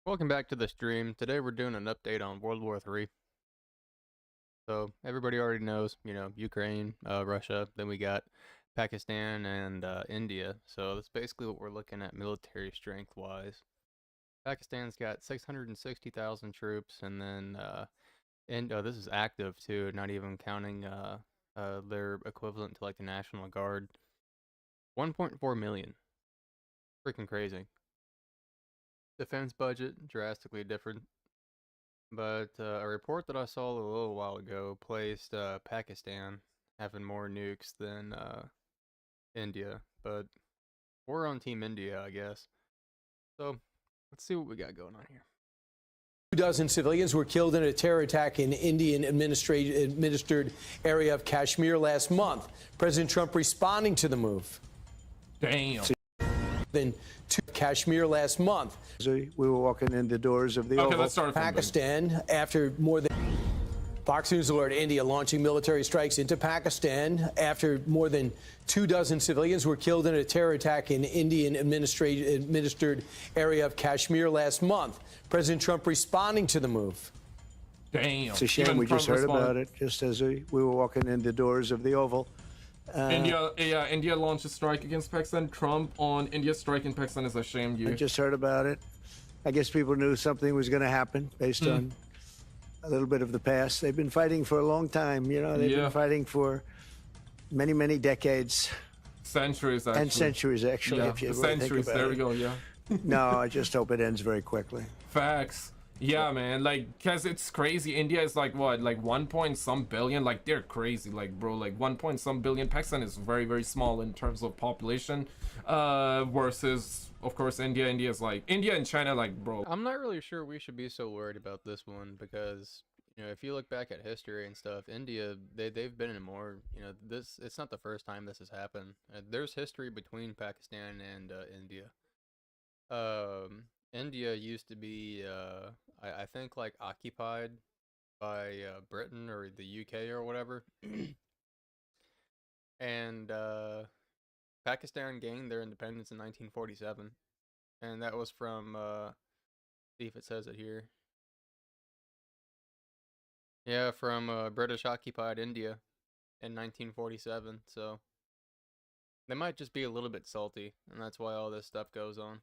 Welcome back to the stream. Today we're doing an update on World War III. So everybody already knows, Ukraine, Russia, then we got Pakistan and India. So that's basically what we're looking at military strength wise. Pakistan's got 660,000 troops, and then this is active too, not even counting their equivalent to like the National Guard. 1.4 million. Freaking crazy. Defense budget drastically different, but a report that I saw a little while ago placed Pakistan having more nukes than India, but we're on Team India, I guess. So let's see what we got going on here. 2 dozen civilians were killed in a terror attack in Indian administered area of Kashmir last month. President Trump responding to the move. Damn. Then to Kashmir last month. We were walking in the doors of the Oval. Let's start from Pakistan after more than Fox News alert India launching military strikes into Pakistan after more than 2 dozen civilians were killed in a terror attack in Indian administered area of Kashmir last month. President Trump responding to the move. Damn. It's a shame we just heard about it just as we were walking in the doors of the Oval. India launched a strike against Pakistan. Trump on India's strike in Pakistan is a shame. I just heard about it. I guess people knew something was going to happen based on a little bit of the past. They've been fighting for a long time. They've been fighting for many, many decades. Centuries, actually. And centuries, actually. Yeah. If you Centuries, there we go, yeah. No, I just hope it ends very quickly. Facts. Yeah, man, because it's crazy. India is like, what, like 1 point some billion? Like, they're crazy, like, bro, like 1 point some billion. Pakistan is very, very small in terms of population, versus, of course, India. India's like, India and China, like, bro. I'm not really sure we should be so worried about this one because, if you look back at history and stuff, India, they've been in more, it's not the first time this has happened. There's history between Pakistan and India. India used to be, I think, like occupied by Britain or the UK or whatever. And Pakistan gained their independence in 1947. And that was from, see if it says it here. Yeah, from British occupied India in 1947. So they might just be a little bit salty, and that's why all this stuff goes on.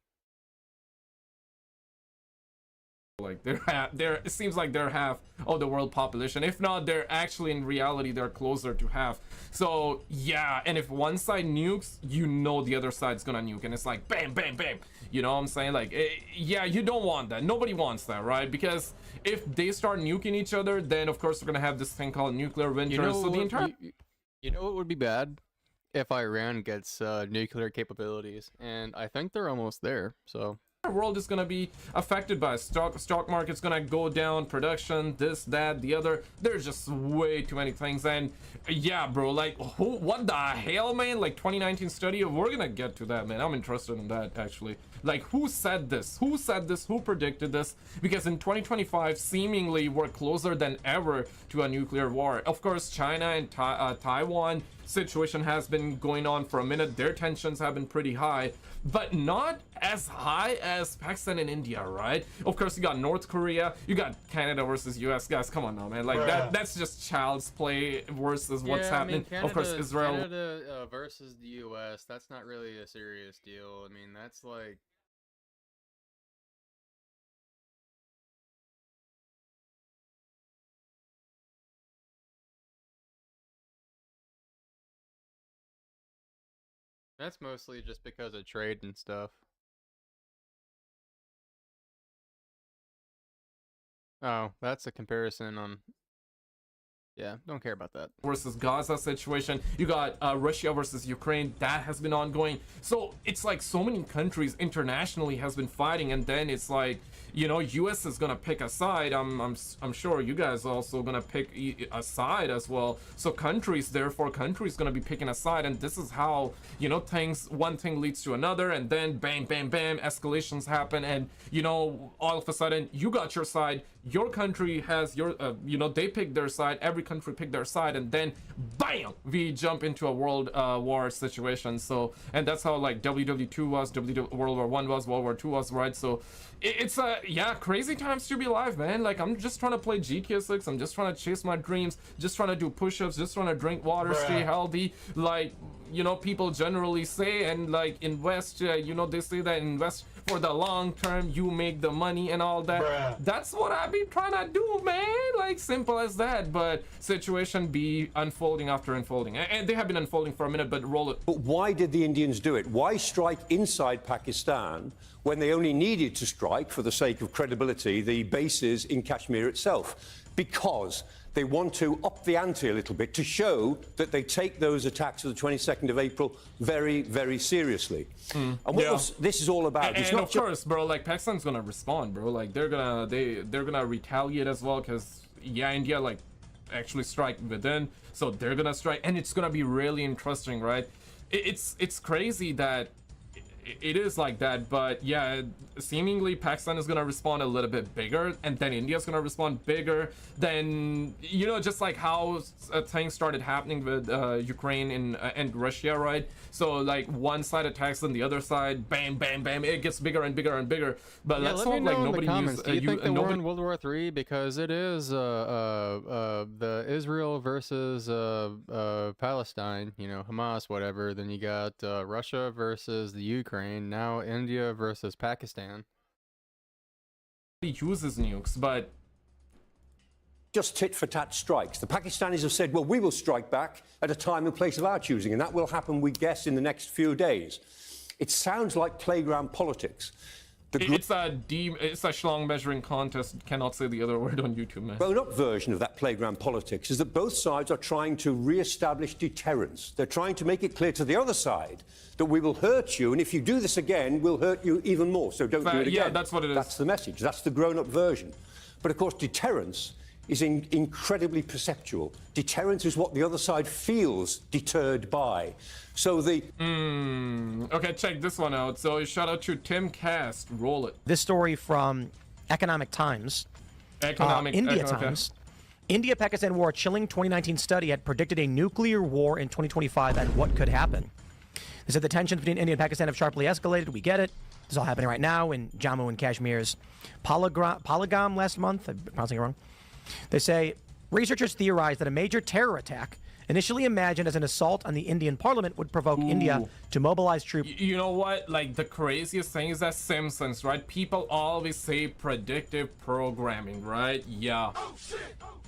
Like it seems like they're half of the world population. If not, they're actually, in reality, they're closer to half. So yeah, and if one side nukes, the other side's gonna nuke, and it's like bam, bam, bam. You know what I'm saying? Like, yeah, you don't want that. Nobody wants that, right? Because if they start nuking each other, then of course we're gonna have this thing called nuclear winter. So the entire what would be bad? If Iran gets nuclear capabilities, and I think they're almost there. So world is gonna be affected by stock market's gonna go down, production, this, that, the other. There's just way too many things. And yeah, bro, like, what the hell, man? Like 2019 study, we're gonna get to that, man. I'm interested in that, actually. Like, who said this? Who predicted this? Because in 2025, seemingly we're closer than ever to a nuclear war. Of course, China and Taiwan situation has been going on for a minute. Their tensions have been pretty high, but not as high as Pakistan and India, right? Of course, you got North Korea, you got Canada versus US. Guys, come on now, man. Like, that's just child's play versus what's happening. Canada, of course, Israel. Canada versus the US, that's not really a serious deal. I mean, that's like, that's mostly just because of trade and stuff. Oh, that's a comparison on... Yeah, don't care about that. Versus Gaza situation. You got Russia versus Ukraine. That has been ongoing. So it's like so many countries internationally has been fighting, and then it's like, US is gonna pick a side. I'm sure you guys are also gonna pick a side as well. So countries gonna be picking a side, and this is how one thing leads to another, and then bam, bam, bam, escalations happen, and all of a sudden you got your side. Your country has your, they pick their side. Every country pick their side, and then bam, we jump into a world war situation. So, and that's how like WW2 was, World War I was, World War II was, right? So it's a Yeah, crazy times to be alive, man. Like, I'm just trying to play GTA 6. I'm just trying to chase my dreams, just trying to do push-ups, just trying to drink water, stay healthy. Like, you know, people generally say, and like invest, you know, they say that invest for the long term, you make the money and all that. That's what I've been trying to do, man. Like, simple as that. But situation be unfolding after unfolding, and they have been unfolding for a minute, but roll it. But why did the Indians do it? Why strike inside Pakistan when they only needed to strike, for the sake of credibility, the bases in Kashmir itself? Because they want to up the ante a little bit to show that they take those attacks of the 22nd of April very, very seriously. And what this is all about. And of course, bro, like Pakistan's gonna respond, bro. Like they're gonna retaliate as well, because yeah, India like actually strike within, so they're gonna strike, and it's gonna be really interesting, right? It's crazy that it is like that, but yeah, seemingly Pakistan is gonna respond a little bit bigger, and then India's gonna respond bigger. Then, you know, just like how things started happening with Ukraine and Russia, right? So like one side attacks, then the other side, bam, bam, bam, it gets bigger and bigger and bigger. But yeah, let's let me hope know like in nobody the comments. uses. Do you think that we're in World War III? Because it is the Israel versus Palestine, you know, Hamas, whatever. Then you got Russia versus the Ukraine. Now India versus Pakistan. Uses nukes, but just tit-for-tat strikes. The Pakistanis have said, well, we will strike back at a time and place of our choosing, and that will happen, we guess, in the next few days. It sounds like playground politics. It's a schlong measuring contest. Cannot say the other word on YouTube, man. Grown-up version of that playground politics is that both sides are trying to re-establish deterrence. They're trying to make it clear to the other side that we will hurt you, and if you do this again, we'll hurt you even more, so don't do it again. Yeah, that's what it is. That's the message. That's the grown-up version. But, of course, deterrence is incredibly perceptual. Deterrence is what the other side feels deterred by. So the... Okay, check this one out. So shout out to Tim Cast. Roll it. This story from Economic Times. India Times. India-Pakistan war, chilling 2019 study had predicted a nuclear war in 2025 and what could happen. They said the tensions between India and Pakistan have sharply escalated. We get it. This is all happening right now in Jammu and Kashmir's Pahalgam last month. I'm pronouncing it wrong. They say researchers theorized that a major terror attack, initially imagined as an assault on the Indian parliament, would provoke India to mobilize troops. You know what? Like, the craziest thing is that Simpsons, right? People always say predictive programming, right? Yeah.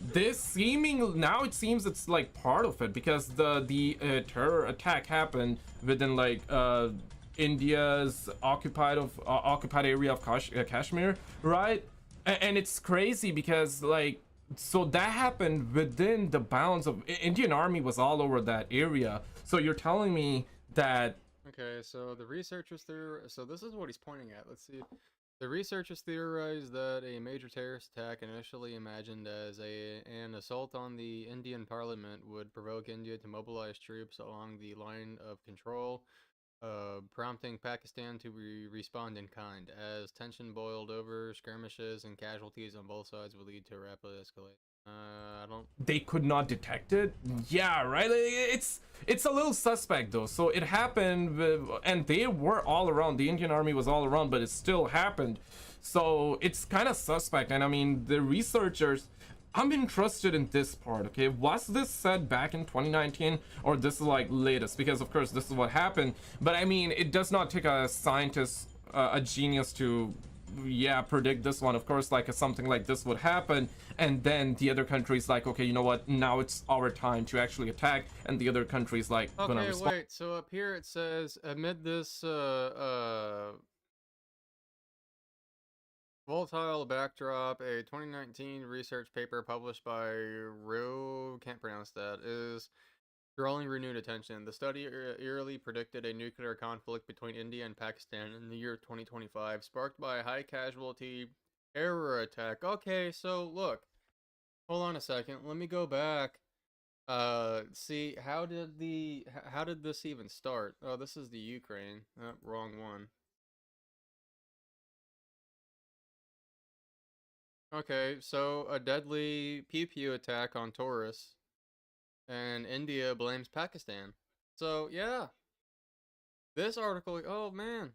This now it seems it's like part of it, because the terror attack happened within like India's occupied area of Kashmir, right? And it's crazy because like, so that happened within the bounds of Indian army was all over that area. So you're telling me that... Okay, so the researchers so this is what he's pointing at. Let's see. The researchers theorized that a major terrorist attack, initially imagined as an assault on the Indian parliament, would provoke India to mobilize troops along the line of control, prompting Pakistan to respond in kind. As tension boiled over, skirmishes and casualties on both sides would lead to a rapid escalation. They could not detect it? Yeah, right? It's a little suspect, though. So it happened, and they were all around. The Indian army was all around, but it still happened. So it's kind of suspect. And I mean, the researchers... I'm interested in this part, okay? Was this said back in 2019, or this is like latest? Because of course this is what happened, but I mean, it does not take a scientist, a genius to, yeah, predict this one. Of course, like something like this would happen, and then the other country's like, okay, you know what? Now it's our time to actually attack, and the other country's like, gonna respond. Wait. So up here it says, amid this volatile backdrop, a 2019 research paper published by can't pronounce that, is drawing renewed attention. The study eerily predicted a nuclear conflict between India and Pakistan in the year 2025, sparked by a high casualty terror attack. Okay, so look, hold on a second. Let me go back. See, how did this even start? Oh, this is the Ukraine. Wrong one. Okay, so a deadly pew-pew attack on tourists, and India blames Pakistan. So, yeah. This article, oh man,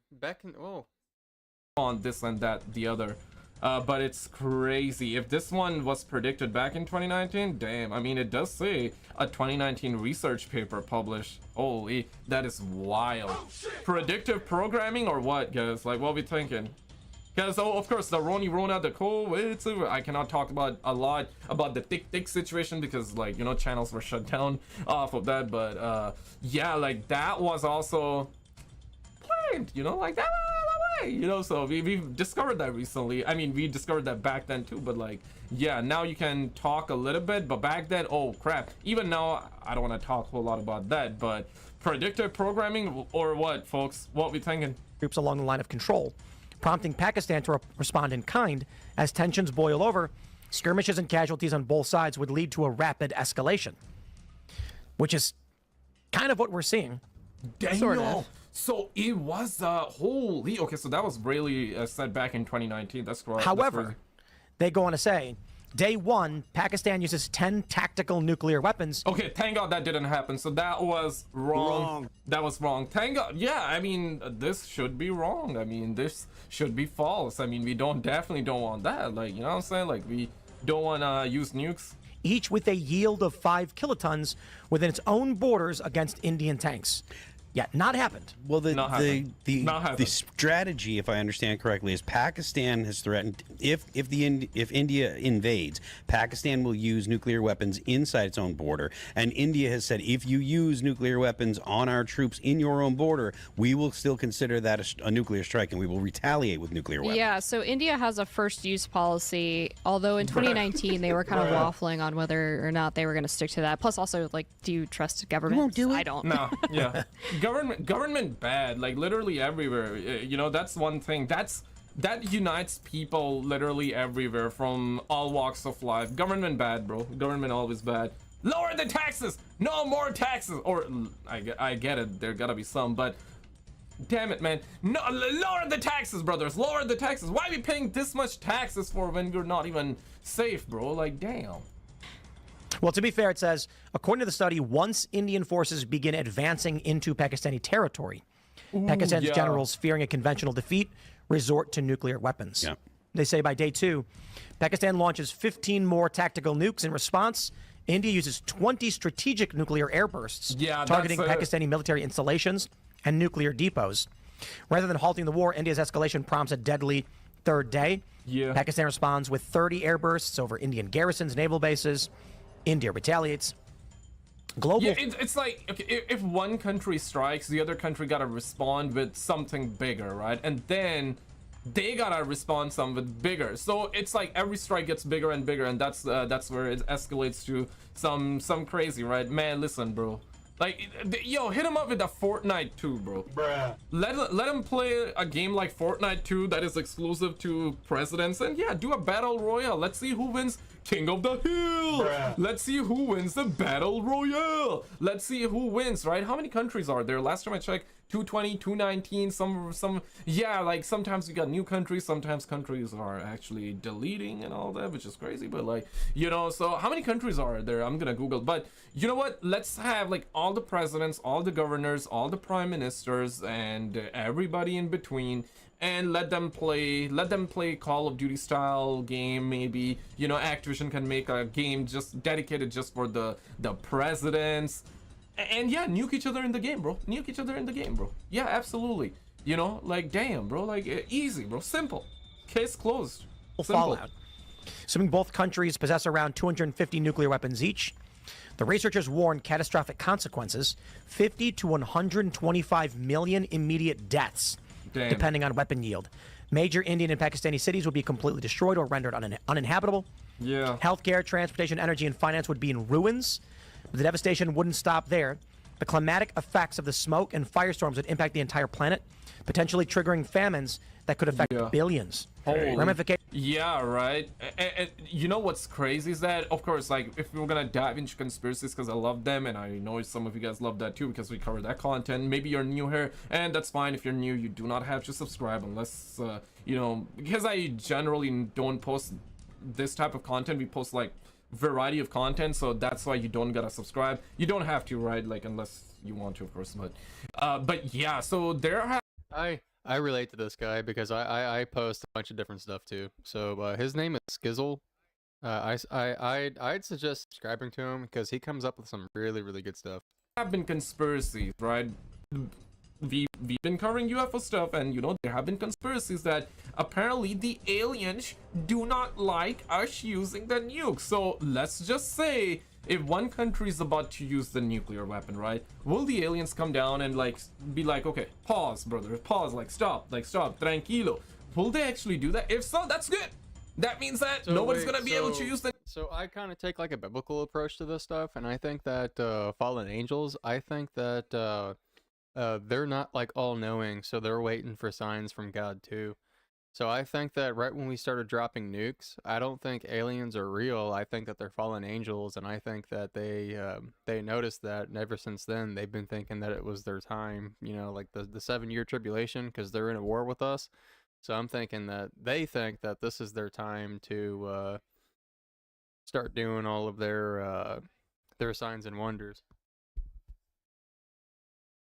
on this and that, the other. But it's crazy. If this one was predicted back in 2019, damn, I mean, it does say a 2019 research paper published. Holy, that is wild. Predictive programming or what, guys? Like, what we thinking? Because, oh, of course, the Rona, the COVID, I cannot talk about a lot about the thick situation because, like, you know, channels were shut down off of that. But, yeah, like, that was also planned, you know, like that. You know, so we've discovered that recently. I mean, we discovered that back then too, but like, yeah, now you can talk a little bit, but back then, oh crap. Even now, I don't want to talk a whole lot about that, but predictive programming or what, folks? What we thinking? Groups along the line of control, prompting Pakistan to respond in kind. As tensions boil over, skirmishes and casualties on both sides would lead to a rapid escalation, which is kind of what we're seeing. Dang, sort of. So it was holy. Okay, so that was really said back in 2019. That's correct. However, they go on to say, day one, Pakistan uses 10 tactical nuclear weapons. Okay, thank God that didn't happen. So that was wrong. That was wrong. Thank God. Yeah, I mean, this should be wrong. I mean, this should be false. I mean, we definitely don't want that. Like, you know what I'm saying? Like, we don't want to use nukes. Each with a yield of 5 kilotons within its own borders against Indian tanks. Yeah, not happened. Well, the strategy, if I understand correctly, is Pakistan has threatened if India invades, Pakistan will use nuclear weapons inside its own border, and India has said if you use nuclear weapons on our troops in your own border, we will still consider that a nuclear strike, and we will retaliate with nuclear weapons. Yeah, so India has a first use policy, although in 2019 they were kind of waffling on whether or not they were going to stick to that. Plus, also, like, do you trust government? You won't do it? I don't. No, yeah. Government bad, like literally everywhere. You know, that's one thing that unites people literally everywhere from all walks of life. Government bad, bro. Government always bad. Lower the taxes. No more taxes. Or I get it. There gotta be some, but damn it, man. No, lower the taxes, brothers. Lower the taxes. Why are we paying this much taxes for when you're not even safe, bro? Like, damn. Well, to be fair, it says, according to the study, once Indian forces begin advancing into Pakistani territory, Pakistan's generals, fearing a conventional defeat, resort to nuclear weapons. Yeah. They say by day 2, Pakistan launches 15 more tactical nukes. In response, India uses 20 strategic nuclear airbursts, targeting Pakistani military installations and nuclear depots. Rather than halting the war, India's escalation prompts a deadly third day. Yeah. Pakistan responds with 30 airbursts over Indian garrisons, naval bases. India retaliates. Global. Yeah, it's like, okay, if one country strikes, the other country gotta respond with something bigger, right? And then they gotta respond something bigger. So it's like every strike gets bigger and bigger, and that's where it escalates to some crazy, right? Man, listen, bro. Like, yo, hit him up with a Fortnite 2, bro. Bruh. Let him play a game like Fortnite 2 that is exclusive to presidents, and yeah, do a battle royale. Let's see who wins King of the Hill. Bruh. Let's see who wins the battle royale. Let's see who wins, right? How many countries are there? Last time I checked, 220, 219, some, yeah, like sometimes you got new countries, sometimes countries are actually deleting and all that, which is crazy, but like, you know, so how many countries are there? I'm gonna Google, but you know what? Let's have like all the presidents, all the governors, all the prime ministers, and everybody in between, and let them play Call of Duty style game. Maybe, you know, Activision can make a game just dedicated just for the presidents. And yeah, nuke each other in the game, bro. Nuke each other in the game, bro. Yeah, absolutely. You know, like, damn, bro. Like, easy, bro. Simple. Case closed. Simple. Fallout. Assuming both countries possess around 250 nuclear weapons each, the researchers warn catastrophic consequences, 50 to 125 million immediate deaths, depending on weapon yield. Major Indian and Pakistani cities would be completely destroyed or rendered uninhabitable. Yeah. Healthcare, transportation, energy, and finance would be in ruins. But the devastation wouldn't stop there. The climatic effects of the smoke and firestorms would impact the entire planet, potentially triggering famines that could affect billions. Yeah, right. And you know what's crazy is that, of course, like, if we're gonna dive into conspiracies, because I love them, and I know some of you guys love that too, because we cover that content. Maybe you're new here, and that's fine. If you're new, you do not have to subscribe unless, you know, because I generally don't post this type of content. We post like variety of content, so that's why you don't gotta subscribe. You don't have to, right? Like, unless you want to, of course. But yeah, so there have I relate to this guy because I post a bunch of different stuff too. So his name is Skizzle. I'd suggest subscribing to him because he comes up with some really good stuff. Have been conspiracies, right? We've been covering UFO stuff, and you know there have been conspiracies that apparently the aliens do not like us using the nuke. So let's just say if one country is about to use the nuclear weapon, right? Will the aliens come down and like be like, okay, pause, brother, pause, like stop, tranquilo? Will they actually do that? If so, that's good. That means that nobody's gonna be able to use the. So I kind of take like a biblical approach to this stuff, and I think that fallen angels. I think that they're not like all knowing, so they're waiting for signs from God too. So I think that right when we started dropping nukes, I don't think aliens are real. I think that they're fallen angels, and I think that they noticed that, and ever since then they've been thinking that it was their time. You know, like the 7-year tribulation, because they're in a war with us. So I'm thinking that they think that this is their time to start doing all of their signs and wonders.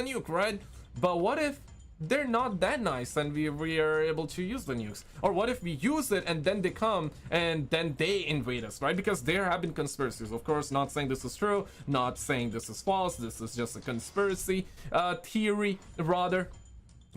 Nuke, right? But what if they're not that nice and we are able to use the nukes? Or what if we use it and then they come and then they invade us, right? Because there have been conspiracies, of course, not saying this is true, not saying this is false, this is just a conspiracy theory rather.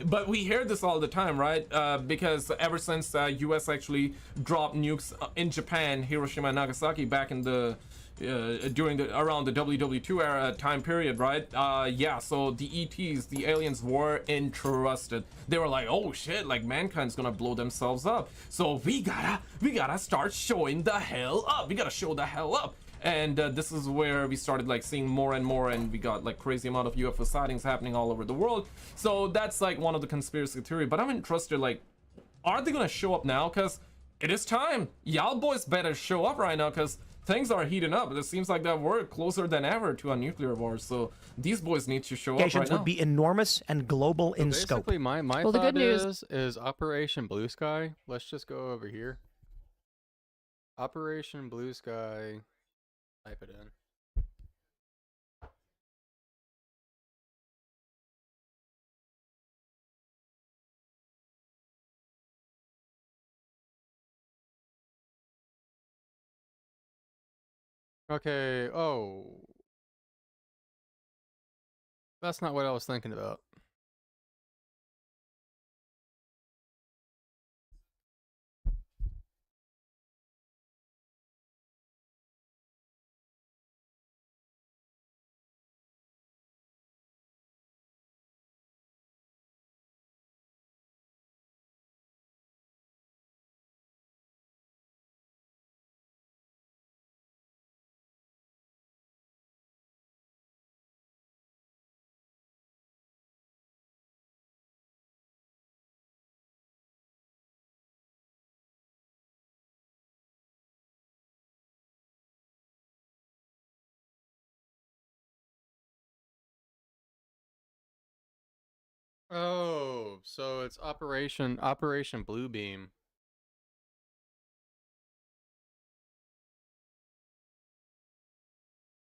But we hear this all the time, right? Because ever since US actually dropped nukes in Japan, Hiroshima and Nagasaki back in the around the WW2 era time period, right? Yeah, so the ETs, the aliens were interested. They were like, oh shit, like mankind's gonna blow themselves up. So we gotta start showing the hell up. We gotta show the hell up. And this is where we started like seeing more and more, and we got like crazy amount of UFO sightings happening all over the world. So that's like one of the conspiracy theory. But I'm interested, like, are they gonna show up now? Because it is time. Y'all boys better show up right now, because things are heating up. It seems like that we're closer than ever to a nuclear war. So these boys need to show up right now. Would be enormous and global in scope. Basically, my well, thought the good news is Operation Blue Sky. Let's just go over here. Operation Blue Sky. Type it in. Okay, oh. That's not what I was thinking about. Oh, so it's Operation Bluebeam.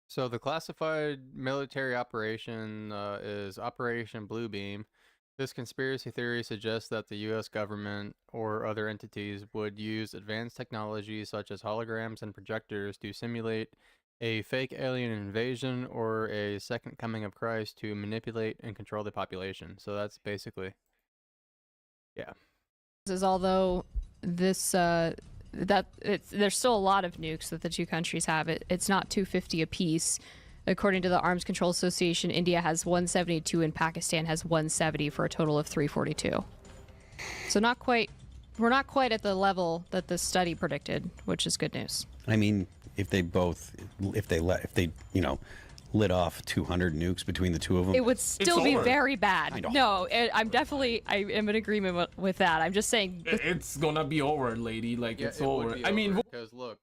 So the classified military operation is Operation Bluebeam. This conspiracy theory suggests that the U.S. government or other entities would use advanced technologies such as holograms and projectors to simulate a fake alien invasion or a second coming of Christ to manipulate and control the population. So that's basically, yeah. Is although this there's still a lot of nukes that the two countries have. It's not 250 apiece. According to the Arms Control Association, India has 172 and Pakistan has 170 for a total of 342. So not quite, we're not quite at the level that the study predicted, which is good news. I mean, if they you know, lit off 200 nukes between the two of them, it would still be very bad. No, I am in agreement with that. I'm just saying it's gonna be over, lady. Like, yeah, it's over. I mean, because look,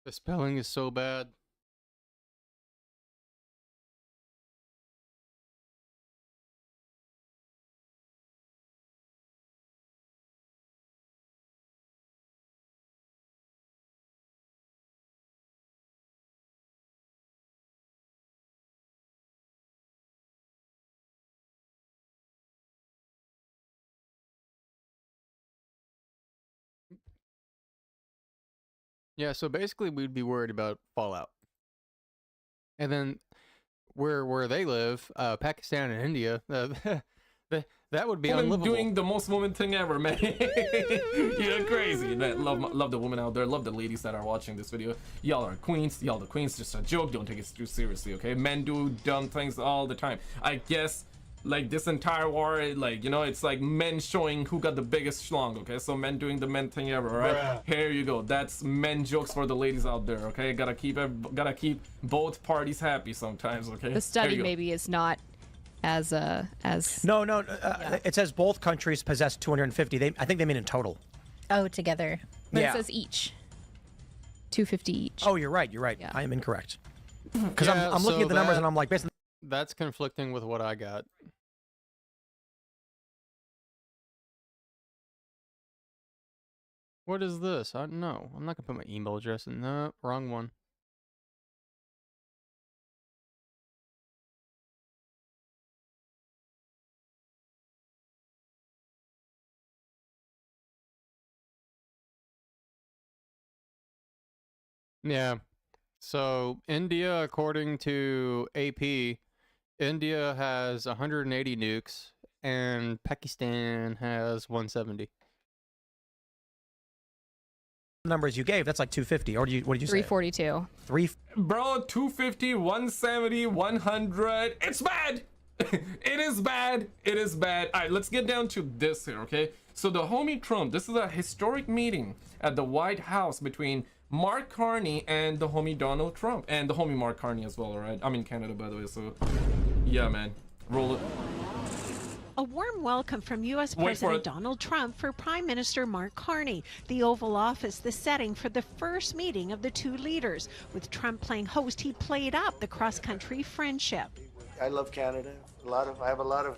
The spelling is so bad. Yeah, so basically we'd be worried about fallout. And then where they live, Pakistan and India, that would be unlivable. Doing the most woman thing ever, man. You're crazy. Man, love the women out there. Love the ladies that are watching this video. Y'all are queens. Y'all the queens. Just a joke. Don't take it too seriously, okay? Men do dumb things all the time. I guess, like, this entire war, like, you know, it's like men showing who got the biggest schlong, okay? So men doing the men thing ever, right? Bruh. Here you go. That's men jokes for the ladies out there, okay? Gotta keep both parties happy sometimes, okay? The study maybe is not as No, it says both countries possess 250. I think they mean in total. Oh, together. But it says each. 250 each. Oh, you're right. Yeah. I am incorrect. Because I'm looking at the numbers and I'm like, basically. That's conflicting with what I got. What is this? No, I'm not gonna put my email address in. No, wrong one. Yeah. So India, according to AP, India has 180 nukes and Pakistan has 170. Numbers you gave, that's like 250. Or what did you say? 342. Bro, 250, 170, 100. It's bad. It is bad. It is bad. All right, let's get down to this here, okay? So the homie Trump, this is a historic meeting at the White House between Mark Carney and the homie Donald Trump, and the homie Mark Carney as well, all right? I'm in Canada, by the way, so yeah, man. Roll it. A warm welcome from U.S. President Donald Trump for Prime Minister Mark Carney. The Oval Office, the setting for the first meeting of the two leaders. With Trump playing host, he played up the cross-country friendship. I love Canada. I have a lot of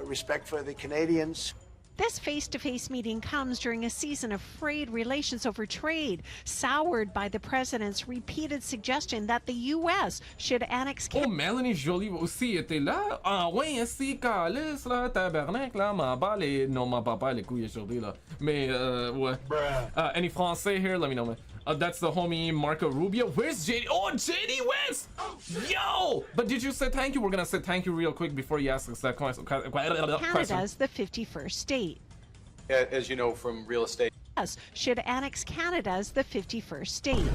respect for the Canadians. This face-to-face meeting comes during a season of frayed relations over trade, soured by the president's repeated suggestion that the U.S. should annex Canada. Oh, Melanie Jolie aussi était là. Ah ouais, ainsi calice là, tabarnak là, ma balle. Non, ma papa les couilles aujourd'hui là. Mais ouais. Any français here? Let me know, man. That's the homie Marco Rubio. Where's JD? Oh, JD West! Yo! But did you say thank you? We're gonna say thank you real quick before you ask us that question. Canada's the 51st state. As you know from real estate. Yes, should annex Canada's the 51st state.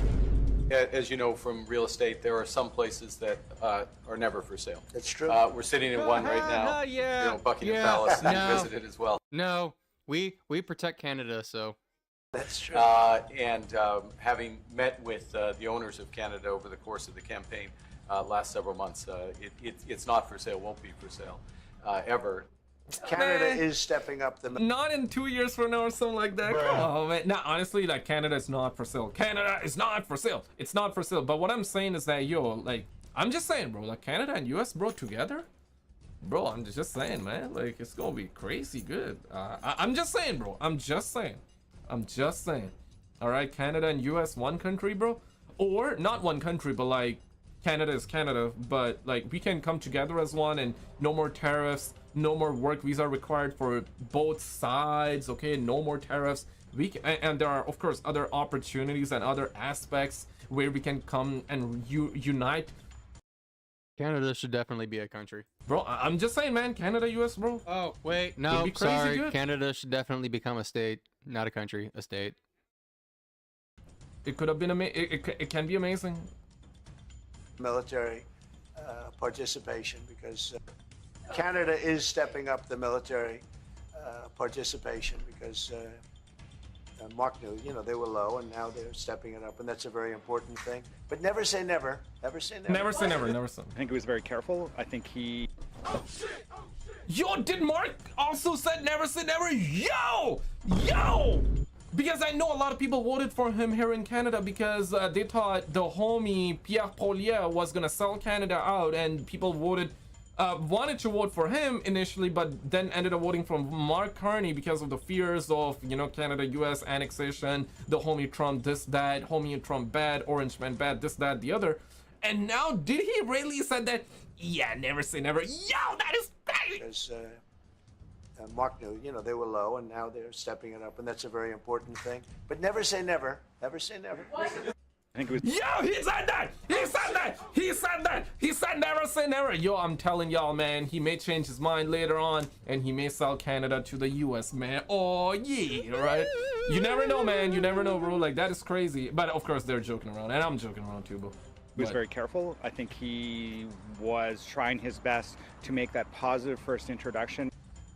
As you know from real estate, there are some places that are never for sale. That's true. We're sitting in one right now. Yeah. You know, Buckingham Palace. No. You visited as well. No, we protect Canada, so. That's true. And having met with the owners of Canada over the course of the campaign last several months, it's not for sale, won't be for sale ever. Canada is stepping up the... Not in 2 years from now or something like that. Oh, man. No, honestly, like, Canada is not for sale. Canada is not for sale. It's not for sale. But what I'm saying is that, yo, like, I'm just saying, bro, like, Canada and US, bro, together, bro, I'm just saying, man, like, it's gonna be crazy good. I'm just saying, bro. I'm just saying. All right, Canada and US, one country, bro. Or not one country, but like Canada is Canada, but like we can come together as one, and no more tariffs, no more work visa required for both sides. Okay, no more tariffs. And there are of course other opportunities and other aspects where we can come and unite. Canada should definitely be a country. Bro, I'm just saying, man, Canada, US, bro. Oh, wait, no, sorry. Good. Canada should definitely become a state, not a country, a state. It could have been amazing. It can be amazing. Military participation, because Canada is stepping up the military participation, because Mark knew, you know, they were low, and now they're stepping it up, and that's a very important thing. But never say never. Never say never. Never say never. Never say. I think he was very careful. I think he... Yo, did Mark also said never say never? Yo! Because I know a lot of people voted for him here in Canada because they thought the homie Pierre Poilievre was gonna sell Canada out, and people wanted to vote for him initially, but then ended up voting for Mark Carney because of the fears of, you know, Canada-US annexation, the homie Trump this, that, homie Trump bad, Orange Man bad, this, that, the other. And now, did he really said that? Yeah, never say never. Yo, that is crazy! Because Mark knew, you know, they were low, and now they're stepping it up, and that's a very important thing. But never say never. Never say never. I think it was. Yo, he said that! He said that! He said that! He said never say never! Yo, I'm telling y'all, man, he may change his mind later on, and he may sell Canada to the US, man. Oh, yeah, right? You never know, man. You never know, bro. Like, that is crazy. But, of course, they're joking around, and I'm joking around, too, bro. He was very careful. I think he was trying his best to make that positive first introduction.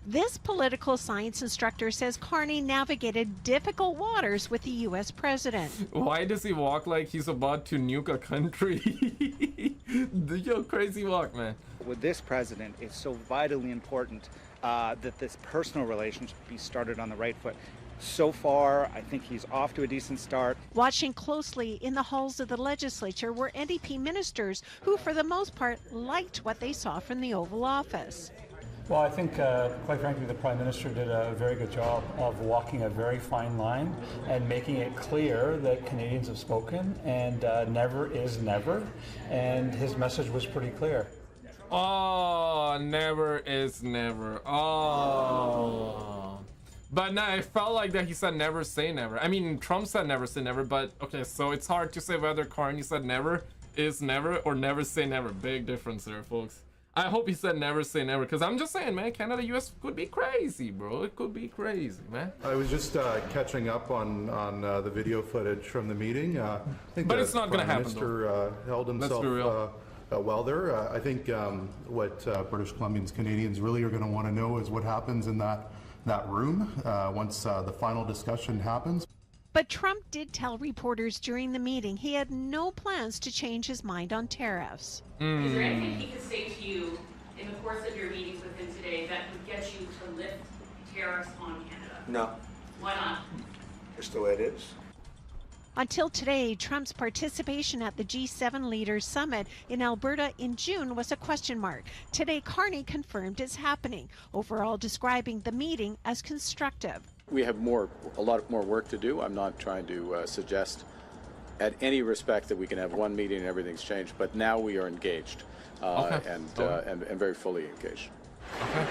This political science instructor says Carney navigated difficult waters with the U.S. president. Why does he walk like he's about to nuke a country? Yo, crazy walk, man. With this president, it's so vitally important that this personal relationship be started on the right foot. So far, I think he's off to a decent start. Watching closely in the halls of the legislature were NDP ministers who, for the most part, liked what they saw from the Oval Office. Well, I think, quite frankly, the Prime Minister did a very good job of walking a very fine line and making it clear that Canadians have spoken, and never is never, and his message was pretty clear. Oh, never is never. Oh. But no, I felt like that he said never say never. I mean, Trump said never say never, but okay, so it's hard to say whether Carney said never is never or never say never. Big difference there, folks. I hope he said never say never, because I'm just saying, man, Canada-US could be crazy, bro. It could be crazy, man. I was just catching up on the video footage from the meeting. I think but it's not going to happen, Minister held himself well there. I think what British Columbians, Canadians really are going to want to know is what happens in that room once the final discussion happens. But Trump did tell reporters during the meeting he had no plans to change his mind on tariffs. Is there anything he could say to you in the course of your meetings with him today that would get you to lift tariffs on Canada? No. Why not? Just the way it is. Until today, Trump's participation at the G7 Leaders Summit in Alberta in June was a question mark. Today, Carney confirmed it's happening, overall describing the meeting as constructive. We have a lot more work to do. I'm not trying to suggest at any respect that we can have one meeting and everything's changed, but now we are engaged and very fully engaged. Okay.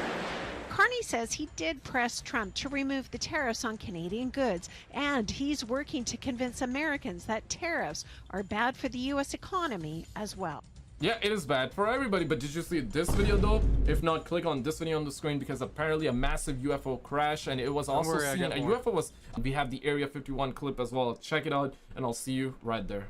Carney says he did press Trump to remove the tariffs on Canadian goods, and he's working to convince Americans that tariffs are bad for the U.S. economy as well. Yeah, it is bad for everybody, but did you see this video though? If not, click on this video on the screen, because apparently a massive UFO crash, and it was also seen, a UFO was, we have the Area 51 clip as well. Check it out, and I'll see you right there.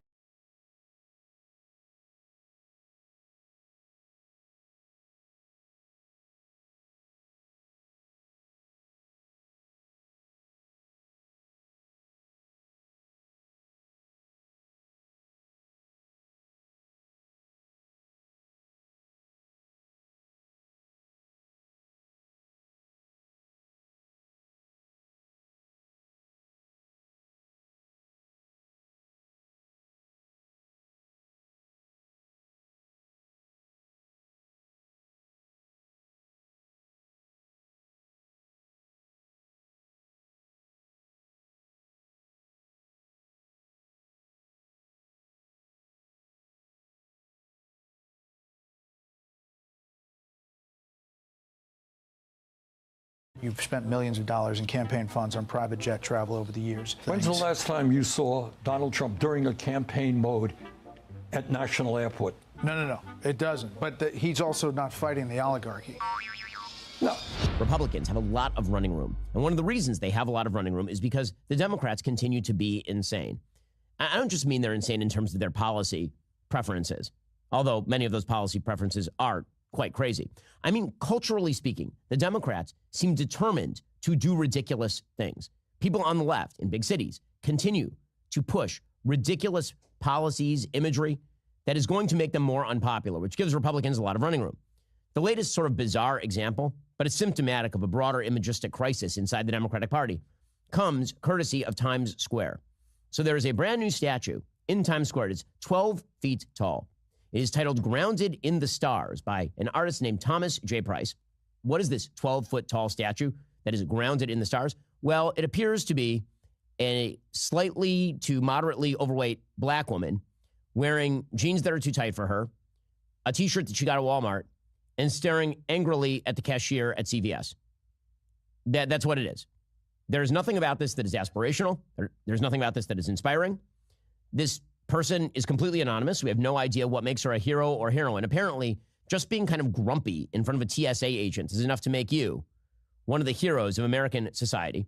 You've spent millions of dollars in campaign funds on private jet travel over the years. When's the last time you saw Donald Trump during a campaign mode at National Airport? No, it doesn't. But he's also not fighting the oligarchy. No. Republicans have a lot of running room. And one of the reasons they have a lot of running room is because the Democrats continue to be insane. I don't just mean they're insane in terms of their policy preferences, although many of those policy preferences are quite crazy. I mean, culturally speaking, the Democrats seem determined to do ridiculous things. People on the left in big cities continue to push ridiculous policies, imagery that is going to make them more unpopular, which gives Republicans a lot of running room. The latest sort of bizarre example, but it's symptomatic of a broader imagistic crisis inside the Democratic Party, comes courtesy of Times Square. So there is a brand new statue in Times Square. It's 12 feet tall. It is titled Grounded in the Stars by an artist named Thomas J. Price. What is this 12-foot tall statue that is grounded in the stars? Well, it appears to be a slightly to moderately overweight black woman wearing jeans that are too tight for her, a T-shirt that she got at Walmart, and staring angrily at the cashier at CVS. That's what it is. There's nothing about this that is aspirational. There's nothing about this that is inspiring. This person is completely anonymous. We have no idea what makes her a hero or heroine. Apparently, just being kind of grumpy in front of a TSA agent is enough to make you one of the heroes of American society.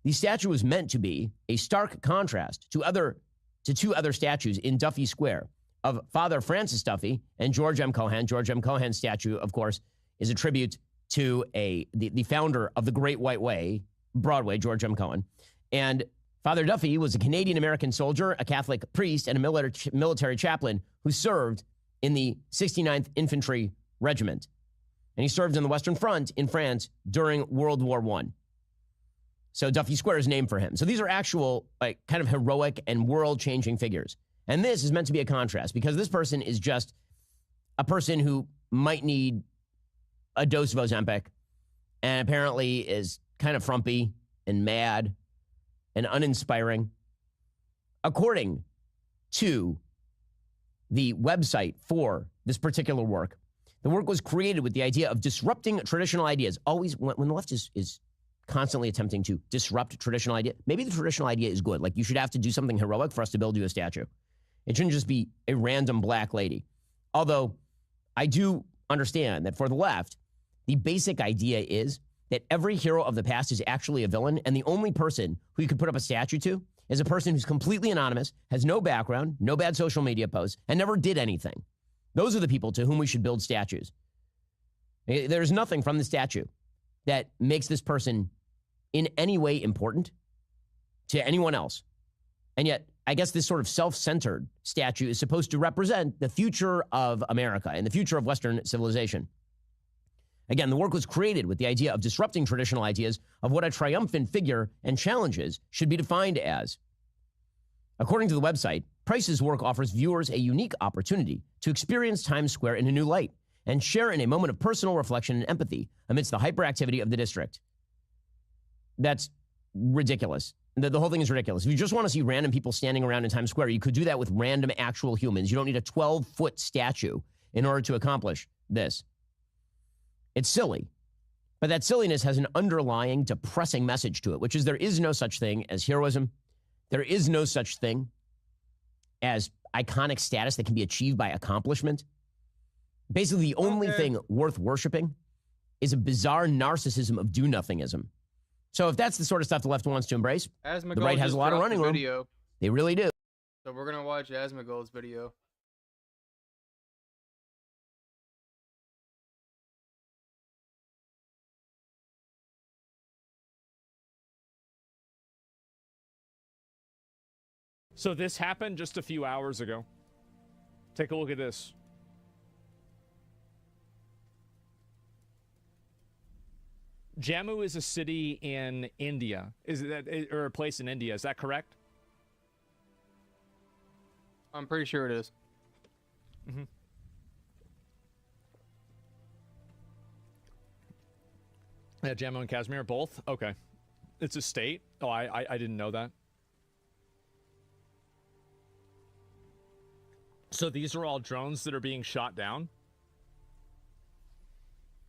The statue was meant to be a stark contrast to two other statues in Duffy Square of Father Francis Duffy and George M. Cohan. George M. Cohan's statue, of course, is a tribute to the founder of the Great White Way, Broadway, George M. Cohan. And Father Duffy was a Canadian-American soldier, a Catholic priest, and a military chaplain who served in the 69th Infantry Regiment. And he served on the Western Front in France during World War I. So Duffy Square is named for him. So these are actual, kind of heroic and world-changing figures. And this is meant to be a contrast because this person is just a person who might need a dose of Ozempic and apparently is kind of frumpy and mad and uninspiring. According to the website for this particular work, the work was created with the idea of disrupting traditional ideas. Always, when the left is constantly attempting to disrupt traditional idea, maybe the traditional idea is good. Like, you should have to do something heroic for us to build you a statue. It shouldn't just be a random black lady. Although I do understand that for the left, the basic idea is that every hero of the past is actually a villain, and the only person who you could put up a statue to is a person who's completely anonymous, has no background, no bad social media posts, and never did anything. Those are the people to whom we should build statues. There's nothing from the statue that makes this person in any way important to anyone else. And yet, I guess this sort of self-centered statue is supposed to represent the future of America and the future of Western civilization. Again, the work was created with the idea of disrupting traditional ideas of what a triumphant figure and challenges should be defined as. According to the website, Price's work offers viewers a unique opportunity to experience Times Square in a new light and share in a moment of personal reflection and empathy amidst the hyperactivity of the district. That's ridiculous. The whole thing is ridiculous. If you just want to see random people standing around in Times Square, you could do that with random actual humans. You don't need a 12-foot statue in order to accomplish this. It's silly. But that silliness has an underlying depressing message to it, which is there is no such thing as heroism. There is no such thing as iconic status that can be achieved by accomplishment. Basically, the only thing worth worshiping is a bizarre narcissism of do-nothingism. So if that's the sort of stuff the left wants to embrace, the right has a lot of running room. They really do. So we're going to watch Asmongold's video. So this happened just a few hours ago. Take a look at this. Jammu is a city in India. Is that or a place in India? Is that correct? I'm pretty sure it is. Mm-hmm. Yeah, Jammu and Kashmir both. Okay, it's a state. Oh, I didn't know that. So these are all drones that are being shot down?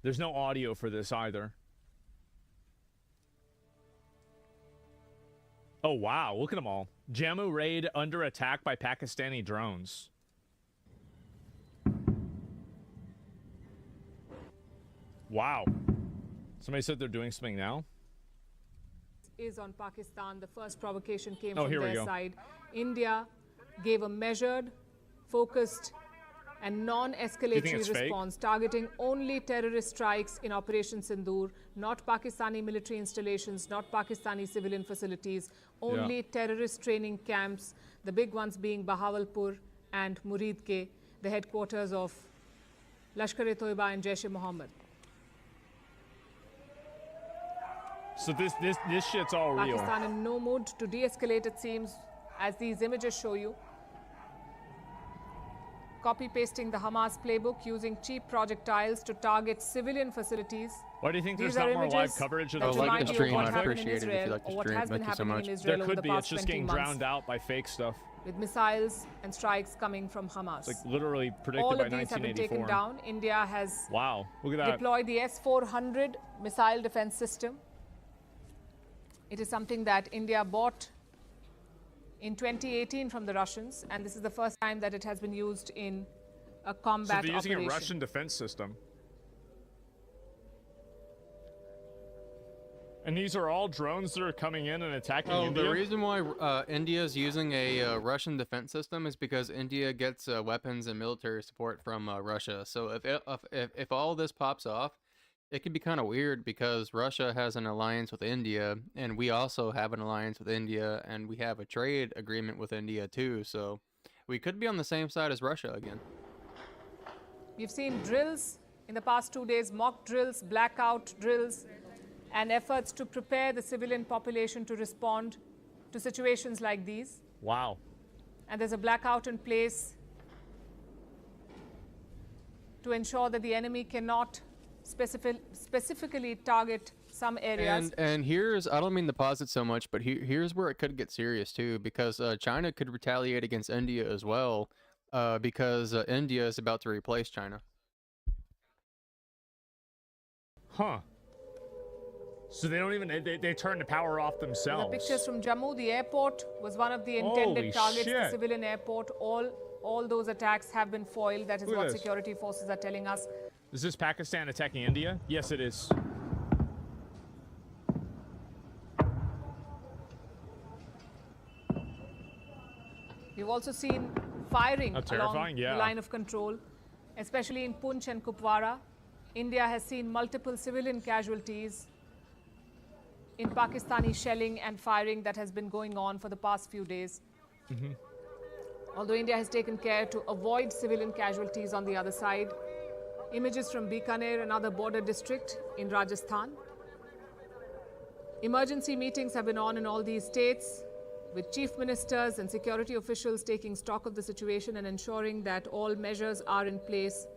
There's no audio for this either. Oh, wow. Look at them all. Jammu raid under attack by Pakistani drones. Wow. Somebody said they're doing something now? Is on Pakistan. The first provocation came from their side. India gave a measured, focused and non-escalatory response targeting only terrorist strikes in Operation Sindoor, not Pakistani military installations, not Pakistani civilian facilities, only terrorist training camps, the big ones being Bahawalpur and Muridke, the headquarters of Lashkar-e-Toiba and Jaish-e-Mohammed. So this shit's all real. Pakistan in no mood to de-escalate, it seems, as these images show you. Copy-pasting the Hamas playbook using cheap projectiles to target civilian facilities. Why do you think there's not more live coverage of the stream? I'd appreciate it if you like to stream. Thank you so much. There could be. It's just getting drowned out by fake stuff. With missiles and strikes coming from Hamas. It's like literally predicted All by of these 1984. have been taken down. India has look at that. deployed the S-400 missile defense system. It is something that India bought in 2018 from the Russians, and this is the first time that it has been used in a combat operation. So they're using a Russian defense system. And these are all drones that are coming in and attacking India? The reason why India is using a Russian defense system is because India gets weapons and military support from Russia. So if all this pops off, it could be kind of weird because Russia has an alliance with India, and we also have an alliance with India, and we have a trade agreement with India too. So we could be on the same side as Russia again. We've seen drills in the past 2 days, mock drills, blackout drills, and efforts to prepare the civilian population to respond to situations like these. Wow. And there's a blackout in place to ensure that the enemy cannot specifically target some areas. And here's, I don't mean to pause it so much, but here's where it could get serious too, because China could retaliate against India as well, because India is about to replace China. Huh. So they don't even, they turn the power off themselves. The pictures from Jammu, the airport was one of the intended targets, the civilian airport. All those attacks have been foiled. That is what security forces are telling us. Is this Pakistan attacking India? Yes, it is. We've also seen firing along the line of control, especially in Poonch and Kupwara. India has seen multiple civilian casualties in Pakistani shelling and firing that has been going on for the past few days. Although India has taken care to avoid civilian casualties on the other side. Images from Bikaner, another border district in Rajasthan. Emergency meetings have been on in all these states, with chief ministers and security officials taking stock of the situation and ensuring that all measures are in place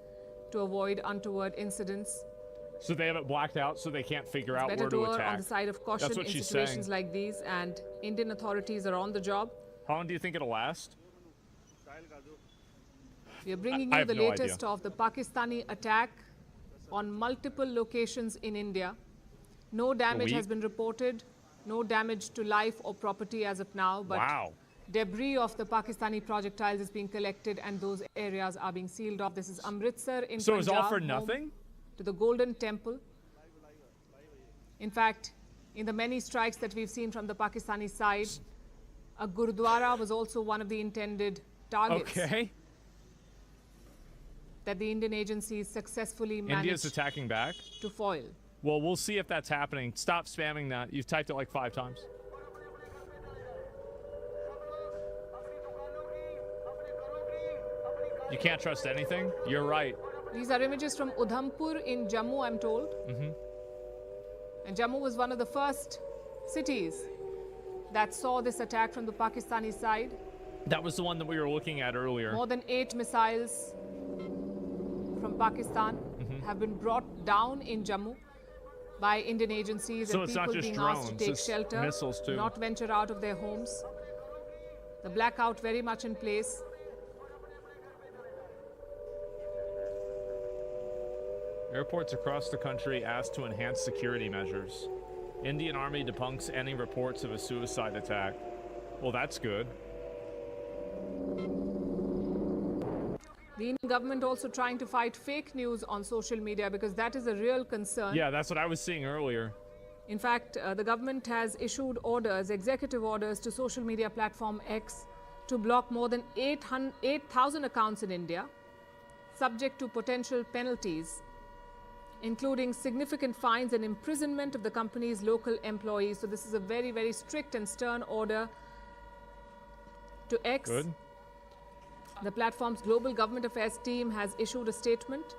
to avoid untoward incidents. So they have it blacked out so they can't figure out where to Better attack. on the side of caution in situations like these, and Indian authorities are on the job. How long do you think it'll last? We are bringing you the latest of the Pakistani attack on multiple locations in India. No damage has been reported, no damage to life or property as of now, but debris of the Pakistani projectiles is being collected and those areas are being sealed off. This is Amritsar in Punjab. So it's all for nothing? To the Golden Temple. In fact, in the many strikes that we've seen from the Pakistani side, a Gurudwara was also one of the intended targets. Okay. That the Indian agencies successfully managed India's attacking back to foil. Well, we'll see if that's happening. Stop spamming that. You've typed it like 5 times. You can't trust anything? You're right. These are images from Udhampur in Jammu, I'm told. And Jammu was one of the first cities that saw this attack from the Pakistani side. That was the one that we were looking at earlier. More than 8 missiles from Pakistan have been brought down in Jammu by Indian agencies, and people being asked to take shelter, missiles too. Not venture out of their homes. The blackout very much in place. Airports across the country asked to enhance security measures. Indian Army debunks any reports of a suicide attack. Well, that's good. The Indian government also trying to fight fake news on social media, because that is a real concern. Yeah, that's what I was seeing earlier. In fact, the government has issued orders, executive orders, to social media platform X to block more than 8,000 accounts in India, subject to potential penalties, including significant fines and imprisonment of the company's local employees. So this is a very, very strict and stern order to X. Good. The platform's global government affairs team has issued a statement.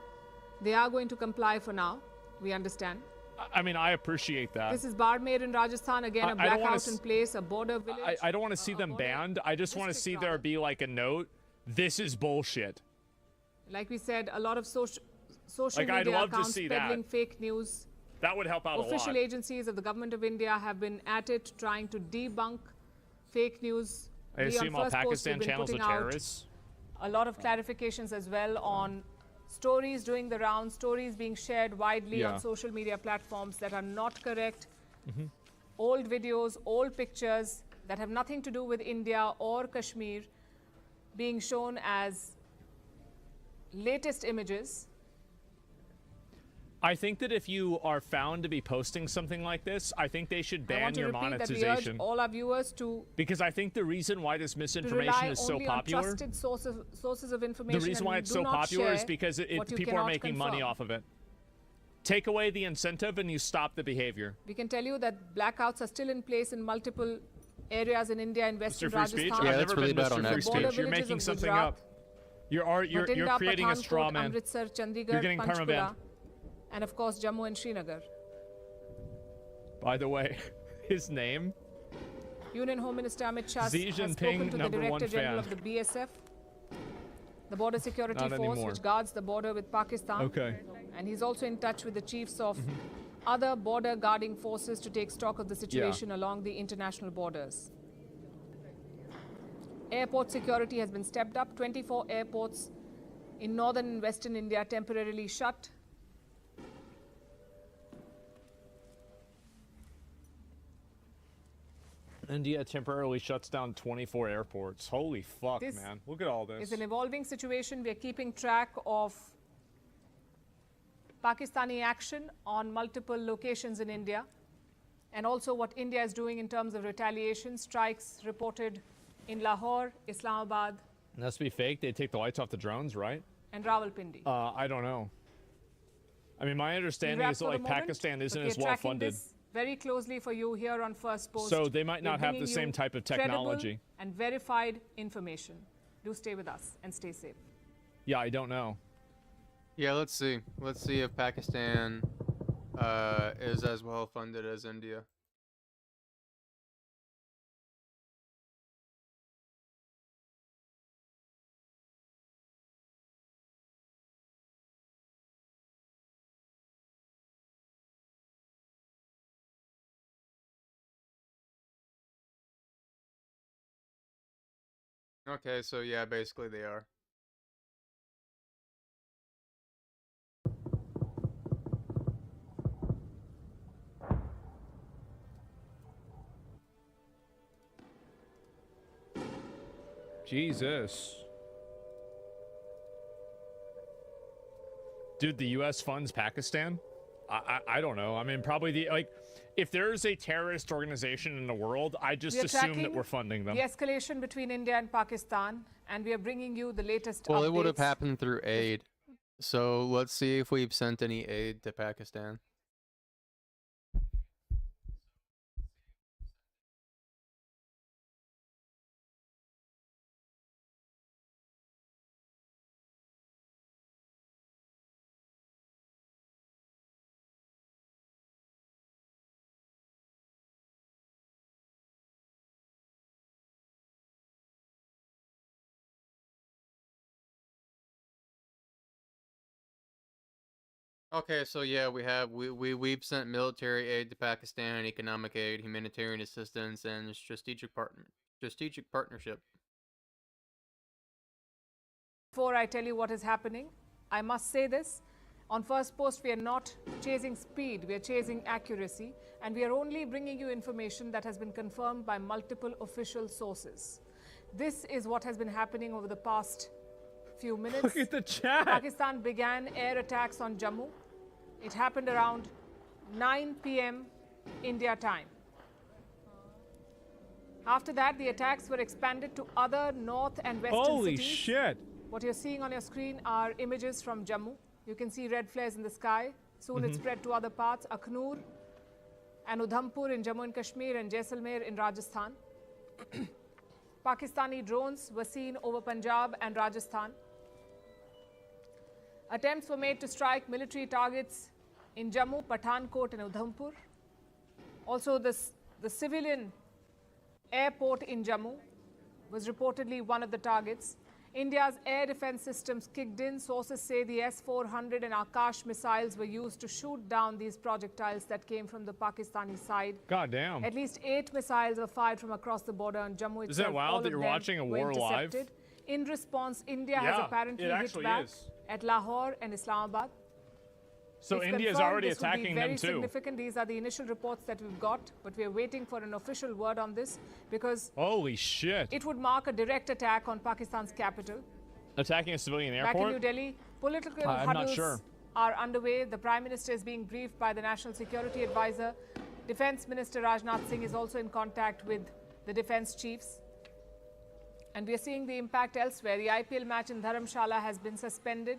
They are going to comply for now, we understand. I mean, I appreciate that. This is Barmer in Rajasthan. Again, a blackout in place, a border village. I don't want to see them banned. I just want to see there be like a note. This is bullshit. Like we said, a lot of social Like, I'd media love to accounts see peddling that. fake news. That would help out a lot. Official agencies of the government of India have been at it, trying to debunk fake news. I assume all Pakistan channels are terrorists. A lot of clarifications as well on stories doing the rounds, stories being shared widely on social media platforms that are not correct. Old videos, old pictures that have nothing to do with India or Kashmir being shown as latest images. I think that if you are found to be posting something like this, I think they should ban your monetization. That we urge all our viewers to because I think the reason why this misinformation is so popular, trusted sources of information, the reason why it's so popular is because people are making money off of it. Take away the incentive and you stop the behavior. We can tell you that blackouts are still in place in multiple areas in India and Western Mr. Free Speech? Rajasthan. Yeah, that's really bad on Free Speech. You're making something up. You're creating a straw man. Amritsar, Chandigarh, You're getting permabanned. And of course, Jammu and Srinagar. By the way, his name? Union Home Minister Amit Shah has Xi spoken Jinping, to the Director General of the BSF, the Border Security Force, which guards the border with Pakistan. Okay. And he's also in touch with the chiefs of other border guarding forces to take stock of the situation along the international borders. Airport security has been stepped up. 24 airports in northern and western India temporarily shut. India temporarily shuts down 24 airports. Holy fuck, This man. Look at all this. It's an evolving situation. We are keeping track of Pakistani action on multiple locations in India, and also what India is doing in terms of retaliation. Strikes reported in Lahore, Islamabad, It has to be fake. They take the lights off the drones, right? and Rawalpindi. I don't know. I mean, my understanding is that like Pakistan isn't as well funded. Very closely for you here on First Post. So they might not have the same type of technology. And verified information. Do stay with us and stay safe. Yeah, I don't know. Yeah, let's see. Let's see if Pakistan is as well funded as India. Okay, so yeah, basically they are. Jesus. Dude, the U.S. funds Pakistan? I don't know. I mean, probably if there's a terrorist organization in the world, I just assume that we're funding them. The escalation between India and Pakistan, and we are bringing you the latest Well, updates. it would have happened through aid. So let's see if we've sent any aid to Pakistan. Okay, so yeah, we've sent military aid to Pakistan, economic aid, humanitarian assistance, and strategic partnership. Before I tell you what is happening, I must say this. On First Post, we are not chasing speed, we are chasing accuracy, and we are only bringing you information that has been confirmed by multiple official sources. This is what has been happening over the past few minutes. Look at the chat. Pakistan began air attacks on Jammu. It happened around 9 p.m. India time. After that, the attacks were expanded to other north and western Holy cities. shit. What you're seeing on your screen are images from Jammu. You can see red flares in the sky. Soon it spread to other parts, Akhnur and Udhampur in Jammu and Kashmir and Jaisalmer in Rajasthan. Pakistani drones were seen over Punjab and Rajasthan. Attempts were made to strike military targets in Jammu, Pathankot and Udhampur. Also, the civilian airport in Jammu was reportedly one of the targets. India's air defense systems kicked in. Sources say the S-400 and Akash missiles were used to shoot down these projectiles that came from the Pakistani side. God damn. At least 8 missiles were fired from across the border on Jammu itself. Is that wild that you're watching a war live? In response, India has apparently hit back at Lahore and Islamabad. So India is already attacking them too. Very significant. These are the initial reports that we've got, but we are waiting for an official word on this because holy shit, it would mark a direct attack on Pakistan's capital. Attacking a civilian airport? Back in New Delhi, political huddles are underway. The Prime Minister is being briefed by the National Security Advisor. Defense Minister Rajnath Singh is also in contact with the defense chiefs. And we are seeing the impact elsewhere. The IPL match in Dharamshala has been suspended.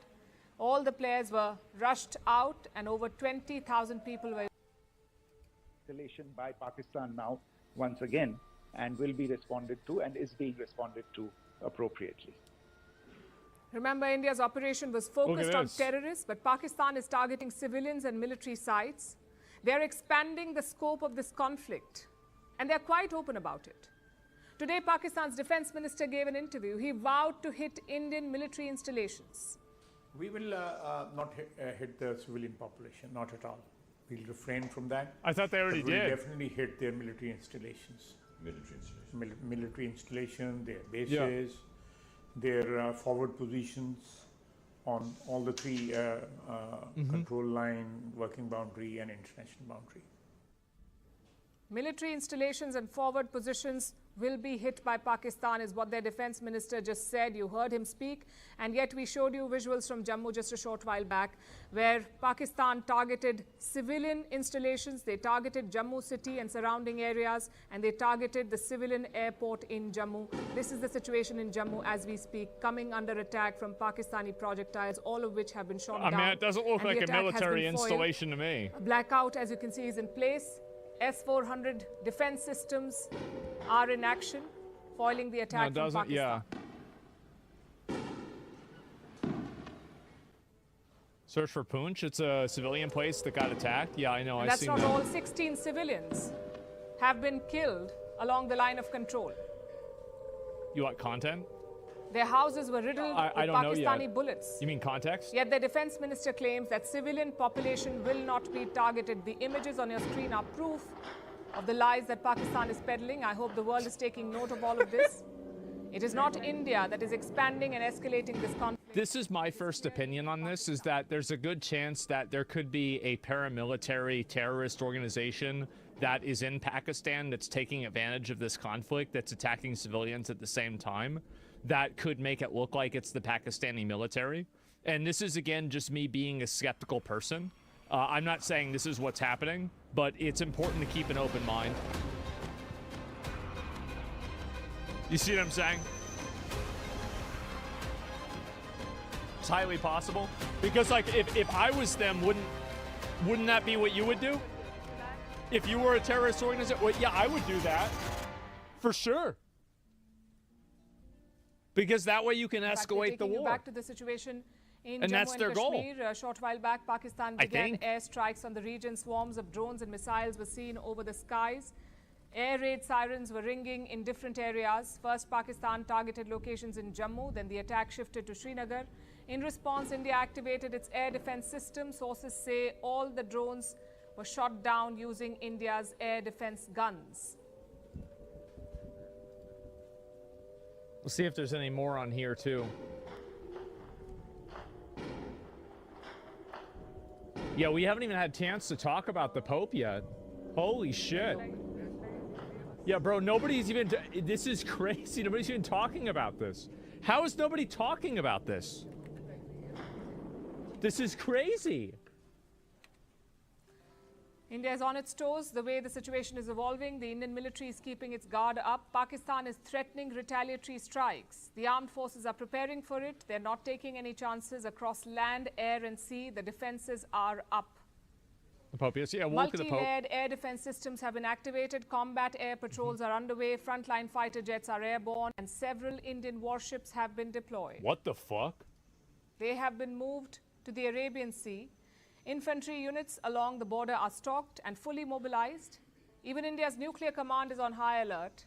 All the players were rushed out and over 20,000 people were installation by Pakistan now once again and will be responded to and is being responded to appropriately. Remember, India's operation was focused on terrorists, but Pakistan is targeting civilians and military sites. They're expanding the scope of this conflict and they're quite open about it. Today, Pakistan's defense minister gave an interview. He vowed to hit Indian military installations. We will not hit the civilian population, not at all. We'll refrain from that. I thought they already did. We'll definitely hit their military installations. Military installation, their bases, their forward positions on all the 3 control line, working boundary and international boundary. Military installations and forward positions will be hit by Pakistan is what their defense minister just said. You heard him speak. And yet we showed you visuals from Jammu just a short while back where Pakistan targeted civilian installations. They targeted Jammu city and surrounding areas and they targeted the civilian airport in Jammu. This is the situation in Jammu as we speak, coming under attack from Pakistani projectiles, all of which have been shot down. I mean, it doesn't look like a military installation to me. A blackout, as you can see, is in place. S-400 defense systems are in action, foiling the attack from Pakistan. Search for Poonch. It's a civilian place that got attacked. Yeah, I know. And that's not all. 16 civilians have been killed along the line of control. You want content? Their houses were riddled with Pakistani bullets. You mean context? Yet the defense minister claims that civilian population will not be targeted. The images on your screen are proof of the lies that Pakistan is peddling. I hope the world is taking note of all of this. It is not India that is expanding and escalating this conflict. This is my first opinion on this, is that there's a good chance that there could be a paramilitary terrorist organization that is in Pakistan that's taking advantage of this conflict, that's attacking civilians at the same time. That could make it look like it's the Pakistani military. And this is, again, just me being a skeptical person. I'm not saying this is what's happening, but it's important to keep an open mind. You see what I'm saying? It's highly possible. Because, like, if I was them, wouldn't that be what you would do? If you were a terrorist organization? Well, yeah, I would do that. For sure. Because that way you can escalate the war. Back to the situation in and Jammu that's their and Kashmir. A short while back, Pakistan began airstrikes on the region. Swarms of drones and missiles were seen over the skies. Air raid sirens were ringing in different areas. First, Pakistan targeted locations in Jammu. Then the attack shifted to Srinagar. In response, India activated its air defense system. Sources say all the drones were shot down using India's air defense guns. We'll see if there's any more on here, too. Yeah, we haven't even had a chance to talk about the Pope yet. Holy shit. Yeah, bro, nobody's even... This is crazy. Nobody's even talking about this. How is nobody talking about this? This is crazy. India is on its toes. The way the situation is evolving, the Indian military is keeping its guard up. Pakistan is threatening retaliatory strikes. The armed forces are preparing for it. They're not taking any chances across land, air, and sea. The defenses are up. The Pope, yes, yeah, multi-layered air defense systems have been activated. Combat air patrols are underway. Frontline fighter jets are airborne, and several Indian warships have been deployed. What the fuck? They have been moved to the Arabian Sea. Infantry units along the border are stocked and fully mobilized. Even India's nuclear command is on high alert.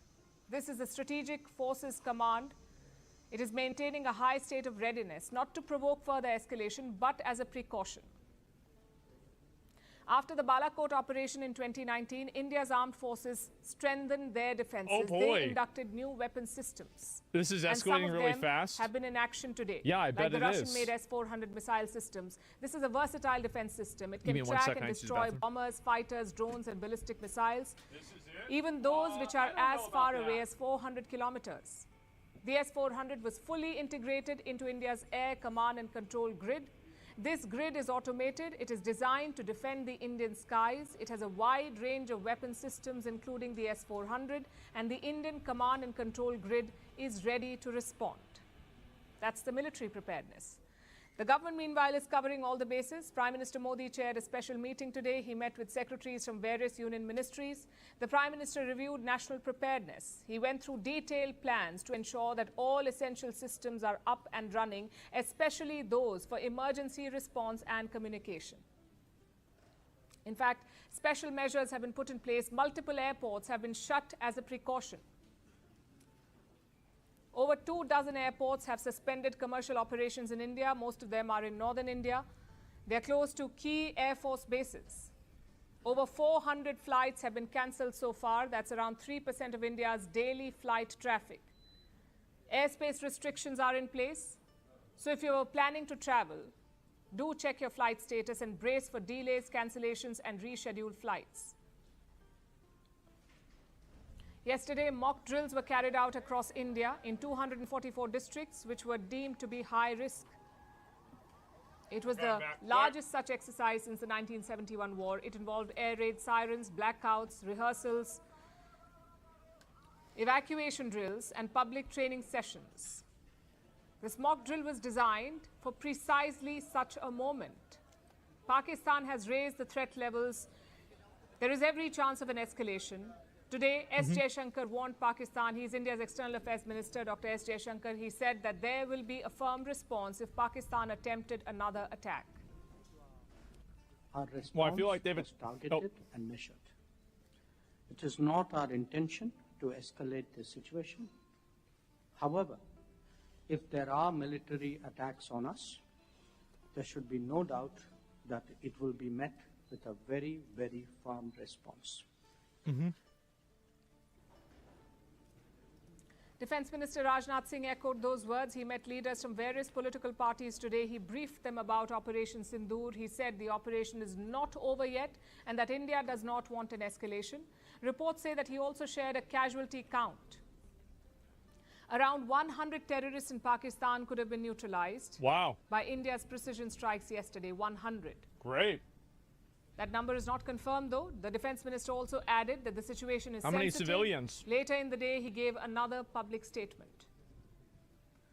This is the Strategic Forces Command. It is maintaining a high state of readiness, not to provoke further escalation, but as a precaution. After the Balakot operation in 2019, India's armed forces strengthened their defenses. Oh boy. They inducted new weapon systems. This is and some escalating of really them fast. Have been in action today. Yeah, I bet like the it is. Russian-made S-400 missile systems. This is a versatile defense system. It Give can me 1 track second, and I need to use the destroy bathroom. bombers, fighters, drones, and ballistic missiles. Even those which are as far away as 400 kilometers. The S-400 was fully integrated into India's air command and control grid. This grid is automated. It is designed to defend the Indian skies. It has a wide range of weapon systems, including the S-400, and the Indian command and control grid is ready to respond. That's the military preparedness. The government, meanwhile, is covering all the bases. Prime Minister Modi chaired a special meeting today. He met with secretaries from various union ministries. The Prime Minister reviewed national preparedness. He went through detailed plans to ensure that all essential systems are up and running, especially those for emergency response and communication. In fact, special measures have been put in place. Multiple airports have been shut as a precaution. Over 24 airports have suspended commercial operations in India. Most of them are in northern India. They're close to key Air Force bases. Over 400 flights have been cancelled so far. That's around 3% of India's daily flight traffic. Airspace restrictions are in place. So if you're planning to travel, do check your flight status and brace for delays, cancellations, and rescheduled flights. Yesterday, mock drills were carried out across India in 244 districts, which were deemed to be high risk. It was the largest such exercise since the 1971 war. It involved air raid sirens, blackouts, rehearsals, evacuation drills, and public training sessions. This mock drill was designed for precisely such a moment. Pakistan has raised the threat levels. There is every chance of an escalation. Today, S. Jaishankar warned Pakistan. He's India's External Affairs Minister, Dr. S. Jaishankar. He said that there will be a firm response if Pakistan attempted another attack. Our response I feel like was targeted and measured. It is not our intention to escalate the situation. However, if there are military attacks on us, there should be no doubt that it will be met with a very, very firm response. Defense Minister Rajnath Singh echoed those words. He met leaders from various political parties today. He briefed them about Operation Sindoor. He said the operation is not over yet and that India does not want an escalation. Reports say that he also shared a casualty count. Around 100 terrorists in Pakistan could have been neutralized. Wow. By India's precision strikes yesterday, 100. Great. That number is not confirmed, though. The defense minister also added that the situation is How sensitive. many civilians? Later in the day, he gave another public statement.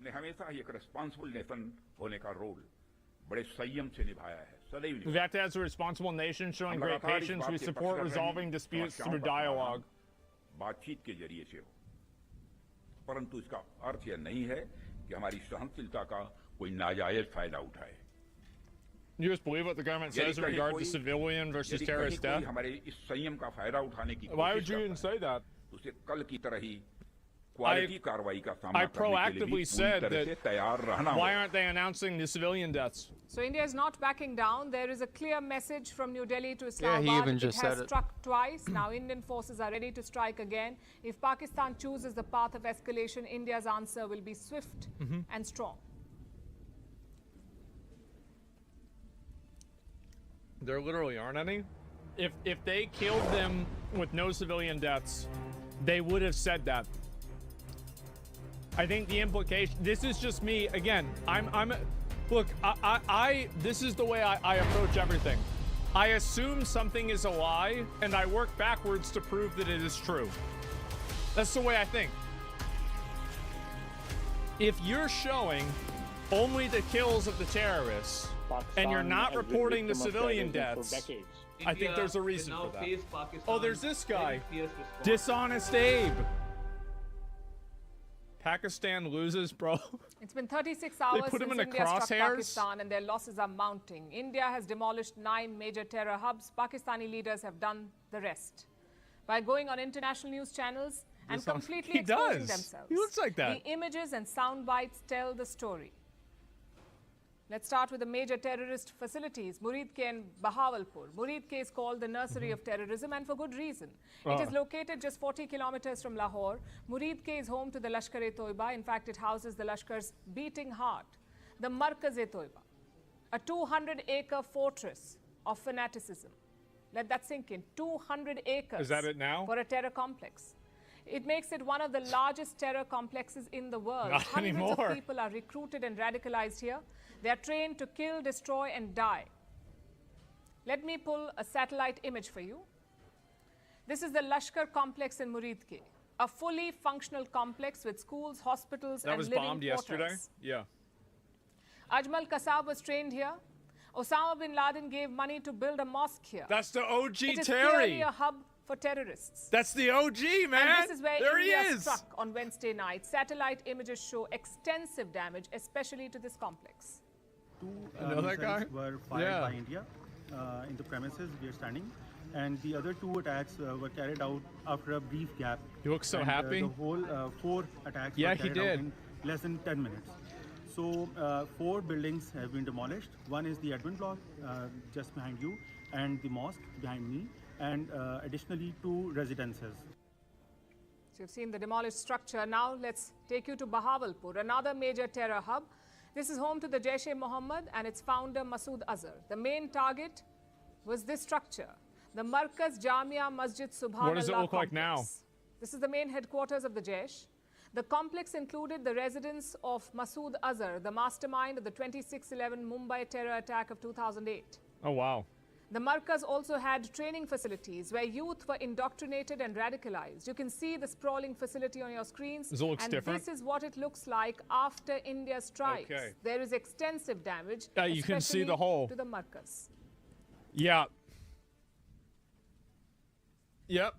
We've acted as a responsible nation, showing great patience. We support resolving disputes through dialogue. परंतु इसका अर्थ यह नहीं है कि हमारी सहनशीलता का कोई नाजायज फायदा उठाए. You just believe what the government says in regard to civilian versus terrorist death? हमारे इस संयम का फायदा उठाने की Why would you even say that? उसे कल की तरह ही क्वालिटी कार्रवाई का सामना I करने के लिए proactively भी said पूरी तरह से तैयार रहना that. Why होगा. aren't they announcing the civilian deaths? So India is not backing down. There is a clear message from New Delhi to Yeah, Islamabad. he even just it has said it. struck twice. Now Indian forces are ready to strike again. If Pakistan chooses the path of escalation, India's answer will be swift and strong. There literally aren't any. If they killed them with no civilian deaths, they would have said that. I think the implication, this is just me, again, look, this is the way I approach everything. I assume something is a lie, and I work backwards to prove that it is true. That's the way I think. If you're showing only the kills of the terrorists, and you're not reporting the civilian deaths, I think there's a reason for that. Oh, there's this guy, Dishonest Abe. Pakistan loses, bro. It's been 36 hours put him since in the India struck crosshairs? Pakistan, and their losses are mounting. India has demolished 9 major terror hubs. Pakistani leaders have done the rest by going on international news channels and completely exposing themselves. He looks like that. The images and sound bites tell the story. Let's start with the major terrorist facilities, Muridke and Bahawalpur. Muridke is called the nursery of terrorism, and for good reason. It is located just 40 kilometers from Lahore. Muridke is home to the Lashkar-e-Toiba. In fact, it houses the Lashkar's beating heart, the Markaz-e-Toiba, a 200-acre fortress of fanaticism. Let that sink in. 200 acres. Is that it now? For a terror complex. It makes it one of the largest terror complexes in the world. Not Hundreds anymore. of people are recruited and radicalized here. They are trained to kill, destroy, and die. Let me pull a satellite image for you. This is the Lashkar complex in Muridke, a fully functional complex with schools, hospitals, and living bombed quarters. yesterday? Yeah. Ajmal Kasab was trained here. Osama bin Laden gave money to build a mosque here. That's the OG It is Terry. clearly a hub for terrorists. That's the OG, man. And this is where there India he is. struck on Wednesday night. Satellite images show extensive damage, especially to this complex. Two know that guy? were fired Yeah. by India in the premises we are standing, and the other 2 attacks were carried out after a brief gap. He looks so And, happy. The whole 4 attacks Yeah, were he carried out did. in less than 10 minutes. So 4 buildings have been demolished. One is the admin block just behind you, and the mosque behind me, and additionally 2 residences. So you've seen the demolished structure. Now let's take you to Bahawalpur, another major terror hub. This is home to the Jaish-e-Mohammed and its founder Masood Azhar. The main target was this structure, the Markaz Jamia Masjid Subhanallah What does it look like now? complex. This is the main headquarters of the Jaish. The complex included the residence of Masood Azhar, the mastermind of the 26/11 Mumbai terror attack of 2008. Oh, wow. The Markaz also had training facilities where youth were indoctrinated and radicalized. You can see the sprawling facility on your screens. This looks and different. this is what it looks like after India strikes. Okay. There is extensive damage, You can see the especially hole. to the Markaz. Yeah. Yep.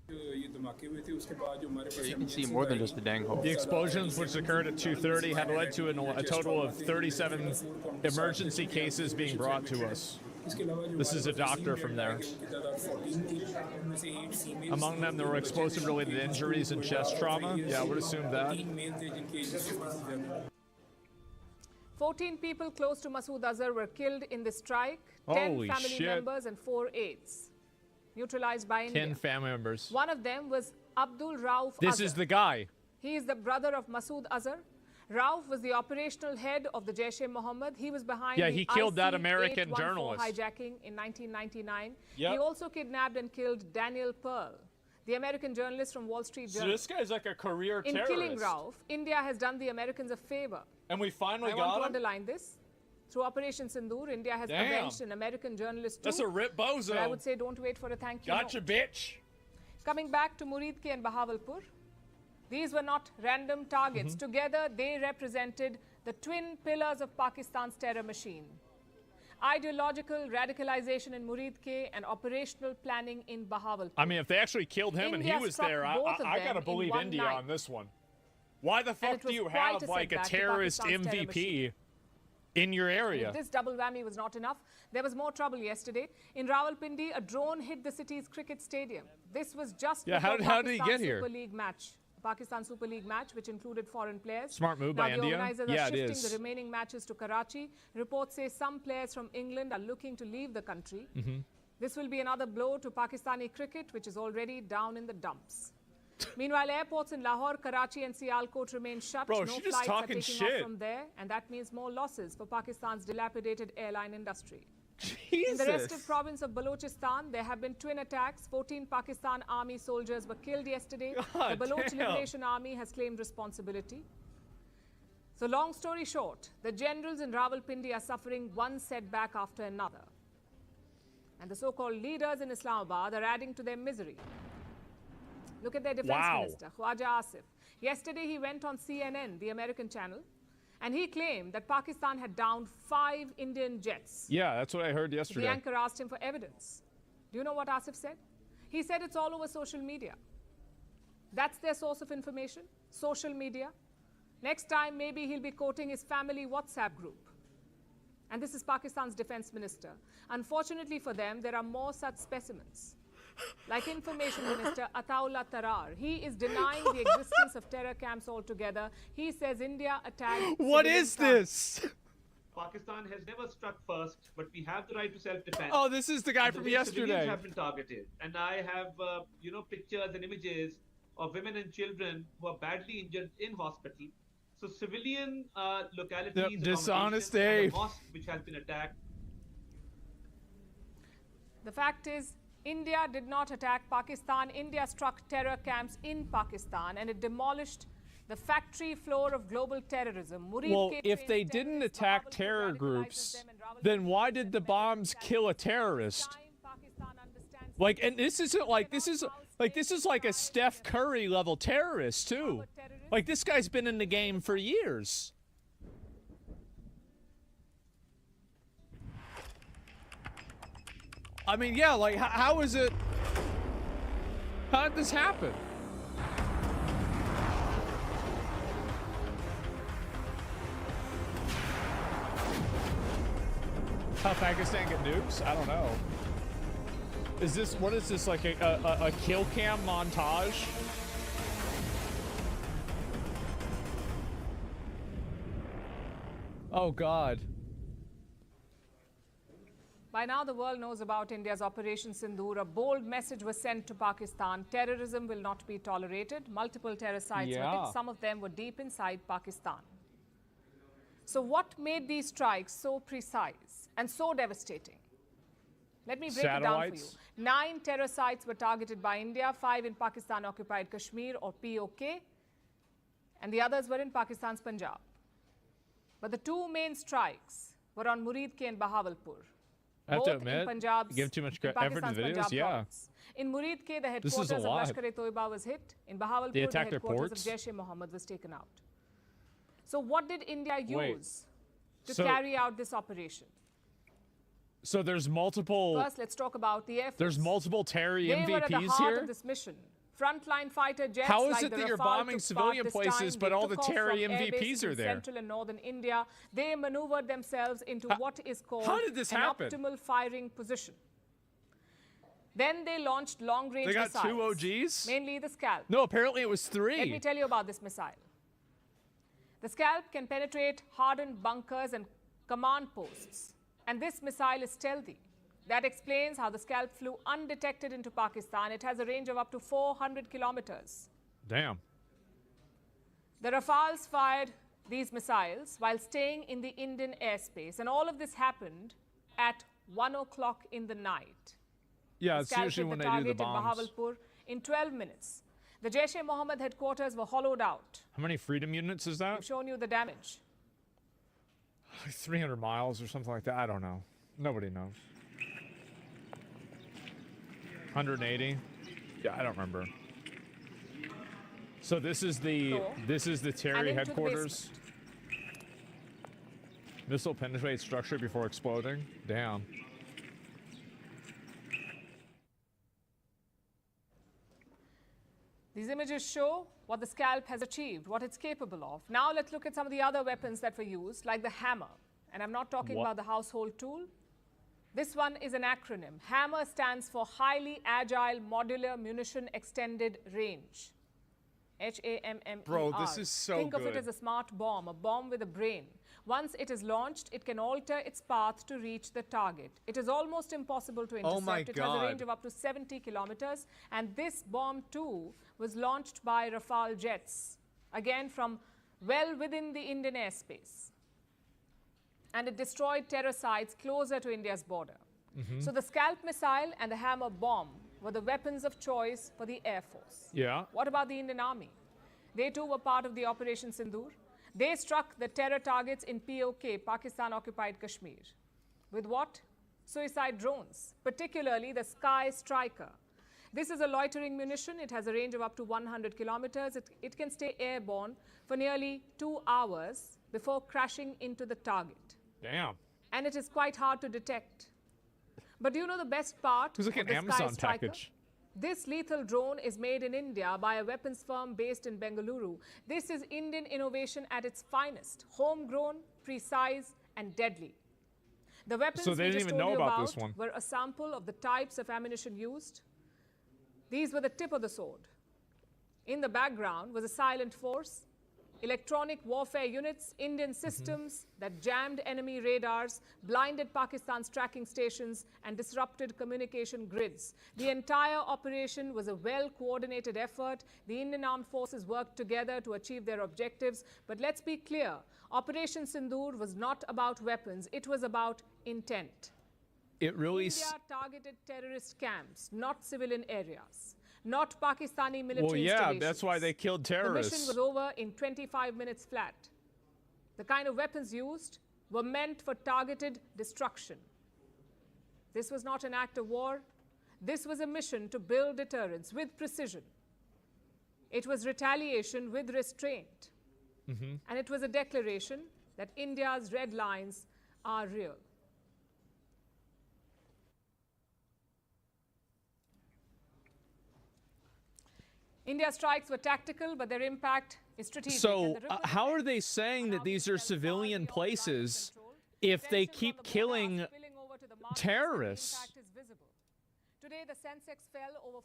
You can see more than just the dang hole. The explosions, which occurred at 2:30, had led to a total of 37 emergency cases being brought to us. This is a doctor from there. Among them, there were explosive-related injuries and chest trauma. Yeah, I would assume that. 14 people close to Masood Azhar were killed in the strike. 10 Holy family shit. members and 4 aides neutralized by India. 10 family members. One of them was Abdul Rauf This Azhar. is the guy. He is the brother of Masood Azhar. Rauf was the operational head of the Jaish-e-Mohammed. He was behind Yeah, the he killed that IC American 814 journalist. hijacking in 1999. Yep. He also kidnapped and killed Daniel Pearl, the American journalist from Wall Street So Journal. this guy's like a career In terrorist. killing Rauf, India has done the Americans a favor. And we finally I want got to him? underline this. Through Operation Sindoor, India has Damn. avenged an American journalist too. That's a rip bozo. But I would say don't wait for a thank you Gotcha, note. bitch. Coming back to Muridke and Bahawalpur, these were not random targets. Mm-hmm. Together, they represented the twin pillars of Pakistan's terror machine. Ideological radicalization in Muridke and operational planning in Bahawalpur. I mean, if they actually killed him India and he was struck there, both of I them gotta in believe one India night. on this one. Why the fuck it do was you quite have a like a setback to terrorist Pakistan's terror MVP in your And area? if this double whammy was not enough, there was more trouble yesterday. In Rawalpindi, a drone hit the city's cricket stadium. This was just Yeah, before how did he Pakistan get here? Super League match. Pakistan Super League match, which included foreign players. Smart move now by the India. organizers Yeah, are it shifting is. the remaining matches to Karachi. Reports say some players from England are looking to leave the country. Mhm. This will be another blow to Pakistani cricket, which is already down in the dumps. Meanwhile, airports in Lahore, Karachi and Sialkot remain shut. Bro, no she just flights are talking taking shit. off from there, and that means more losses for Pakistan's dilapidated airline industry. Jesus. In the restive province of Balochistan, there have been twin attacks. 14 Pakistan Army soldiers were killed yesterday. God the Baloch damn. Liberation Army has claimed responsibility. So long story short, the generals in Rawalpindi are suffering one setback after another. And the so-called leaders in Islamabad are adding to their misery. Look at their defense minister, Khwaja Asif. Yesterday, he went on CNN, the American channel, and he claimed that Pakistan had downed 5 Indian jets. Yeah, that's what I heard The yesterday. anchor asked him for evidence. Do you know what Asif said? He said it's all over social media. That's their source of information, social media. Next time, maybe he'll be quoting his family WhatsApp group. And this is Pakistan's defense minister. Unfortunately for them, there are more such specimens. Like Information Minister Ataullah Tarar, he is denying the existence of terror camps altogether. He says India attacked. What is this? Pakistan has never struck first, but we have the right to self-defense. Oh, this is the guy from yesterday. Civilians have been targeted, and I have, pictures and images of women and children who are badly injured in hospital. So civilian localities, dishonest and Dave. the mosque which has been attacked. The fact is, India did not attack Pakistan. India struck terror camps in Pakistan, and it demolished the factory floor of global terrorism. Well, if they didn't attack terror groups, then why did the bombs kill a terrorist? Like, and this isn't like, this is like a Steph Curry level terrorist too. Like, this guy's been in the game for years. I mean, yeah, like, how is it? How did this happen? How Pakistan get nukes? I don't know. Is this, what is this, like a kill cam montage? Oh, God. By now, the world knows about India's Operation Sindoor. A bold message was sent to Pakistan. Terrorism will not be tolerated. Multiple terror sites were hit. Some of them were deep inside Pakistan. So what made these strikes so precise and so devastating? Let me break it down for you. 9 terror sites were targeted by India, 5 in Pakistan-occupied Kashmir or POK, and the others were in Pakistan's Punjab. But the 2 main strikes were on Murid Ke and Bahawalpur. I have to admit, you give too much effort to the videos, yeah. In Murid Ke, the headquarters of Lashkar-e-Toiba was hit. In Bahawalpur, the headquarters of Jaish-e-Mohammed was taken out. So what did India use to carry out this operation? So there's multiple... First, let's talk about the Air Force. There's multiple Terry MVPs here? They were at the heart of this mission. Frontline fighter jets How is like it the that you're Rafale bombing civilian places, but all the Terry MVPs are there? Central and northern India, they maneuvered themselves into what is called an optimal firing position. Then they launched long-range missiles. They got 2 OGs? Mainly the Scalp. No, apparently it was 3. Let me tell you about this missile. The Scalp can penetrate hardened bunkers and command posts. And this missile is stealthy. That explains how the Scalp flew undetected into Pakistan. It has a range of up to 400 kilometers. Damn. The Rafales fired these missiles while staying in the Indian airspace. And all of this happened at 1 o'clock in the night. Yeah, it's usually when they do the bombs. In Bahawalpur in 12 minutes. The Jaish-e-Mohammed headquarters were hollowed out. How many freedom units is that? I've shown you the damage. 300 miles or something like that. I don't know. Nobody knows. 180. Yeah, I don't remember. So this is the Terry headquarters. Missile penetrates structure before exploding. Damn. These images show what the Scalp has achieved, what it's capable of. Now let's look at some of the other weapons that were used, like the hammer. And I'm not talking about the household tool. This one is an acronym. HAMMER stands for Highly Agile Modular Munition Extended Range. HAMMER. Bro, this is so good. Think of it as a smart bomb, a bomb with a brain. Once it is launched, it can alter its path to reach the target. It is almost impossible to intercept. Oh my God. It has a range of up to 70 kilometers. And this bomb, too, was launched by Rafale jets, again from well within the Indian airspace. And it destroyed terror sites closer to India's border. So the Scalp missile and the Hammer bomb were the weapons of choice for the Air Force. Yeah. What about the Indian Army? They too were part of the Operation Sindoor. They struck the terror targets in POK, Pakistan-occupied Kashmir. With what? Suicide drones, particularly the Sky Striker. This is a loitering munition. It has a range of up to 100 kilometers. It can stay airborne for nearly 2 hours before crashing into the target. Damn. And it is quite hard to detect. But do you know the best part It was like of an the Amazon Sky Striker? package. This lethal drone is made in India by a weapons firm based in Bengaluru. This is Indian innovation at its finest, homegrown, precise, and deadly. The weapons so they we didn't just even told know you about this one. were a sample of the types of ammunition used. These were the tip of the sword. In the background was a silent force, electronic warfare units, Indian systems that jammed enemy radars, blinded Pakistan's tracking stations, and disrupted communication grids. The entire operation was a well-coordinated effort. The Indian armed forces worked together to achieve their objectives. But let's be clear, Operation Sindoor was not about weapons. It was about intent. It really... India targeted terrorist camps, not civilian areas. Not Pakistani military Well, yeah, installations. that's why they killed terrorists. The mission was over in 25 minutes flat. The kind of weapons used were meant for targeted destruction. This was not an act of war. This was a mission to build deterrence with precision. It was retaliation with restraint. And it was a declaration that India's red lines are real. India's strikes were tactical, but their impact is strategic. So how are they saying that these are civilian places if they keep killing terrorists? Today, the Sensex fell over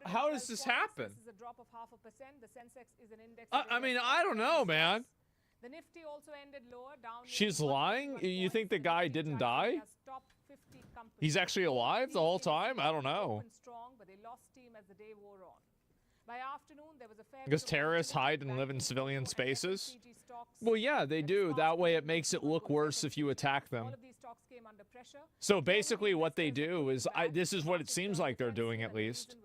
How does this happen? This is a drop of 0.5%. The Sensex is an index. I mean, I don't know, man. The Nifty also ended lower, down. She's lying? You think the guy didn't die? He's actually alive the whole time? I don't know. Strong, but they lost steam as the day wore on. By afternoon, there was a fair Because terrorists hide and live in civilian spaces? Well, yeah, they do. That way it makes it look worse if you attack them. So basically what they do is, this is what it seems like they're doing at least,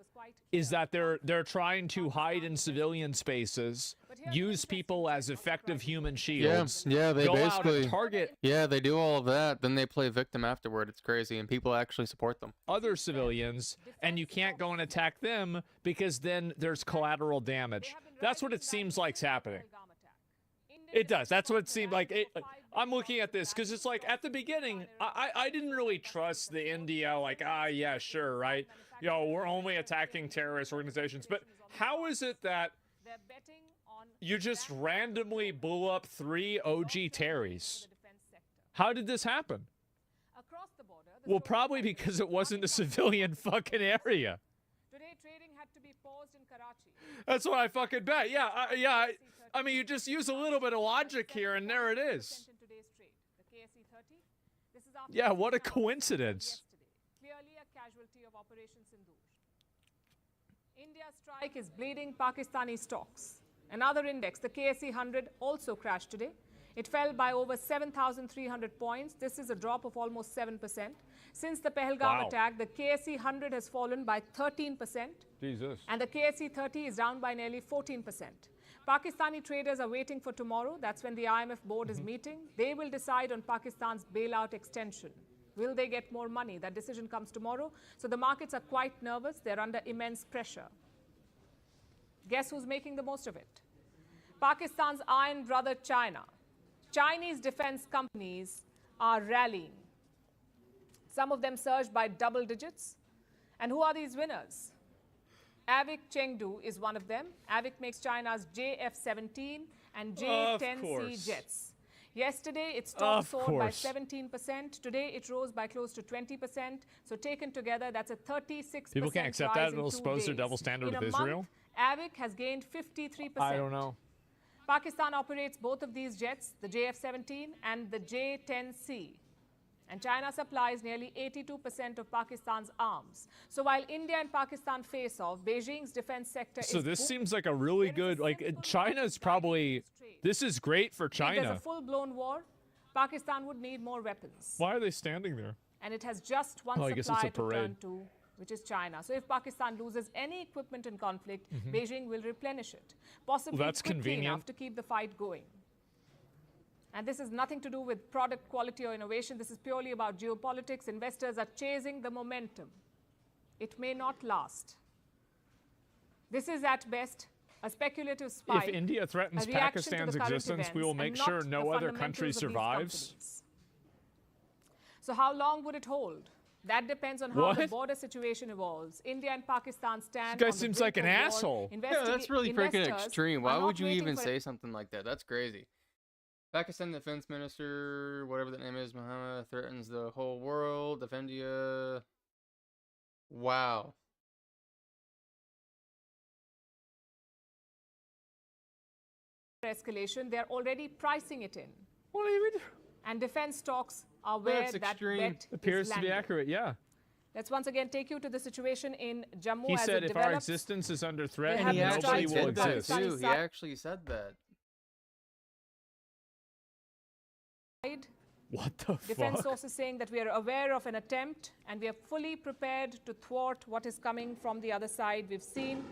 is that they're trying to hide in civilian spaces, use people as effective human shields. Yeah, they go basically out and target. Yeah, they do all of that. Then they play victim afterward. It's crazy, and people actually support them. Other civilians, and you can't go and attack them because then there's collateral damage. That's what it seems like's happening. It does. That's what it seemed like. I'm looking at this because it's like at the beginning, I didn't really trust the India, like, yeah, sure, right? Yo, we're only attacking terrorist organizations. But how is it that you just randomly blew up 3 OG Terries? How did this happen? Well, probably because it wasn't a civilian fucking area. Today, trading had to be paused in Karachi. That's what I fucking bet. Yeah, I mean, you just use a little bit of logic here, and there it is. Yeah, what a coincidence. Clearly a casualty of Operation Sindoor. India's strike is bleeding Pakistani stocks. Another index, the KSE 100, also crashed today. It fell by over 7,300 points. This is a drop of almost 7%. Since the Pahalgam attack, the KSE 100 has fallen by 13%. Jesus. And the KSE 30 is down by nearly 14%. Pakistani traders are waiting for tomorrow. That's when the IMF board is meeting. They will decide on Pakistan's bailout extension. Will they get more money? That decision comes tomorrow. So the markets are quite nervous. They're under immense pressure. Guess who's making the most of it? Pakistan's iron brother, China. Chinese defense companies are rallying. Some of them surged by double digits. And who are these winners? Avic Chengdu is one of them. Avic makes China's JF-17 and J-10C jets. Yesterday, its stock soared by 17%. Today, it rose by close to 20%. So taken together, that's a 36% People can't accept that. It'll expose their double standard with Israel. Avic has gained 53%. I don't know. Pakistan operates both of these jets, the JF-17 and the J-10C. And China supplies nearly 82% of Pakistan's arms. So while India and Pakistan face off, Beijing's defense sector is... So this seems like a really good, like, China's probably, this is great for China. If there's a full-blown war, Pakistan would need more weapons. Why are they standing there? And it has just one supply to turn to, which is China. So if Pakistan loses any equipment in conflict, Beijing will replenish it. Possibly quickly enough to keep the fight going. And this has nothing to do with product quality or innovation. This is purely about geopolitics. Investors are chasing the momentum. It may not last. This is at best a speculative spike. If India threatens Pakistan's existence, we will make sure no other country survives. So how long would it hold? That depends on how the border situation evolves. India and Pakistan stand. This guy seems like an asshole. Yeah, that's really freaking extreme. Why would you even say something like that? That's crazy. Pakistan Defense Minister, whatever the name is, Muhammad, threatens the whole world. If India. Wow. Escalation, they're already pricing it in. What do you mean? And defense stocks are where that bet appears is to be accurate. Yeah. Let's once again take you to the situation in Jammu. He as said, it if develops, our existence is under threat, And he nobody will exist. He actually said that. What the Defense fuck? sources saying that we are aware of an attempt and we are fully prepared to thwart what is coming from the other side. We've seen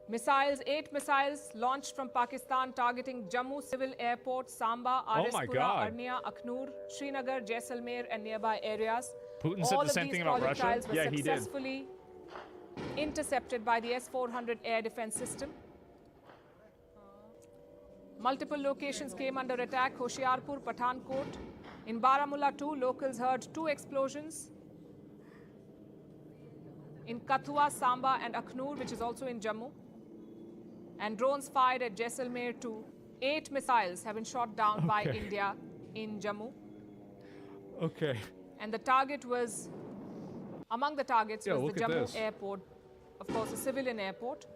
missiles, 8 missiles launched from Pakistan targeting Jammu Civil Airport, Samba, Arispura, Arnia, Aknoor, Srinagar, Jaisalmer and nearby areas. Putin said the same thing about Russia. Were successfully intercepted by the S-400 air defense system. Multiple locations came under attack. Hoshiarpur, Pathankot. In Baramulla too, locals heard 2 explosions. In Kathua, Samba and Aknoor, which is also in Jammu. And drones fired at Jaisalmer too. 8 missiles have been shot down by India in Jammu. Okay. And the target was, among the targets was the Jammu airport, of course, a civilian airport.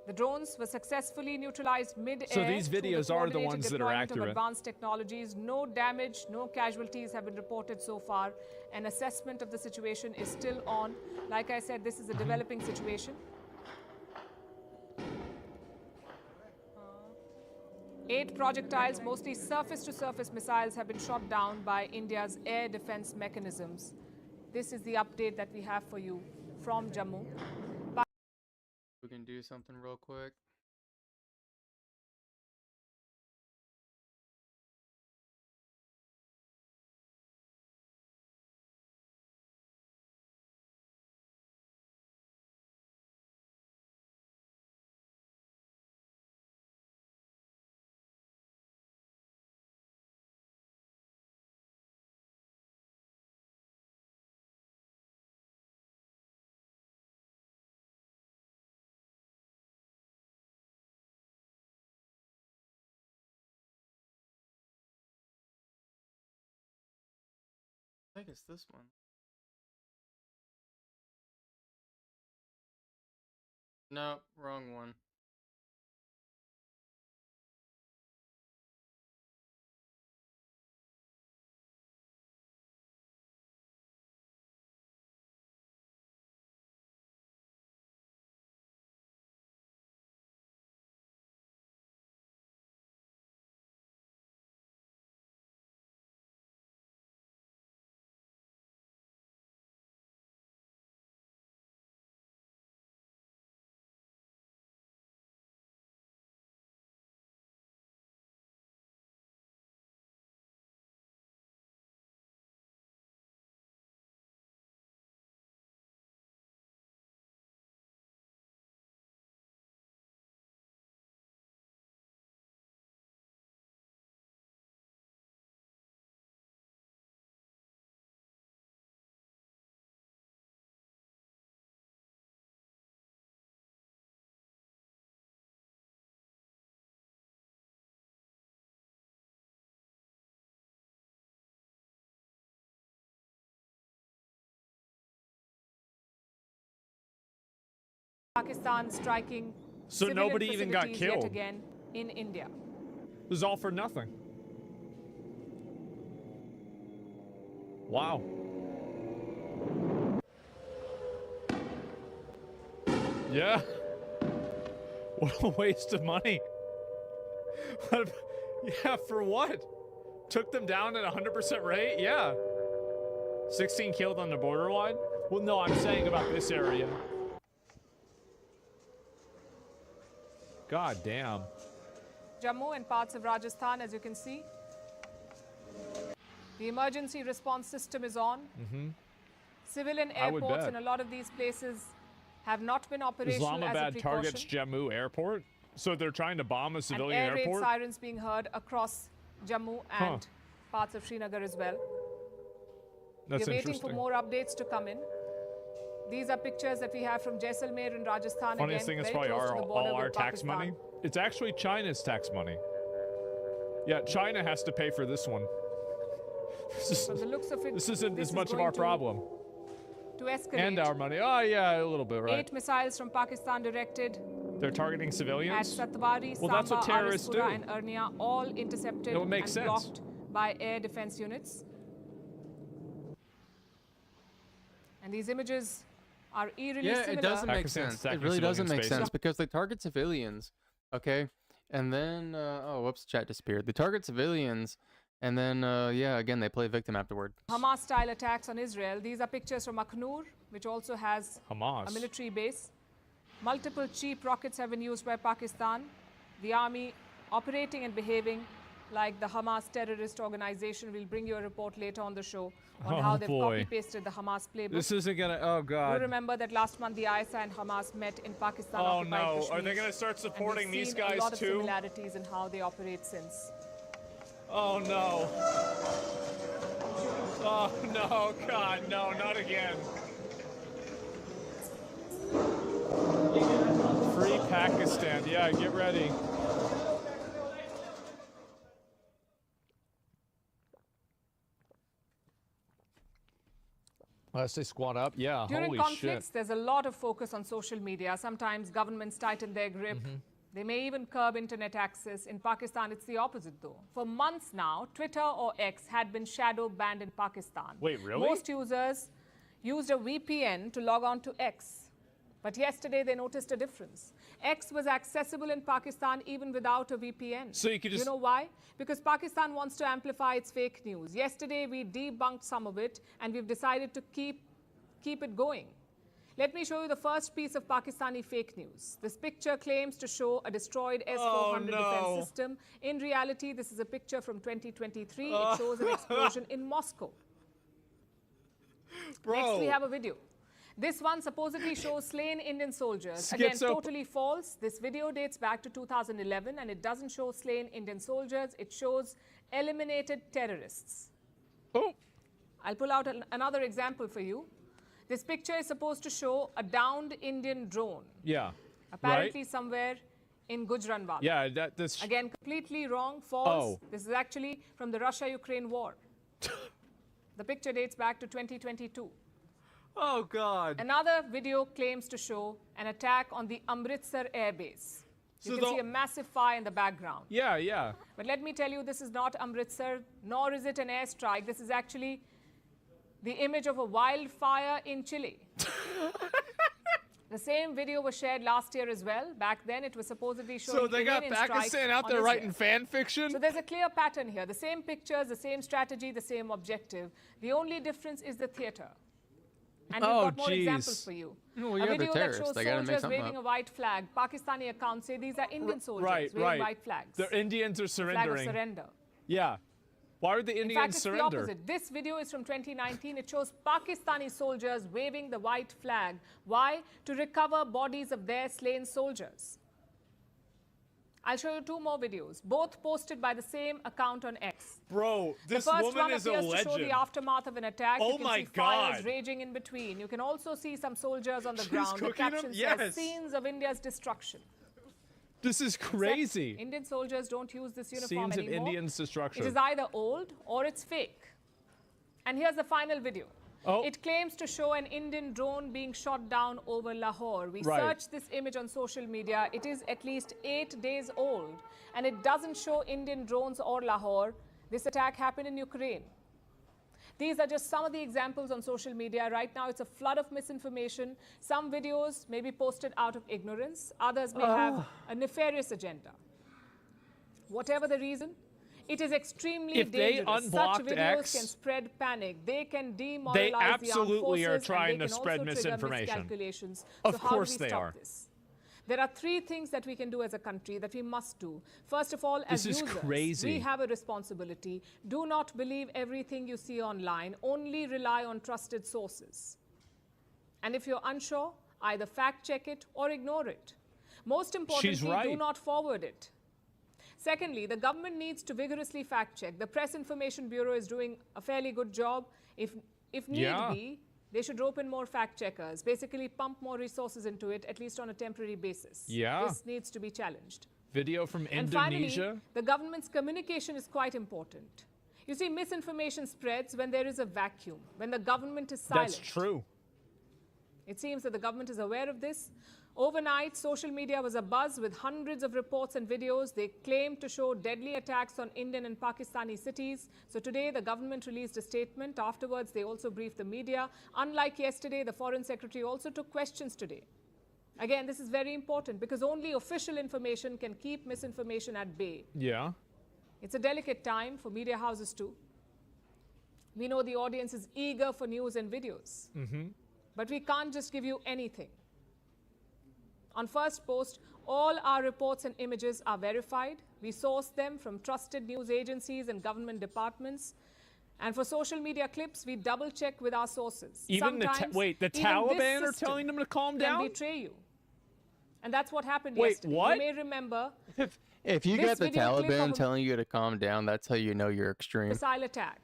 The drones were successfully neutralized mid-air. So these videos are the ones that are accurate. Of advanced technologies. No damage, no casualties have been reported so far. An assessment of the situation is still on. Like I said, this is a developing situation. 8 projectiles, mostly surface-to-surface missiles, have been shot down by India's air defense mechanisms. This is the update that we have for you from Jammu. We can do something real quick. I think it's this one. No, wrong one. Pakistan striking so nobody even got killed yet again in India. It was all for nothing. Wow. Yeah. What a waste of money. Yeah, for what? Took them down at 100% rate? Yeah. 16 killed on the borderline? Well, no, I'm saying about this area. God damn. Jammu and parts of Rajasthan, as you can see. The emergency response system is on. Civilian airports in a lot of these places have not been operational Islamabad as a precaution. targets Jammu airport? So they're trying to bomb a civilian and air airport? raid sirens being heard across Jammu and parts of Srinagar as well. We're waiting for more updates to come in. These are pictures that we have from Jaisalmer in Rajasthan. Funniest thing is probably all our tax money. It's actually China's tax money. Yeah, China has to pay for this one. From the looks of it, this isn't as much of our problem. To escalate. And our money. Oh, yeah, a little bit, right. 8 missiles from Pakistan directed. They're targeting civilians? At Satbari, well, that's what terrorists do. and Ernia, all intercepted and blocked by air defense units. And these images are eerily similar. Yeah, it doesn't make sense. It really doesn't make sense because they target civilians, okay? And then, oh, whoops, chat disappeared. They target civilians, and then, yeah, again, they play victim afterward. Hamas-style attacks on Israel. These are pictures from Akhnur, which also has a military base. Multiple cheap rockets have been used by Pakistan. The army operating and behaving like the Hamas terrorist organization. We'll bring you a report later on the show on how they've copy-pasted the Hamas playbook. This isn't gonna, oh God. You remember that last month the ISA and Hamas met in Pakistan. Oh no, are they gonna start supporting these guys too? A lot of similarities in how they operate since. Oh no. Oh no, God, no, not again. Free Pakistan, yeah, get ready. Let's say squat up. Yeah, During holy conflicts, shit. there's a lot of focus on social media. Sometimes governments tighten their grip. They may even curb internet access. In Pakistan, it's the opposite, though. For months now, Twitter or X had been shadow banned in Pakistan. Wait, really? Most users used a VPN to log on to X. But yesterday, they noticed a difference. X was accessible in Pakistan even without a VPN. So you could just... You know why? Because Pakistan wants to amplify its fake news. Yesterday, we debunked some of it, and we've decided to keep it going. Let me show you the first piece of Pakistani fake news. This picture claims to show a destroyed S-400 defense system. In reality, this is a picture from 2023. It shows an explosion in Moscow. Next, we have a video. This one supposedly shows slain Indian soldiers. Again, totally false. This video dates back to 2011, and it doesn't show slain Indian soldiers. It shows eliminated terrorists. Oh. I'll pull out another example for you. This picture is supposed to show a downed Indian drone. Yeah. Apparently somewhere in Gujranwala. Yeah, that's... Again, completely wrong, false. This is actually from the Russia-Ukraine war. The picture dates back to 2022. Oh, God. Another video claims to show an attack on the Amritsar air base. You can see a massive fire in the background. Yeah, yeah. But let me tell you, this is not Amritsar, nor is it an airstrike. This is actually the image of a wildfire in Chile. The same video was shared last year as well. Back then, it was supposedly showing So they got Pakistan out there writing fan fiction? So there's a clear pattern here. The same pictures, the same strategy, the same objective. The only difference is the theater. And we've got more examples for you. Well, a video that shows soldiers waving a white flag. Pakistani accounts say these are Indian soldiers waving white flags. The Indians are surrendering. Flag of surrender. Yeah. Why would the Indians surrender? In fact, it's the opposite. This video is from 2019. It shows Pakistani soldiers waving the white flag. Why? To recover bodies of their slain soldiers. I'll show you 2 more videos, both posted by the same account on X. Bro, this woman is a legend. The first one appears to show the aftermath of an attack. Oh you can my see God. Fires raging in between. You can also see some soldiers on the ground. The cooking caption them? says, scenes of India's destruction. This is crazy. Except Indian soldiers don't use this uniform Scenes anymore. of Indian's destruction. It is either old or it's fake. And here's the final video. It claims to show an Indian drone being shot down over Lahore. We searched this image on social media. It is at least 8 days old. And it doesn't show Indian drones or Lahore. This attack happened in Ukraine. These are just some of the examples on social media. Right now, it's a flood of misinformation. Some videos may be posted out of ignorance. Others may have a nefarious agenda. Whatever the reason, it is extremely dangerous. Such videos can spread panic. They can demoralize the armed forces. They absolutely are trying to spread misinformation. Of course they are. There are 3 things that we can do as a country that we must do. First of all, as users, we have a responsibility. Do not believe everything you see online. Only rely on trusted sources. And if you're unsure, either fact check it or ignore it. Most importantly, do not forward it. Secondly, the government needs to vigorously fact check. The Press Information Bureau is doing a fairly good job. If If need be, they should rope in more fact checkers, basically pump more resources into it, at least on a temporary basis. This needs to be challenged. Video from Indonesia. And finally, the government's communication is quite important. You see, misinformation spreads when there is a vacuum, when the government is silent. That's true. It seems that the government is aware of this. Overnight, social media was abuzz with hundreds of reports and videos. They claimed to show deadly attacks on Indian and Pakistani cities. So today, the government released a statement. Afterwards, they also briefed the media. Unlike yesterday, the Foreign Secretary also took questions today. Again, this is very important because only official information can keep misinformation at bay. Yeah. It's a delicate time for media houses too. We know the audience is eager for news and videos. But we can't just give you anything. On First Post, all our reports and images are verified. We source them from trusted news agencies and government departments. And for social media clips, we double-check with our sources. Even the Taliban are telling them to calm down? Can betray you. And that's what happened Wait, yesterday. what? You may remember. If you got the Taliban telling you to calm down, that's how you know you're extreme. Missile attack.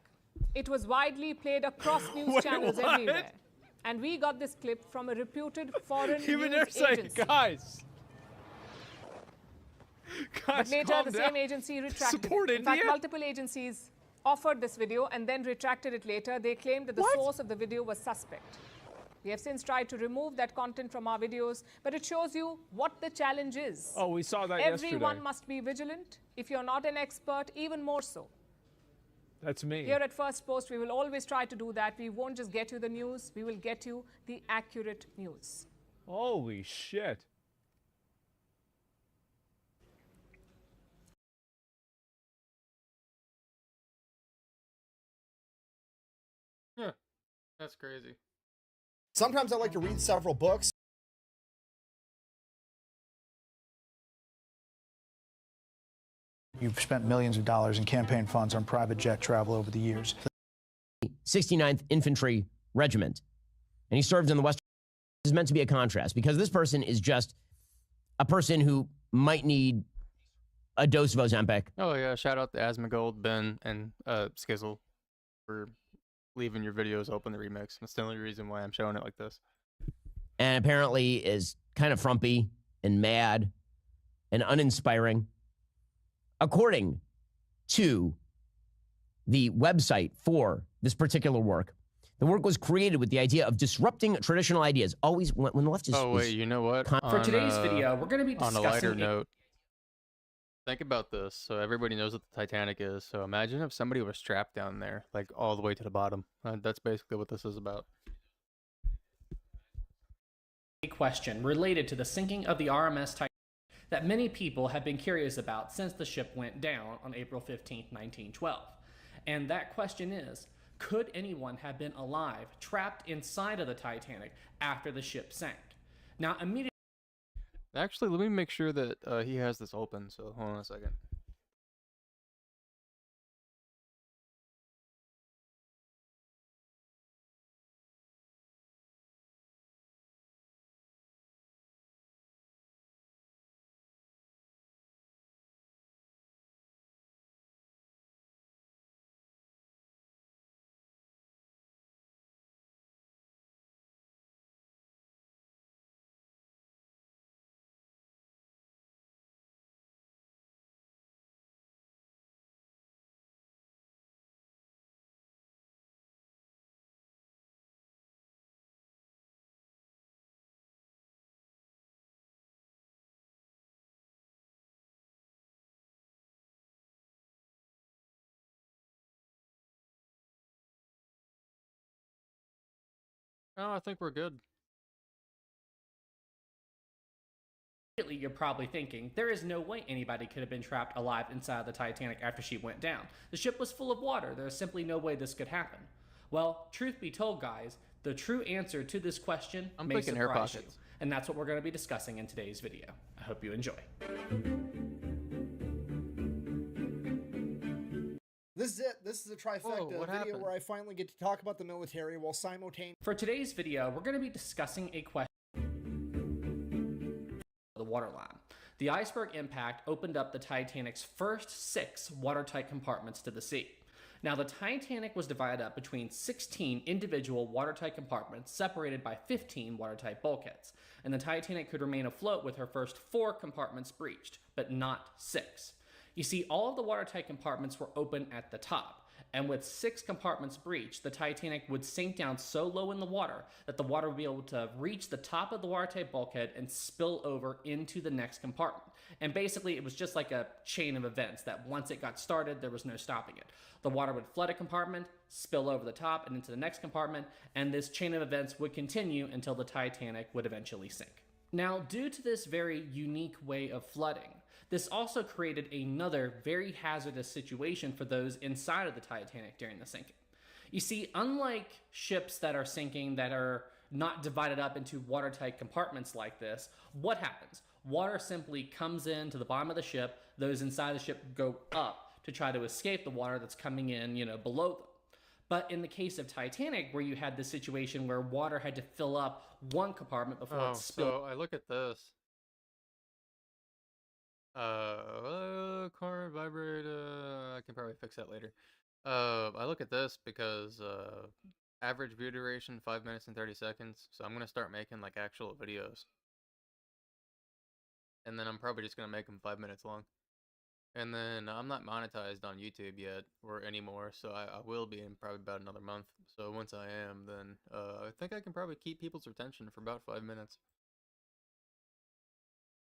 It was widely played across news channels everywhere. And we got this clip from a reputed foreign news agency. Guys, but later, the same agency retracted it. In fact, multiple agencies offered this video and then retracted it later. They claimed that the source of the video was suspect. We have since tried to remove that content from our videos, but it shows you what the challenge is. Oh, we saw that yesterday. Everyone must be vigilant. If you're not an expert, even more so. That's me. Here at First Post, we will always try to do that. We won't just get you the news, we will get you the accurate news. Holy shit. Yeah, that's crazy. Sometimes I like to read several books. You've spent millions of dollars in campaign funds on private jet travel over the years. 69th Infantry Regiment. And he served in the Western. This is meant to be a contrast because this person is just a person who might need a dose of Ozempic. Oh, yeah. Shout out to Asmongold, Ben, and Skizzle for leaving your videos open to remix. That's the only reason why I'm showing it like this. And apparently is kind of frumpy and mad and uninspiring. According to the website for this particular work, the work was created with the idea of disrupting traditional ideas. Always when the left is... Oh, wait, you know what? For today's video, we're going to be discussing... On a lighter note, think about this. So everybody knows what the Titanic is. So imagine if somebody was strapped down there, like all the way to the bottom. That's basically what this is about. A question related to the sinking of the RMS Titanic that many people have been curious about since the ship went down on April 15, 1912. And that question is, could anyone have been alive, trapped inside of the Titanic after the ship sank? Now, immediately... Actually, let me make sure that he has this open, so hold on a second. Oh, I think we're good. Immediately, you're probably thinking, there is no way anybody could have been trapped alive inside the Titanic after she went down. The ship was full of water. There's simply no way this could happen. Well, truth be told, guys, the true answer to this question may surprise you. And that's what we're going to be discussing in today's video. I hope you enjoy. This is it. This is a trifecta video where I finally get to talk about the military while simultaneously... For today's video, we're going to be discussing a question. The waterline. The iceberg impact opened up the Titanic's first 6 watertight compartments to the sea. Now, the Titanic was divided up between 16 individual watertight compartments separated by 15 watertight bulkheads, and the Titanic could remain afloat with her first 4 compartments breached, but not 6. You see, all of the watertight compartments were open at the top, and with 6 compartments breached, the Titanic would sink down so low in the water that the water would be able to reach the top of the watertight bulkhead and spill over into the next compartment. And basically, it was just like a chain of events that once it got started, there was no stopping it. The water would flood a compartment, spill over the top and into the next compartment, and this chain of events would continue until the Titanic would eventually sink. Now, due to this very unique way of flooding, this also created another very hazardous situation for those inside of the Titanic during the sinking. You see, unlike ships that are sinking that are not divided up into watertight compartments like this, what happens? Water simply comes into the bottom of the ship, those inside the ship go up to try to escape the water that's coming in, below them. But in the case of Titanic, where you had this situation where water had to fill up one compartment before it spilled. So I look at this. Car vibrate. I can probably fix that later. I look at this because average view duration 5 minutes and 30 seconds. So I'm gonna start making like actual videos, and then I'm probably just gonna make them 5 minutes long. And then I'm not monetized on YouTube yet or anymore, so I will be in probably about another month. So once I am, then I think I can probably keep people's attention for about 5 minutes.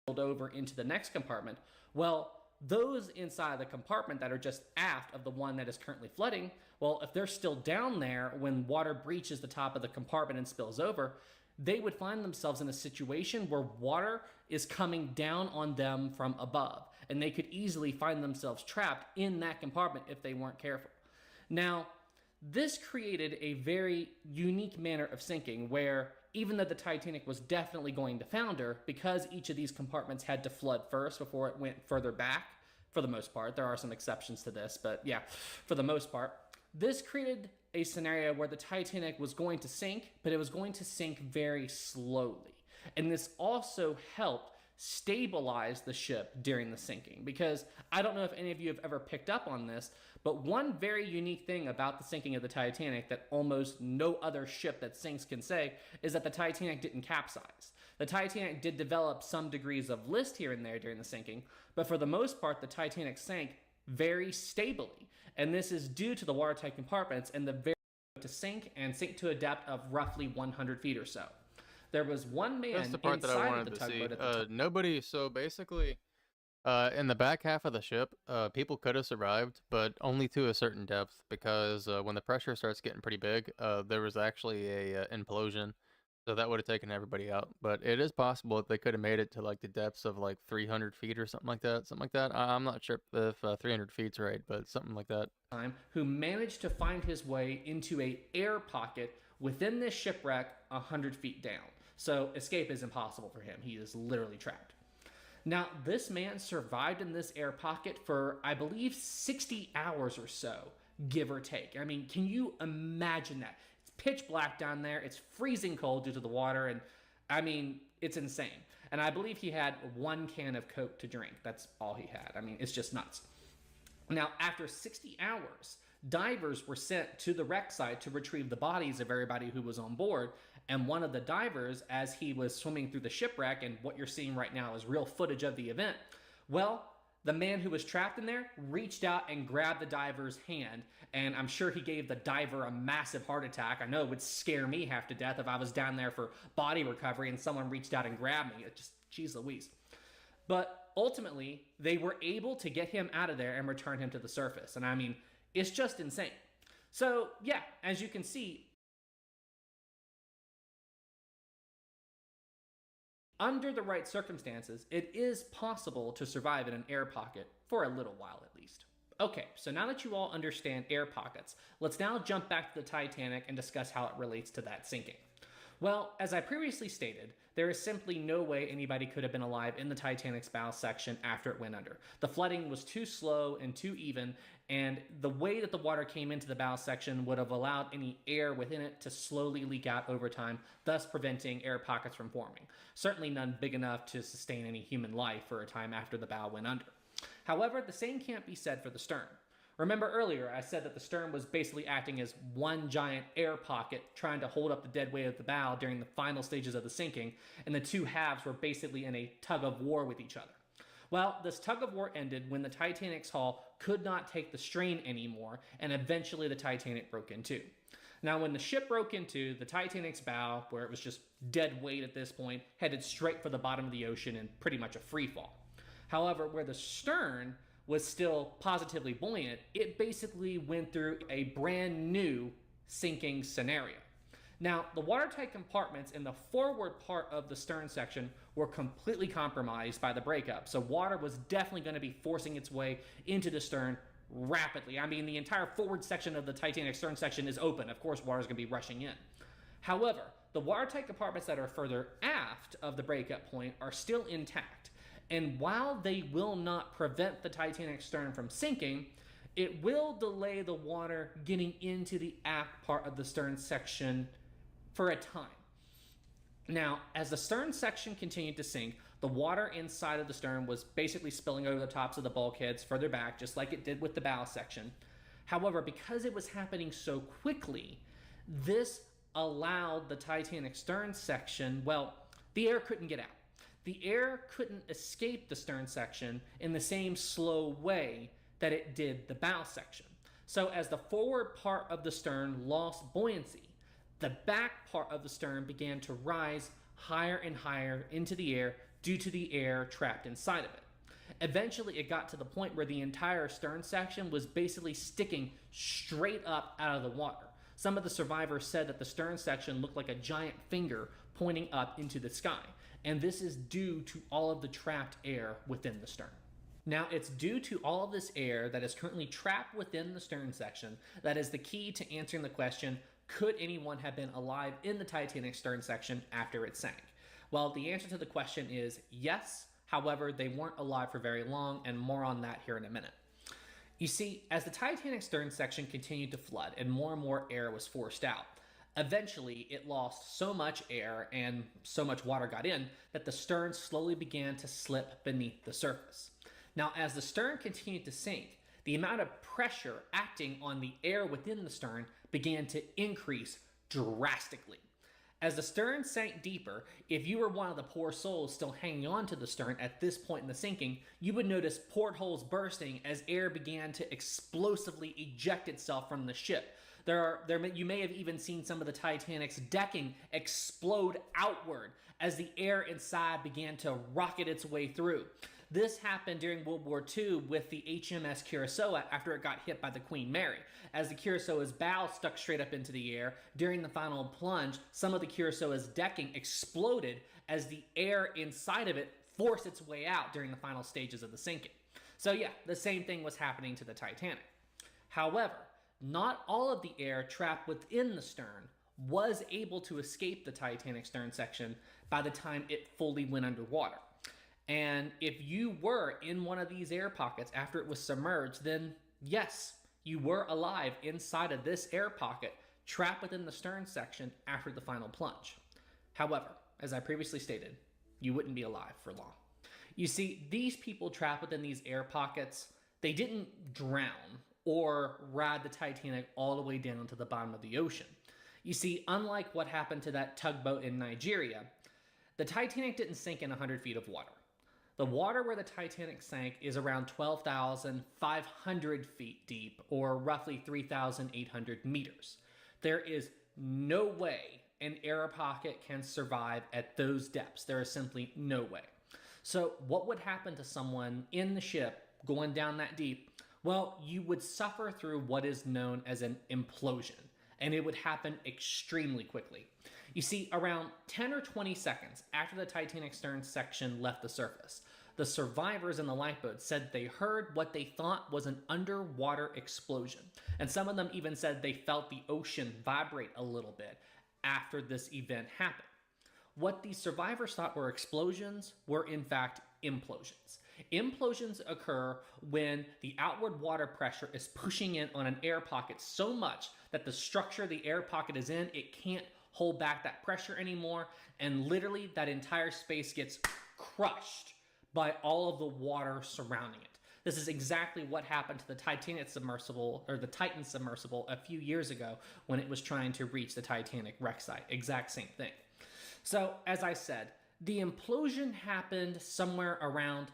Over into the next compartment. Well, those inside the compartment that are just aft of the one that is currently flooding, well, if they're still down there when water breaches the top of the compartment and spills over, they would find themselves in a situation where water is coming down on them from above, and they could easily find themselves trapped in that compartment if they weren't careful. Now, this created a very unique manner of sinking where even though the Titanic was definitely going to founder, because each of these compartments had to flood first before it went further back, for the most part. There are some exceptions to this, but yeah, for the most part, this created a scenario where the Titanic was going to sink, but it was going to sink very slowly. And this also helped stabilize the ship during the sinking, because I don't know if any of you have ever picked up on this, but one very unique thing about the sinking of the Titanic that almost no other ship that sinks can say is that the Titanic didn't capsize. The Titanic did develop some degrees of list here and there during the sinking, but for the most part, the Titanic sank very stably. And this is due to the watertight compartments and the very to sink to a depth of roughly 100 feet or so. There was one man That's the part that I wanted to see. Nobody, so basically, in the back half of the ship, people could have survived, but only to a certain depth, because when the pressure starts getting pretty big, there was actually a implosion, so that would have taken everybody out. But it is possible that they could have made it to like the depths of like 300 feet or something like that. I'm not sure if 300 feet's right, but something like that. Who managed to find his way into a air pocket within this shipwreck 100 feet down. So escape is impossible for him. He is literally trapped. Now, this man survived in this air pocket for, I believe, 60 hours or so, give or take. I mean, can you imagine that? It's pitch black down there. It's freezing cold due to the water. And I mean, it's insane. And I believe he had 1 can of Coke to drink. That's all he had. I mean, it's just nuts. Now, after 60 hours, divers were sent to the wreck site to retrieve the bodies of everybody who was on board. And one of the divers, as he was swimming through the shipwreck, and what you're seeing right now is real footage of the event, well, the man who was trapped in there reached out and grabbed the diver's hand, and I'm sure he gave the diver a massive heart attack. I know it would scare me half to death if I was down there for body recovery and someone reached out and grabbed me. It just, geez Louise. But ultimately, they were able to get him out of there and return him to the surface. And I mean, it's just insane. So yeah, as you can see, under the right circumstances, it is possible to survive in an air pocket for a little while at least. Okay, so now that you all understand air pockets, let's now jump back to the Titanic and discuss how it relates to that sinking. Well, as I previously stated, there is simply no way anybody could have been alive in the Titanic's bow section after it went under. The flooding was too slow and too even, and the way that the water came into the bow section would have allowed any air within it to slowly leak out over time, thus preventing air pockets from forming. Certainly none big enough to sustain any human life for a time after the bow went under. However, the same can't be said for the stern. Remember earlier, I said that the stern was basically acting as one giant air pocket trying to hold up the dead weight of the bow during the final stages of the sinking, and the two halves were basically in a tug of war with each other. Well, this tug of war ended when the Titanic's hull could not take the strain anymore, and eventually the Titanic broke in two. Now, when the ship broke into, the Titanic's bow, where it was just dead weight at this point, headed straight for the bottom of the ocean in pretty much a free fall. However, where the stern was still positively buoyant, it basically went through a brand new sinking scenario. Now, the watertight compartments in the forward part of the stern section were completely compromised by the breakup, so water was definitely going to be forcing its way into the stern rapidly. I mean, the entire forward section of the Titanic stern section is open. Of course, water is going to be rushing in. However, the watertight compartments that are further aft of the breakup point are still intact. And while they will not prevent the Titanic stern from sinking, it will delay the water getting into the aft part of the stern section for a time. Now, as the stern section continued to sink, the water inside of the stern was basically spilling over the tops of the bulkheads further back, just like it did with the bow section. However, because it was happening so quickly, this allowed the Titanic stern section, well, the air couldn't get out. The air couldn't escape the stern section in the same slow way that it did the bow section. So as the forward part of the stern lost buoyancy, the back part of the stern began to rise higher and higher into the air due to the air trapped inside of it. Eventually, it got to the point where the entire stern section was basically sticking straight up out of the water. Some of the survivors said that the stern section looked like a giant finger pointing up into the sky. And this is due to all of the trapped air within the stern. Now, it's due to all of this air that is currently trapped within the stern section that is the key to answering the question, could anyone have been alive in the Titanic stern section after it sank? Well, the answer to the question is yes. However, they weren't alive for very long, and more on that here in a minute. You see, as the Titanic stern section continued to flood and more air was forced out, eventually, it lost so much air and so much water got in that the stern slowly began to slip beneath the surface. Now, as the stern continued to sink, the amount of pressure acting on the air within the stern began to increase drastically. As the stern sank deeper, if you were one of the poor souls still hanging on to the stern at this point in the sinking, you would notice portholes bursting as air began to explosively eject itself from the ship. You may have even seen some of the Titanic's decking explode outward as the air inside began to rocket its way through. This happened during World War II with the HMS Curacao after it got hit by the Queen Mary. As the Curaçao's bow stuck straight up into the air, during the final plunge, some of the Curaçao's decking exploded as the air inside of it forced its way out during the final stages of the sinking. So yeah, the same thing was happening to the Titanic. However, not all of the air trapped within the stern was able to escape the Titanic stern section by the time it fully went underwater. And if you were in one of these air pockets after it was submerged, then yes, you were alive inside of this air pocket, trapped within the stern section after the final plunge. However, as I previously stated, you wouldn't be alive for long. You see, these people trapped within these air pockets, they didn't drown or ride the Titanic all the way down to the bottom of the ocean. You see, unlike what happened to that tugboat in Nigeria, the Titanic didn't sink in 100 feet of water. The water where the Titanic sank is around 12,500 feet deep, or roughly 3,800 meters. There is no way an air pocket can survive at those depths. There is simply no way. So what would happen to someone in the ship going down that deep? Well, you would suffer through what is known as an implosion, and it would happen extremely quickly. You see, around 10 or 20 seconds after the Titanic stern section left the surface, the survivors in the lifeboat said they heard what they thought was an underwater explosion. And some of them even said they felt the ocean vibrate a little bit after this event happened. What these survivors thought were explosions were in fact implosions. Implosions occur when the outward water pressure is pushing in on an air pocket so much that the structure the air pocket is in, it can't hold back that pressure anymore, and literally that entire space gets crushed by all of the water surrounding it. This is exactly what happened to the Titanic submersible, or the Titan submersible, a few years ago when it was trying to reach the Titanic wreck site. Exact same thing. So, as I said, the implosion happened somewhere around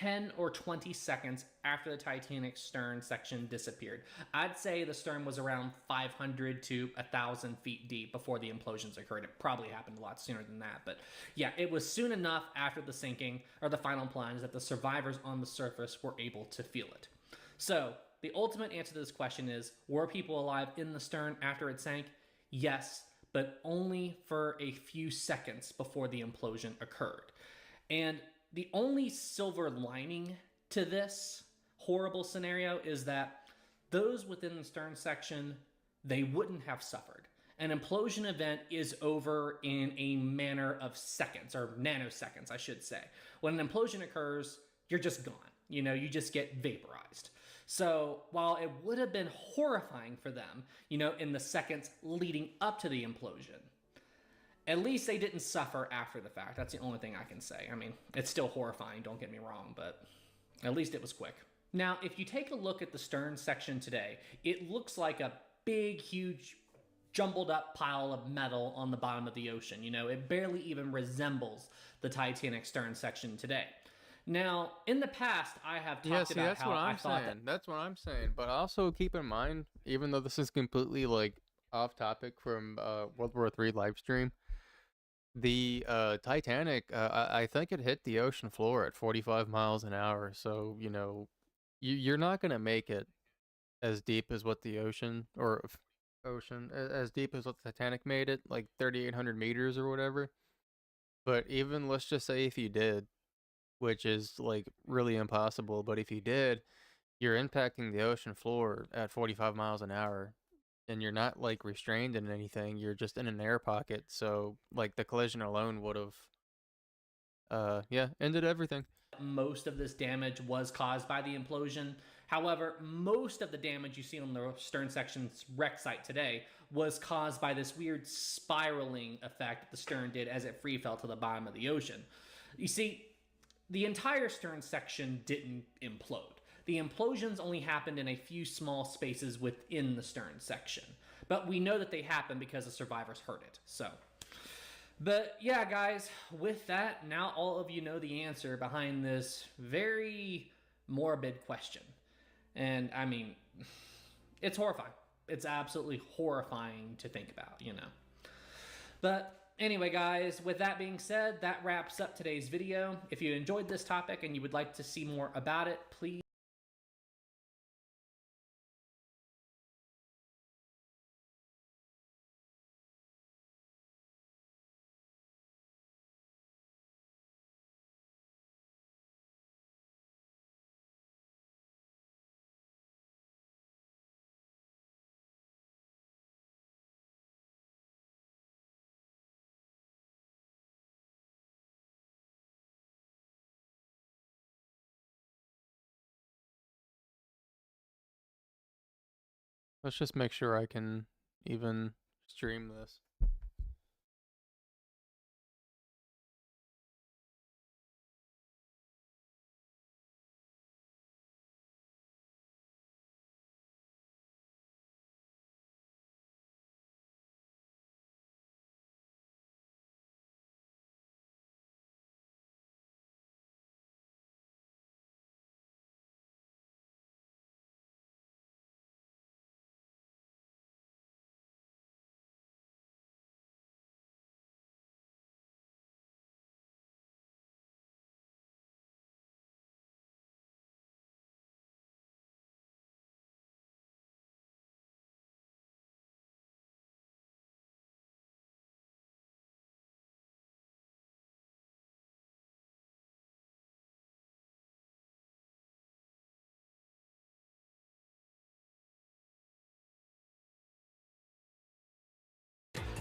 10 or 20 seconds after the Titanic stern section disappeared. I'd say the stern was around 500 to 1,000 feet deep before the implosions occurred. It probably happened a lot sooner than that, but yeah, it was soon enough after the sinking, or the final plunge, that the survivors on the surface were able to feel it. So, the ultimate answer to this question is, were people alive in the stern after it sank? Yes, but only for a few seconds before the implosion occurred. And the only silver lining to this horrible scenario is that those within the stern section, they wouldn't have suffered. An implosion event is over in a manner of seconds, or nanoseconds, I should say. When an implosion occurs, you're just gone. You know, you just get vaporized. So while it would have been horrifying for them, you know, in the seconds leading up to the implosion, at least they didn't suffer after the fact. That's the only thing I can say. I mean, it's still horrifying, don't get me wrong, but at least it was quick. Now, if you take a look at the stern section today, it looks like a big, huge, jumbled up pile of metal on the bottom of the ocean. You know, it barely even resembles the Titanic stern section today. Now, in the past, I have talked about how I thought that... That's what I'm saying. But also keep in mind, even though this is completely, like, off topic from World War III live stream, the Titanic, I think it hit the ocean floor at 45 miles an hour. So, you know, you're not going to make it as deep as what the ocean, as deep as what the Titanic made it, like 3,800 meters or whatever. But even, let's just say if you did, which is like really impossible, but if you did, you're impacting the ocean floor at 45 miles an hour. And you're not like restrained in anything, you're just in an air pocket. So like the collision alone would have ended everything. Most of this damage was caused by the implosion. However, most of the damage you see on the stern section's wreck site today was caused by this weird spiraling effect that the stern did as it free fell to the bottom of the ocean. You see, the entire stern section didn't implode. The implosions only happened in a few small spaces within the stern section. But we know that they happened because the survivors heard it. So, but yeah, guys, with that, now all of you know the answer behind this very morbid question. And I mean, it's horrifying. It's absolutely horrifying to think about, you know. But anyway, guys, with that being said, that wraps up today's video. If you enjoyed this topic and you would like to see more about it, please Let's just make sure I can even stream this.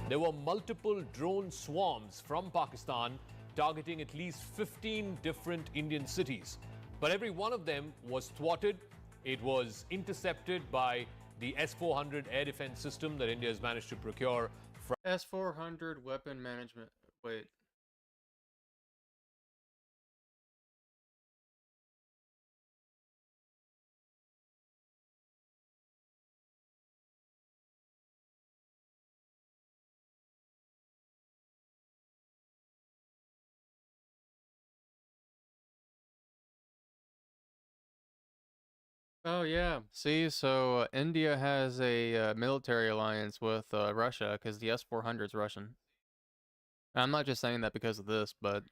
There were multiple drone swarms from Pakistan targeting at least 15 different Indian cities. But every one of them was thwarted. It was intercepted by the S-400 air defense system that India has managed to procure. S-400 weapon management. Wait. Oh yeah. See, so India has a military alliance with Russia because the S-400 is Russian. I'm not just saying that because of this, but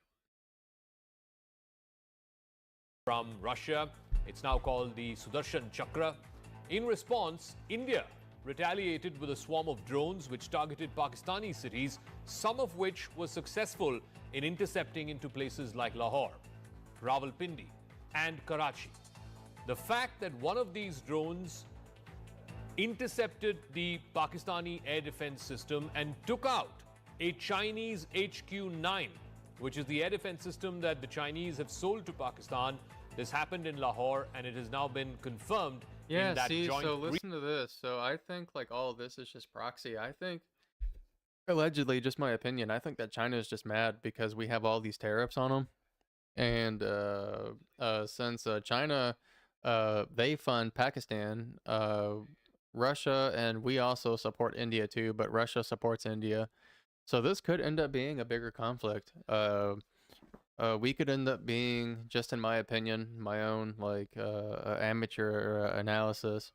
from Russia. It's now called the Sudarshan Chakra. In response, India retaliated with a swarm of drones which targeted Pakistani cities, some of which were successful in intercepting into places like Lahore, Rawalpindi, and Karachi. The fact that one of these drones intercepted the Pakistani air defense system and took out a Chinese HQ-9, which is the air defense system that the Chinese have sold to Pakistan. This happened in Lahore, and it has now been confirmed in that joint... so listen to this. So I think like all of this is just proxy. I think, allegedly, just my opinion, I think that China is just mad because we have all these tariffs on them. And since China, they fund Pakistan, Russia, and we also support India too, but Russia supports India. So this could end up being a bigger conflict. We could end up being, just in my opinion, my own like amateur analysis.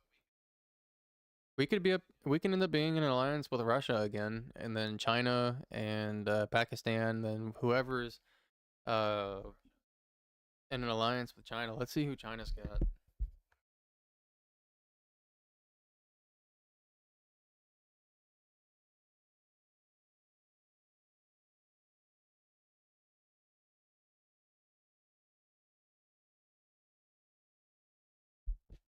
We can end up being in an alliance with Russia again, and then China and Pakistan, then whoever's in an alliance with China. Let's see who China's got.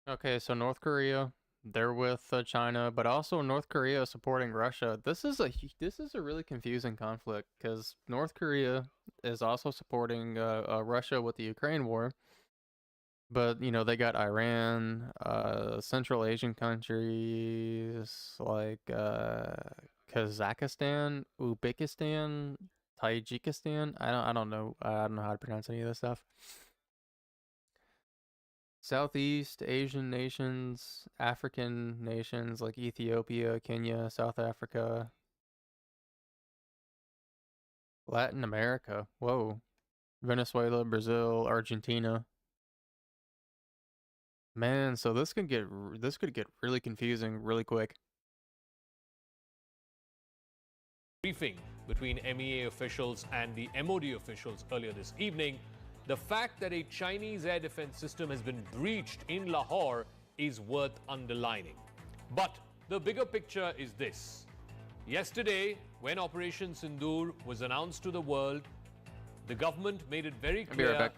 Okay, so North Korea, they're with China, but also North Korea supporting Russia. This is a really confusing conflict because North Korea is also supporting Russia with the Ukraine war, but you know they got Iran, Central Asian countries like Kazakhstan, Uzbekistan, Tajikistan. I don't know how to pronounce any of this stuff. Southeast Asian nations, African nations like Ethiopia, Kenya, South Africa, Latin America. Whoa. Venezuela, Brazil, Argentina. Man, so this could get really confusing really quick. Briefing between MEA officials and the MOD officials earlier this evening. The fact that a Chinese air defense system has been breached in Lahore is worth underlining. But the bigger picture is this. Yesterday, when Operation Sindoor was announced to the world, the government made it very clear that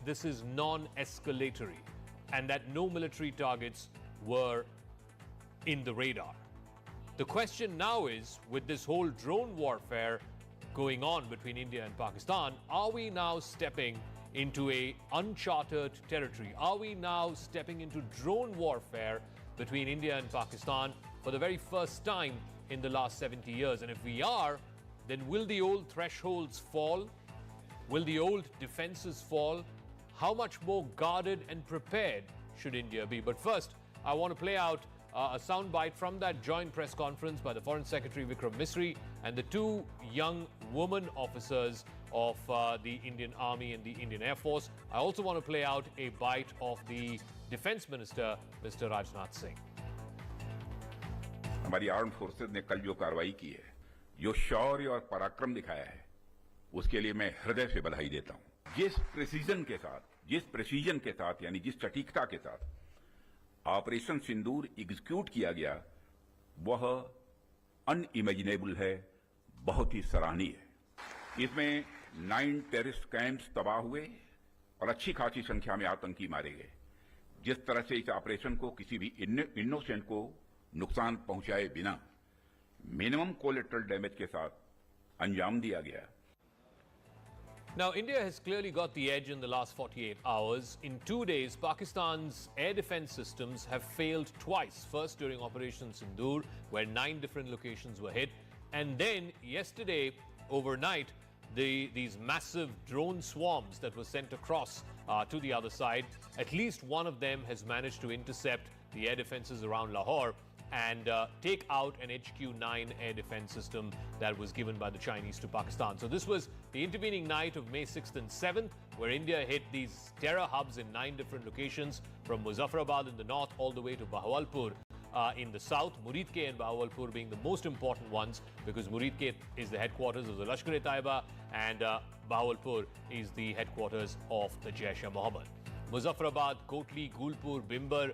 this is non-escalatory and that no military targets were in the radar. The question now is, with this whole drone warfare going on between India and Pakistan, are we now stepping into a uncharted territory? Are we now stepping into drone warfare between India and Pakistan for the very first time in the last 70 years? And if we are, then will the old thresholds fall? Will the old defenses fall? How much more guarded and prepared should India be? But first, I want to play out a soundbite from that joint press conference by the Foreign Secretary Vikram Misri and the two young woman officers of the Indian Army and the Indian Air Force. I also want to play out a bite of the Defense Minister, Mr. Rajnath Singh. हमारी armed forces ने कल जो कार्रवाई की है, जो शौर्य और पराक्रम दिखाया है, उसके लिए मैं हृदय से बधाई देता हूं। जिस प्रेसिजन के साथ यानी जिस सटीकता के साथ ऑपरेशन सिंदूर एग्जीक्यूट किया गया, वह अनइमेजिनेबल है, बहुत ही सराहनीय है। इसमें 9 टेररिस्ट कैंप्स तबाह हुए और अच्छी खासी संख्या में आतंकी मारे गए। जिस तरह से इस ऑपरेशन को किसी भी इनोसेंट को नुकसान पहुंचाए बिना मिनिमम कोलेटरल डैमेज के साथ अंजाम दिया गया। Now, India has clearly got the edge in the last 48 hours. In 2 days, Pakistan's air defense systems have failed twice. First during Operation Sindoor, where 9 different locations were hit. And then yesterday, overnight, these massive drone swarms that were sent across to the other side, at least one of them has managed to intercept the air defenses around Lahore and take out an HQ-9 air defense system that was given by the Chinese to Pakistan. So this was the intervening night of May 6th and 7th. where India hit these terror hubs in 9 different locations, from Muzaffarabad in the north all the way to Bahawalpur in the south, Muridke and Bahawalpur being the most important ones, because Muridke is the headquarters of the Lashkar-e-Taiba and Bahawalpur is the headquarters of the Jaish-e-Mohammed. Muzaffarabad, Kotli, Gulpur, Bimbar,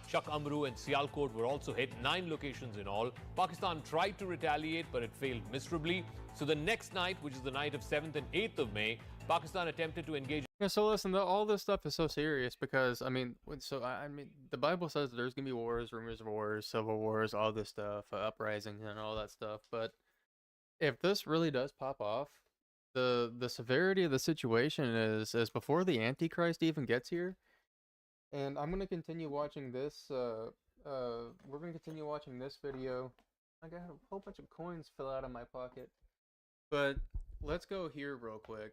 Chak Amru and Sialkot were also hit, 9 locations in all. Pakistan tried to retaliate, but it failed miserably. So the next night, which is the night of 7th and 8th of May, Pakistan attempted to engage. Yeah, so listen, all this stuff is so serious because, I mean, the Bible says there's going to be wars, rumors of wars, civil wars, all this stuff, uprisings and all that stuff. But if this really does pop off, the severity of the situation is before the Antichrist even gets here. And I'm going to continue watching this, we're going to continue watching this video. I got a whole bunch of coins fell out of my pocket. But let's go here real quick.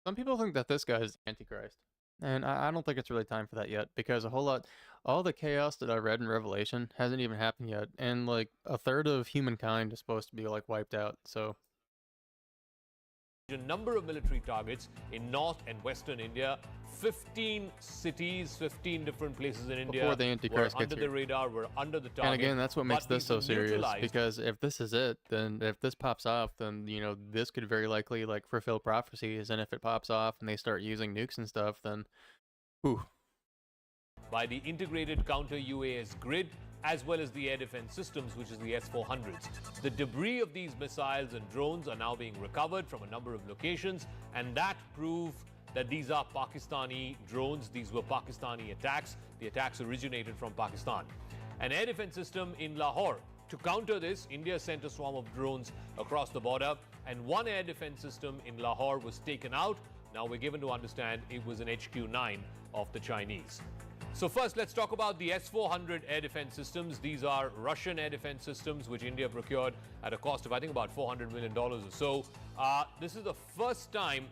Some people think that this guy is the Antichrist, and I don't think it's really time for that yet, because all the chaos that I read in Revelation hasn't even happened yet, and like a third of humankind is supposed to be like wiped out, so. A number of military targets in north and western India, 15 cities, 15 different places in India Before the Antichrist were under gets the here. radar, were under the target. And again, that's what makes but this these so were serious, neutralized. because if this is it, then if this pops off, then, you know, this could very likely, like, fulfill prophecies, and if it pops off and they start using nukes and stuff, then, whew. By the integrated counter-UAS grid, as well as the air defense systems, which is the S-400s. The debris of these missiles and drones are now being recovered from a number of locations, and that proved that these are Pakistani drones. These were Pakistani attacks. The attacks originated from Pakistan. An air defense system in Lahore. To counter this, India sent a swarm of drones across the border, and one air defense system in Lahore was taken out. Now we're given to understand it was an HQ-9 of the Chinese. So first, let's talk about the S-400 air defense systems. These are Russian air defense systems, which India procured at a cost of, I think, about $400 million or so. This is the first time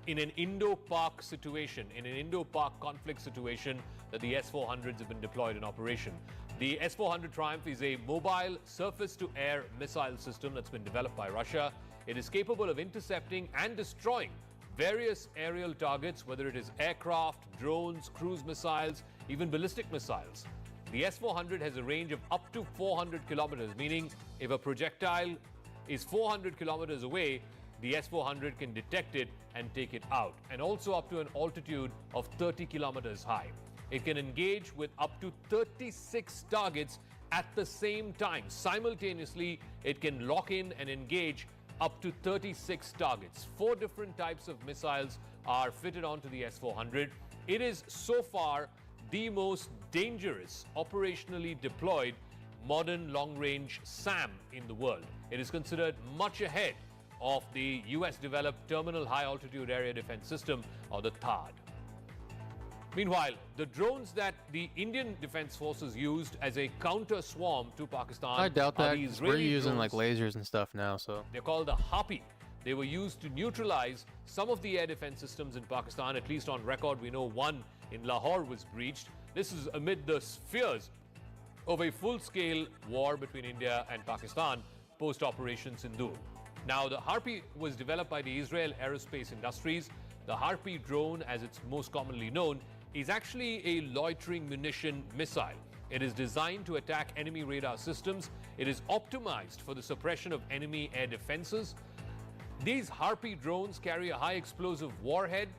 in an Indo-Pak situation, in an Indo-Pak conflict situation, that the S-400s have been deployed in operation. The S-400 Triumph is a mobile surface-to-air missile system that's been developed by Russia. It is capable of intercepting and destroying various aerial targets, whether it is aircraft, drones, cruise missiles, even ballistic missiles. The S-400 has a range of up to 400 kilometers, meaning if a projectile is 400 kilometers away, the S-400 can detect it and take it out, and also up to an altitude of 30 kilometers high. It can engage with up to 36 targets at the same time. Simultaneously, it can lock in and engage up to 36 targets. 4 different types of missiles are fitted onto the S-400. It is so far the most dangerous operationally deployed modern long-range SAM in the world. It is considered much ahead of the US-developed Terminal High Altitude Area Defense System, or the THAAD. Meanwhile, the drones that the Indian Defense Forces used as a counter swarm to Pakistan, I doubt that, the 'cause Israeli we're using drones. like lasers and stuff now, so. They're called the Harpy. They were used to neutralize some of the air defense systems in Pakistan. At least on record, we know one in Lahore was breached. This is amid the fears of a full-scale war between India and Pakistan post-Operation Sindoor. Now, the Harpy was developed by the Israel Aerospace Industries. The Harpy drone, as it's most commonly known, is actually a loitering munition missile. It is designed to attack enemy radar systems. It is optimized for the suppression of enemy air defenses. These Harpy drones carry a high explosive warhead.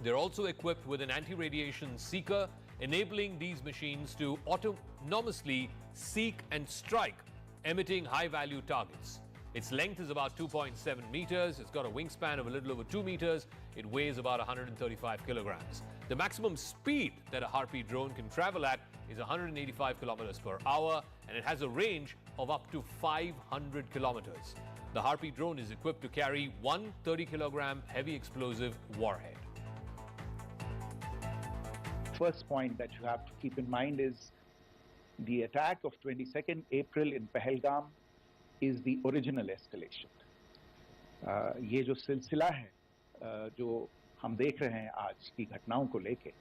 They're also equipped with an anti-radiation seeker, enabling these machines to autonomously seek and strike, emitting high-value targets. Its length is about 2.7 meters. It's got a wingspan of a little over 2 meters. It weighs about 135 kilograms. The maximum speed that a Harpy drone can travel at is 185 kilometers per hour, and it has a range of up to 500 kilometers. The Harpy drone is equipped to carry one 30-kilogram heavy explosive warhead. first point that you have to keep in mind is the attack of 22nd April in Pahalgam is the original escalation. ये जो सिलसिला है जो हम देख रहे हैं आज की घटनाओं को लेके,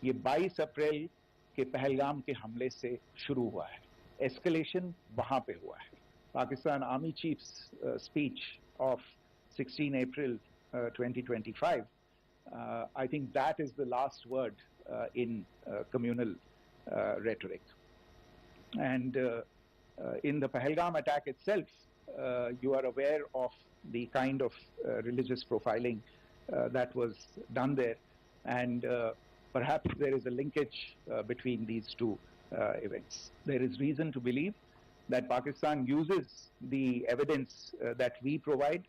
ये 22 अप्रैल के पहलगाम के हमले से शुरू हुआ है. एस्केलेशन वहां पे हुआ है. Pakistan Army Chief's speech of 16 April 2025, I think that is the last word in communal rhetoric. And in the Pahalgam attack itself, you are aware of the kind of religious profiling that was done there, and perhaps there is a linkage between these two events. There is reason to believe that Pakistan uses the evidence that we provide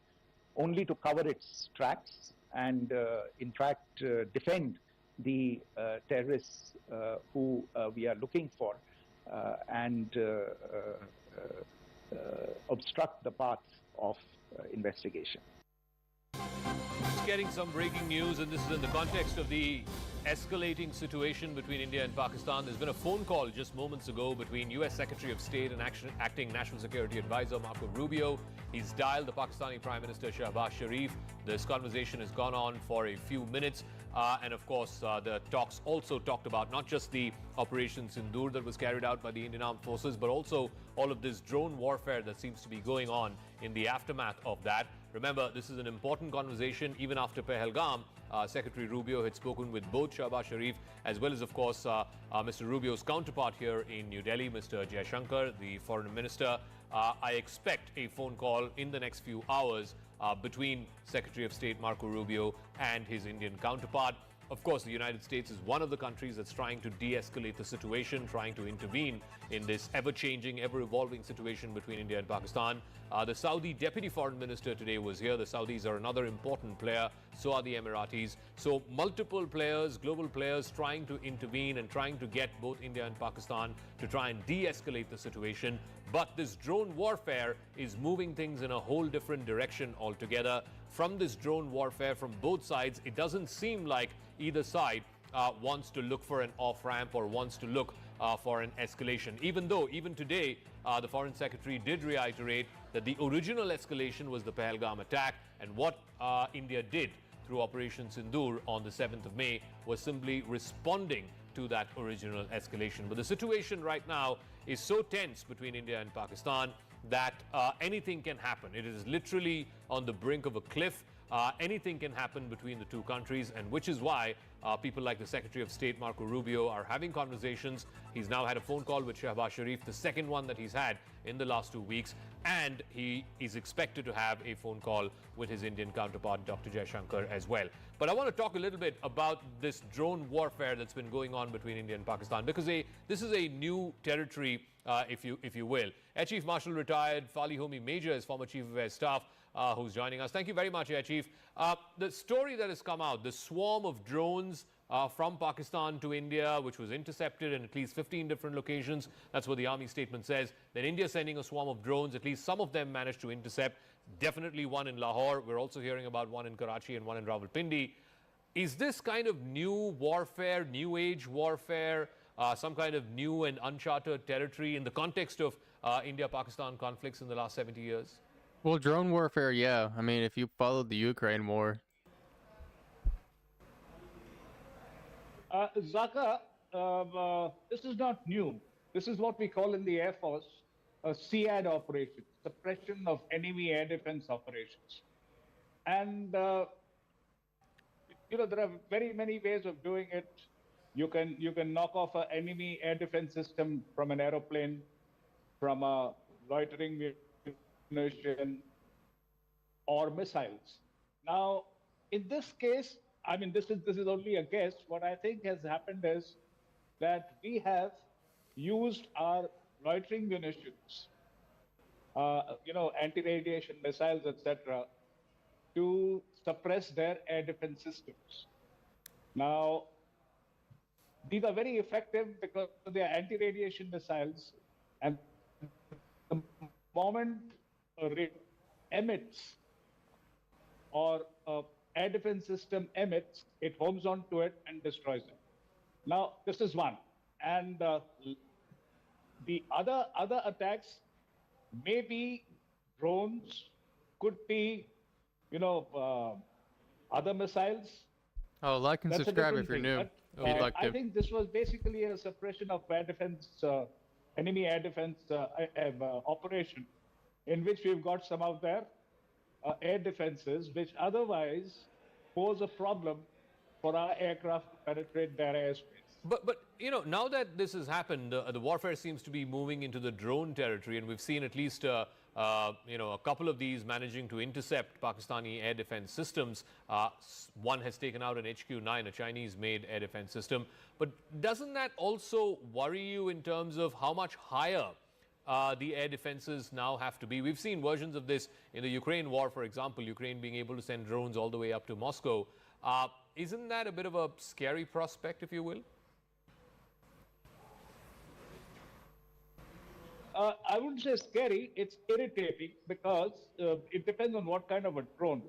only to cover its tracks and in fact defend the terrorists who we are looking for and obstruct the path of investigation. Just getting some breaking news, and this is in the context of the escalating situation between India and Pakistan. There's been a phone call just moments ago between US Secretary of State and acting National Security Advisor Marco Rubio. He's dialed the Pakistani Prime Minister Shehbaz Sharif. This conversation has gone on for a few minutes. And of course, the talks also talked about not just the Operation Sindoor that was carried out by the Indian Armed Forces, but also all of this drone warfare that seems to be going on in the aftermath of that. Remember, this is an important conversation. Even after Pahalgam, Secretary Rubio had spoken with both Shehbaz Sharif as well as, of course, Mr. Rubio's counterpart here in New Delhi, Mr. Jaishankar, the foreign minister. I expect a phone call in the next few hours between Secretary of State Marco Rubio and his Indian counterpart. Of course, the United States is one of the countries that's trying to de-escalate the situation, trying to intervene in this ever-changing, ever-evolving situation between India and Pakistan. The Saudi Deputy Foreign Minister today was here. The Saudis are another important player. So are the Emiratis. So multiple players, global players trying to intervene and trying to get both India and Pakistan to try and de-escalate the situation. But this drone warfare is moving things in a whole different direction altogether. From this drone warfare from both sides, it doesn't seem like either side wants to look for an off-ramp or wants to look for an escalation. Even though, even today, the Foreign Secretary did reiterate that the original escalation was the Pahalgam attack, and what India did through Operation Sindoor on the 7th of May was simply responding to that original escalation. But the situation right now is so tense between India and Pakistan that anything can happen. It is literally on the brink of a cliff. Anything can happen between the two countries, and which is why people like the Secretary of State Marco Rubio are having conversations. He's now had a phone call with Shehbaz Sharif, the second one that he's had in the last 2 weeks, and he is expected to have a phone call with his Indian counterpart, Dr. Jaishankar, as well. But I want to talk a little bit about this drone warfare that's been going on between India and Pakistan, because this is a new territory, if you will. Air Chief Marshal retired Fali Homi Major is former Chief of Air Staff, who's joining us. Thank you very much, Air Chief. The story that has come out, the swarm of drones from Pakistan to India, which was intercepted in at least 15 different locations. That's what the Army statement says. Then India sending a swarm of drones. At least some of them managed to intercept. Definitely one in Lahore. We're also hearing about one in Karachi and one in Rawalpindi. Is this kind of new warfare, new age warfare, some kind of new and uncharted territory in the context of India-Pakistan conflicts in the last 70 years? Well, drone warfare, yeah. I mean, if you followed the Ukraine war. Zaka, this is not new. This is what we call in the Air Force a SEAD operation, suppression of enemy air defense operations. And, there are very many ways of doing it. You can knock off an enemy air defense system from an aeroplane, from a loitering munition, or missiles. Now, in this case, I mean, this is only a guess. What I think has happened is that we have used our loitering munitions, anti-radiation missiles, etc., to suppress their air defense systems. Now, these are very effective because they are anti-radiation missiles, and the moment a ray emits or air defense system emits, it homes onto it and destroys it. Now, this is one. And the other attacks may be drones, could be, other missiles. Oh, like and That's subscribe a if you're different new. thing. If you'd like I to. think this was basically a suppression of air defense, enemy air defense operation, in which we've got some of their air defenses, which otherwise pose a problem for our aircraft to penetrate their airspace. But now that this has happened, the warfare seems to be moving into the drone territory, and we've seen at least a couple of these managing to intercept Pakistani air defense systems. One has taken out an HQ-9, a Chinese-made air defense system. But doesn't that also worry you in terms of how much higher the air defenses now have to be? We've seen versions of this in the Ukraine war, for example, Ukraine being able to send drones all the way up to Moscow. Isn't that a bit of a scary prospect, if you will? I wouldn't say scary, it's irritating, because it depends on what kind of a drone.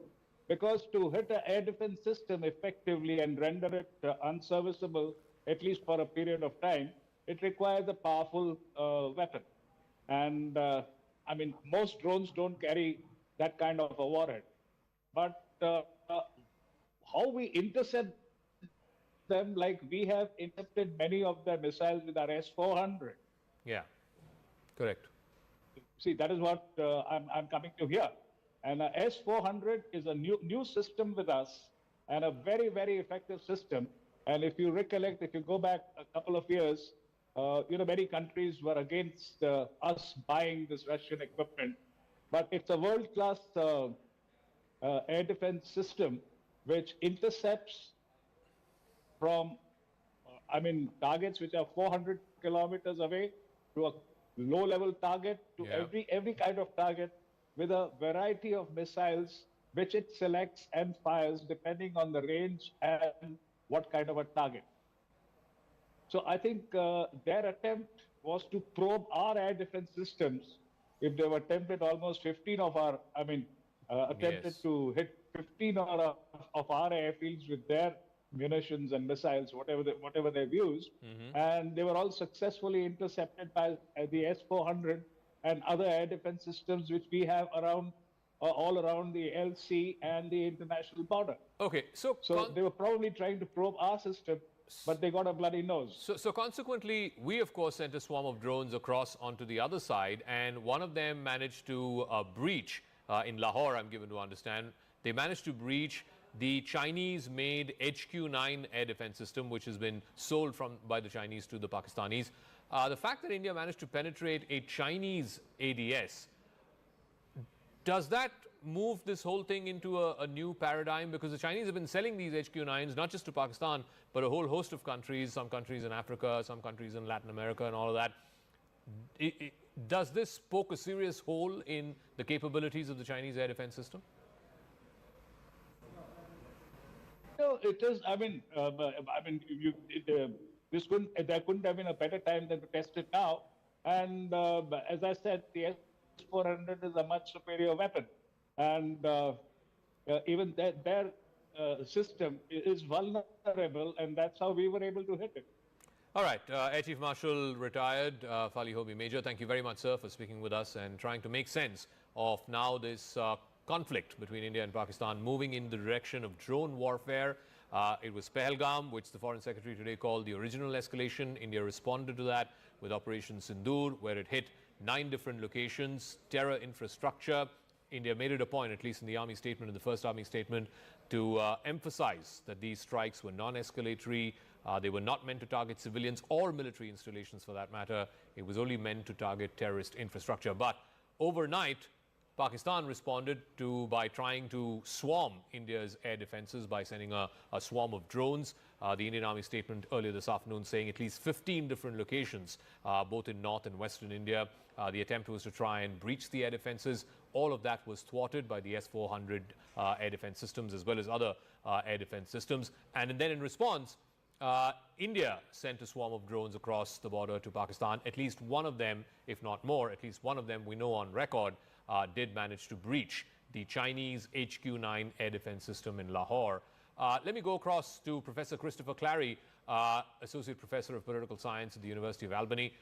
Because to hit an air defense system effectively and render it unserviceable, at least for a period of time, it requires a powerful weapon. And I mean, most drones don't carry that kind of a warhead. But how we intercept them, like we have intercepted many of their missiles with our S-400. Yeah. Correct. See, that is what I'm coming to here. And S-400 is a new system with us, and a very, very effective system. And if you recollect, if you go back a couple of years, many countries were against us buying this Russian equipment. But it's a world-class air defense system which intercepts from, targets which are 400 kilometers away to a low-level target to every kind of target, with a variety of missiles which it selects and fires depending on the range and what kind of a target. So I think their attempt was to probe our air defense systems. If they were attempted almost 15 of our, attempted to hit 15 of our airfields with their munitions and missiles, whatever they've used, and they were all successfully intercepted by the S-400 and other air defense systems which we have around all around the LC and the international border. Okay, so they were probably trying to probe our system, but they got a bloody nose. So consequently, we of course sent a swarm of drones across onto the other side, and one of them managed to breach in Lahore, I'm given to understand. They managed to breach the Chinese-made HQ-9 air defense system, which has been sold by the Chinese to the Pakistanis. The fact that India managed to penetrate a Chinese ADS, does that move this whole thing into a new paradigm? Because the Chinese have been selling these HQ-9s not just to Pakistan, but a whole host of countries, some countries in Africa, some countries in Latin America and all of that. Does this poke a serious hole in the capabilities of the Chinese air defense system? No, it is. There couldn't have been a better time than to test it now. And as I said, the S-400 is a much superior weapon, and even their system is vulnerable, and that's how we were able to hit it. All right, Air Chief Marshal retired Fali Hobi Major, thank you very much, sir, for speaking with us and trying to make sense of now this conflict between India and Pakistan moving in the direction of drone warfare. It was Pahalgam, which the Foreign Secretary today called the original escalation. India responded to that with Operation Sindoor, where it hit 9 different locations, terror infrastructure. India made it a point, at least in the Army statement, in the first Army statement, to emphasize that these strikes were non-escalatory. They were not meant to target civilians or military installations for that matter. It was only meant to target terrorist infrastructure. But overnight, Pakistan responded by trying to swarm India's air defenses by sending a swarm of drones. The Indian Army statement earlier this afternoon saying at least 15 different locations, both in North and Western India. The attempt was to try and breach the air defenses. All of that was thwarted by the S-400 air defense systems as well as other air defense systems. And then in response, India sent a swarm of drones across the border to Pakistan. At least one of them, if not more, at least one of them we know on record did manage to breach the Chinese HQ-9 air defense system in Lahore. Let me go across to Professor Christopher Clary. Associate Professor of Political Science at the University of Albany.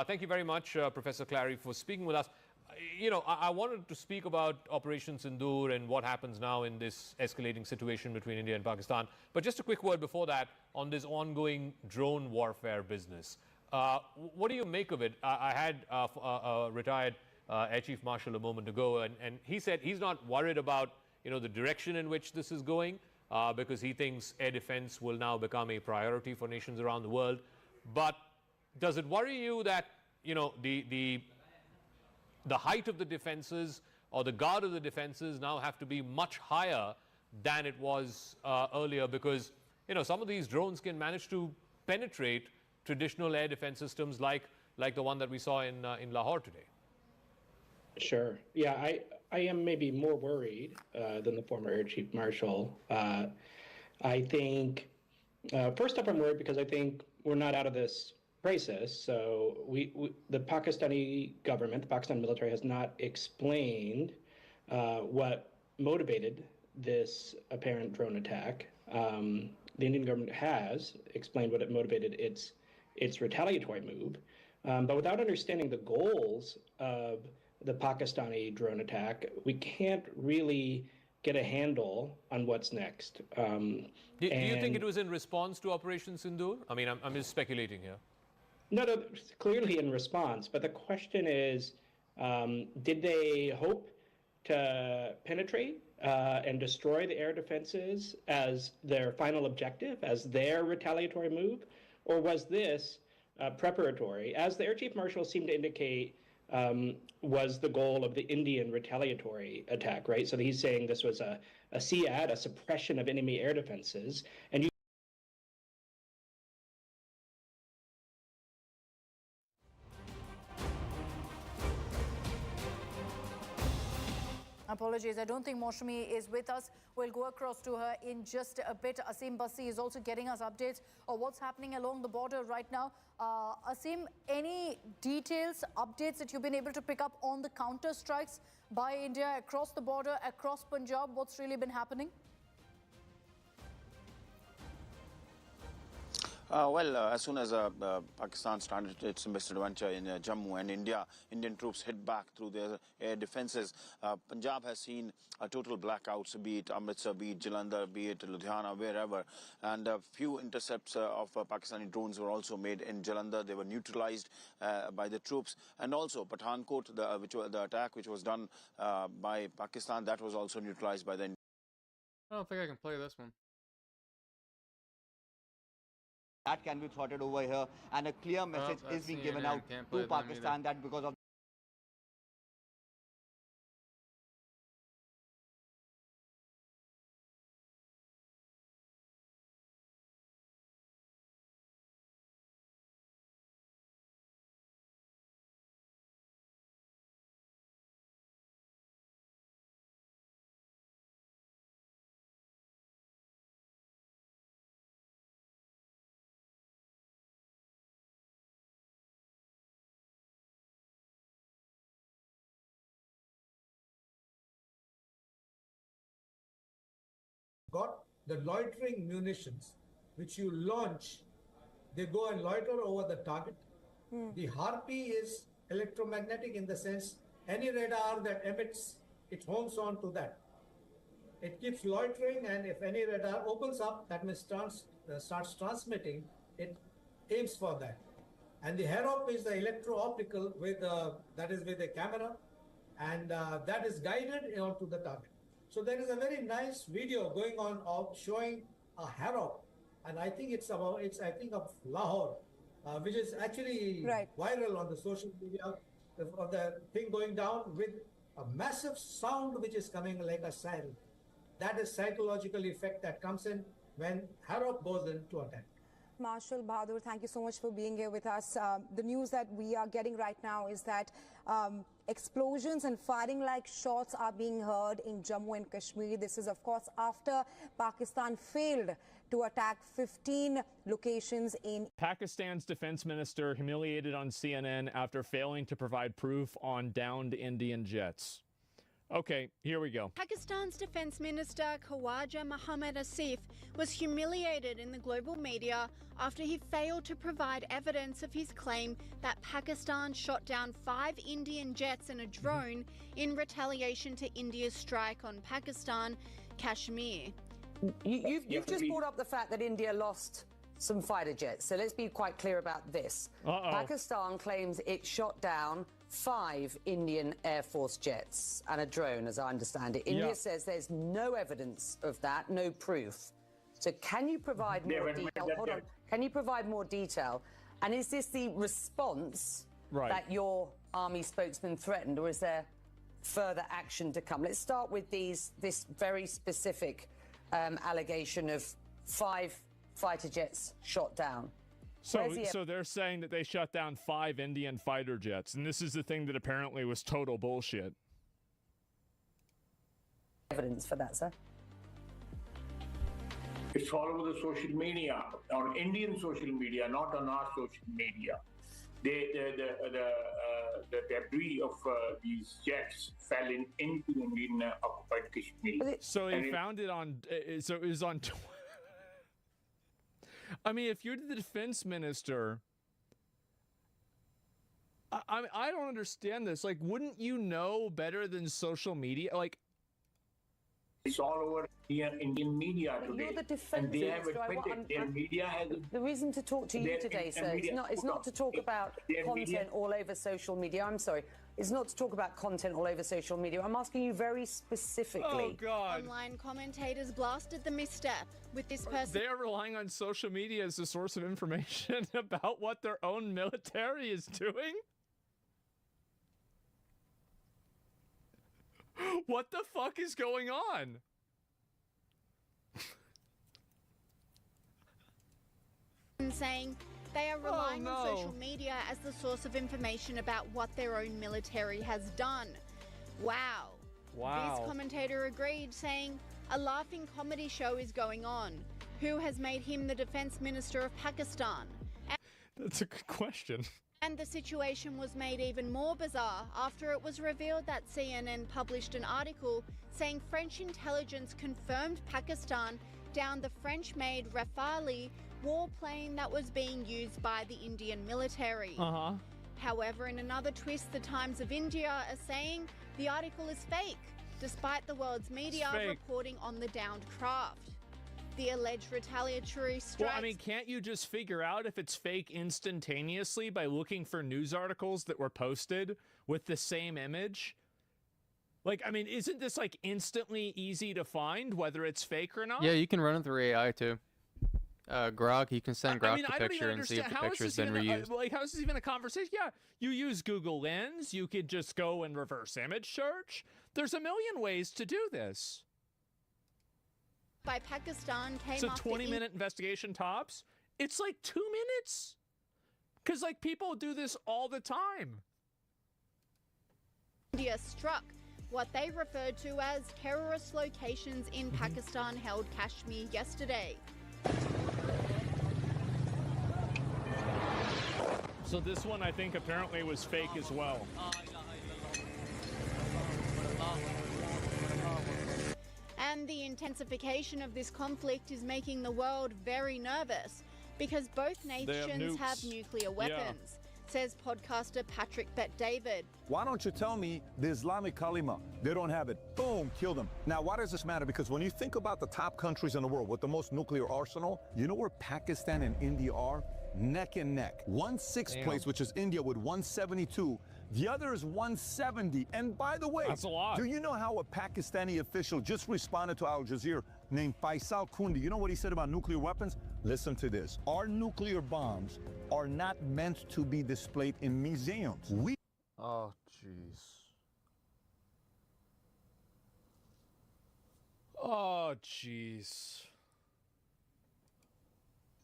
Thank you very much, Professor Clary, for speaking with us. You know, I wanted to speak about Operation Sindoor and what happens now in this escalating situation between India and Pakistan. But just a quick word before that on this ongoing drone warfare business. What do you make of it? I had a retired Air Chief Marshal a moment ago, and he said he's not worried about, you know, the direction in which this is going, because he thinks air defense will now become a priority for nations around the world. But does it worry you that, you know, the height of the defenses or the guard of the defenses now have to be much higher than it was earlier, because, you know, some of these drones can manage to penetrate traditional air defense systems like the one that we saw in Lahore today? Sure. Yeah, I am maybe more worried than the former Air Chief Marshal. I think, first up, I'm worried because I think we're not out of this crisis. So the Pakistani government, the Pakistan military, has not explained what motivated this apparent drone attack. The Indian government has explained what it motivated its retaliatory move, but without understanding the goals of the Pakistani drone attack, we can't really get a handle on what's next. Do you think it was in response to Operation Sindoor? I mean, I'm just speculating here. No, clearly in response. But the question is, did they hope to penetrate and destroy the air defenses as their final objective, as their retaliatory move? Or was this preparatory, as the Air Chief Marshal seemed to indicate was the goal of the Indian retaliatory attack, right? So he's saying this was a SEAD, a suppression of enemy air defenses. And you Apologies, I don't think Moushami is with us. We'll go across to her in just a bit. Asim Basi is also getting us updates of what's happening along the border right now. Asim, any details, updates that you've been able to pick up on the counter strikes by India across the border, across Punjab? What's really been happening? As soon as Pakistan started its misadventure in Jammu and Indian troops hit back through their air defenses. Punjab has seen total blackouts, be it Amritsar, be it Jalandhar, be it Ludhiana, wherever. And a few intercepts of Pakistani drones were also made in Jalandhar. They were neutralized by the troops. And also Pathankot, the attack which was done by Pakistan, that was also neutralized by the Indian. I don't think I can play this one. That can be thwarted over here, and a clear message is being given out to Pakistan that because of got the loitering munitions, which you launch, they go and loiter over the target. The Harpy is electromagnetic in the sense any radar that emits, it hones on to that. It keeps loitering, and if any radar opens up, that means starts transmitting, it aims for that. And the Harop is the electro-optical that is with a camera, and that is guided onto the target. So there is a very nice video going on of showing a Harop, and I think it's of Lahore, which is actually viral on the social media of the thing going down with a massive sound which is coming like a siren. That is psychological effect that comes in when Harop goes into attack. Marshal Bahadur, thank you so much for being here with us. The news that we are getting right now is that explosions and firing like shots are being heard in Jammu and Kashmir. This is, of course, after Pakistan failed to attack 15 locations in Pakistan's defense minister humiliated on CNN after failing to provide proof on downed Indian jets. Okay, here we go. Pakistan's Defense Minister Khawaja Mohammad Asif was humiliated in the global media after he failed to provide evidence of his claim that Pakistan shot down 5 Indian jets and a drone in retaliation to India's strike on Pakistan, Kashmir. You've just brought up the fact that India lost some fighter jets, so let's be quite clear about this. Pakistan claims it shot down 5 Indian Air Force jets and a drone, as I understand it. India says there's no evidence of that, no proof. So can you provide more detail? Hold on. Can you provide more detail? And is this the response that your army spokesman threatened, or is there further action to come? Let's start with this very specific allegation of 5 fighter jets shot down. So they're saying that they shut down 5 Indian fighter jets, and this is the thing that apparently was total bullshit. Evidence for that, sir? It's all over the social media, on Indian social media, not on our social media. The debris of these jets fell into Indian occupied Kashmir. So he found it on. So it was on. I mean, if you're the defense minister, I don't understand this. Like, wouldn't you know better than social media? Like, it's all over Indian media today. You're the defense and they have minister. admitted their media has. The reason to talk to you today, sir, is not to talk about content all over social media. I'm sorry. It's not to talk about content all over social media. I'm asking you very specifically. Oh, God. Online commentators blasted the misstep with this person. They are relying on social media as a source of information about what their own military is doing? What the fuck is going on? Saying they are relying on social media as the source of information about what their own military has done. Wow. This commentator agreed, saying a laughing comedy show is going on. Who has made him the defense minister of Pakistan? That's a good question. And the situation was made even more bizarre after it was revealed that CNN published an article saying French intelligence confirmed Pakistan downed the French-made Rafale warplane that was being used by the Indian military. However, in another twist, the Times of India are saying the article is fake, despite the world's media reporting on the downed craft. The alleged retaliatory strikes... Well, I mean, can't you just figure out if it's fake instantaneously by looking for news articles that were posted with the same image? Like, I mean, isn't this, like, instantly easy to find, whether it's fake or not? Yeah, you can run it through AI, too. Grok, you can send Grok the picture and see if the picture's been reused. Like, how is this even a conversation? Yeah, you use Google Lens. You could just go and reverse image search. There's a million ways to do this. By Pakistan came it's a 20-minute investigation tops. It's like 2 minutes. Because, like, people do this all the time. India struck what they referred to as terrorist locations in Pakistan-held Kashmir yesterday. So this one, I think, apparently was fake as well. And the intensification of this conflict is making the world very nervous because both nations have nuclear weapons, says podcaster Patrick Bet-David. Why don't you tell me the Islamic Kalima, they don't have it. Boom, kill them. Now, why does this matter? Because when you think about the top countries in the world with the most nuclear arsenal, you know where Pakistan and India are? Neck and neck. 1/6 place, which is India with 172. The other is 170. And by the way, that's a lot. Do you know how a Pakistani official just responded to Al Jazeera named Faisal Kundi? You know what he said about nuclear weapons? Listen to this. Our nuclear bombs are not meant to be displayed in museums. Oh, jeez. Oh, jeez.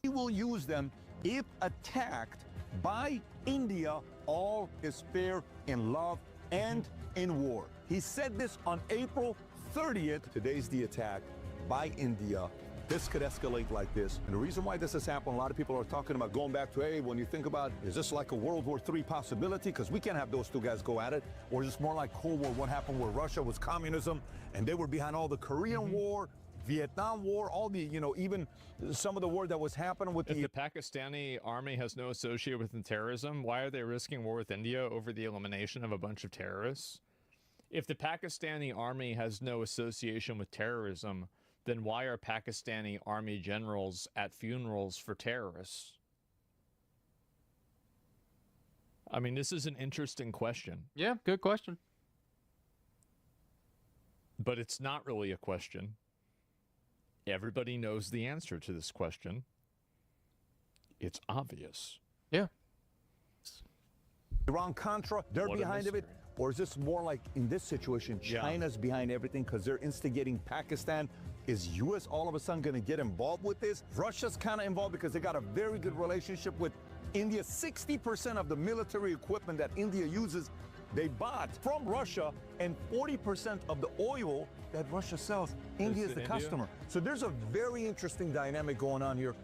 We will use them if attacked by India. All is fair in love and in war. He said this on April 30th. Today's the attack by India this could escalate like this. And the reason why this has happened, a lot of people are talking about going back to, hey, when you think about, is this like a World War III possibility? Because we can't have those two guys go at it. Or is this more like Cold War, what happened where Russia was communism and they were behind all the Korean War, Vietnam War, all the, even some of the war that was happening with If the Pakistani army has no association with terrorism, why are they risking war with India over the elimination of a bunch of terrorists? If the Pakistani army has no association with terrorism, then why are Pakistani army generals at funerals for terrorists? I mean, this is an interesting question. Yeah, good question. But it's not really a question. Everybody knows the answer to this question. It's obvious. Yeah. Iran-Contra, they're behind of it. Or is this more like, in this situation, China's behind everything because they're instigating Pakistan? Is U.S. all of a sudden going to get involved with this? Russia's kind of involved because they got a very good relationship with India. 60% of the military equipment that India uses, they bought from Russia, and 40% of the oil that Russia sells, India is the customer. So there's a very interesting dynamic going on here.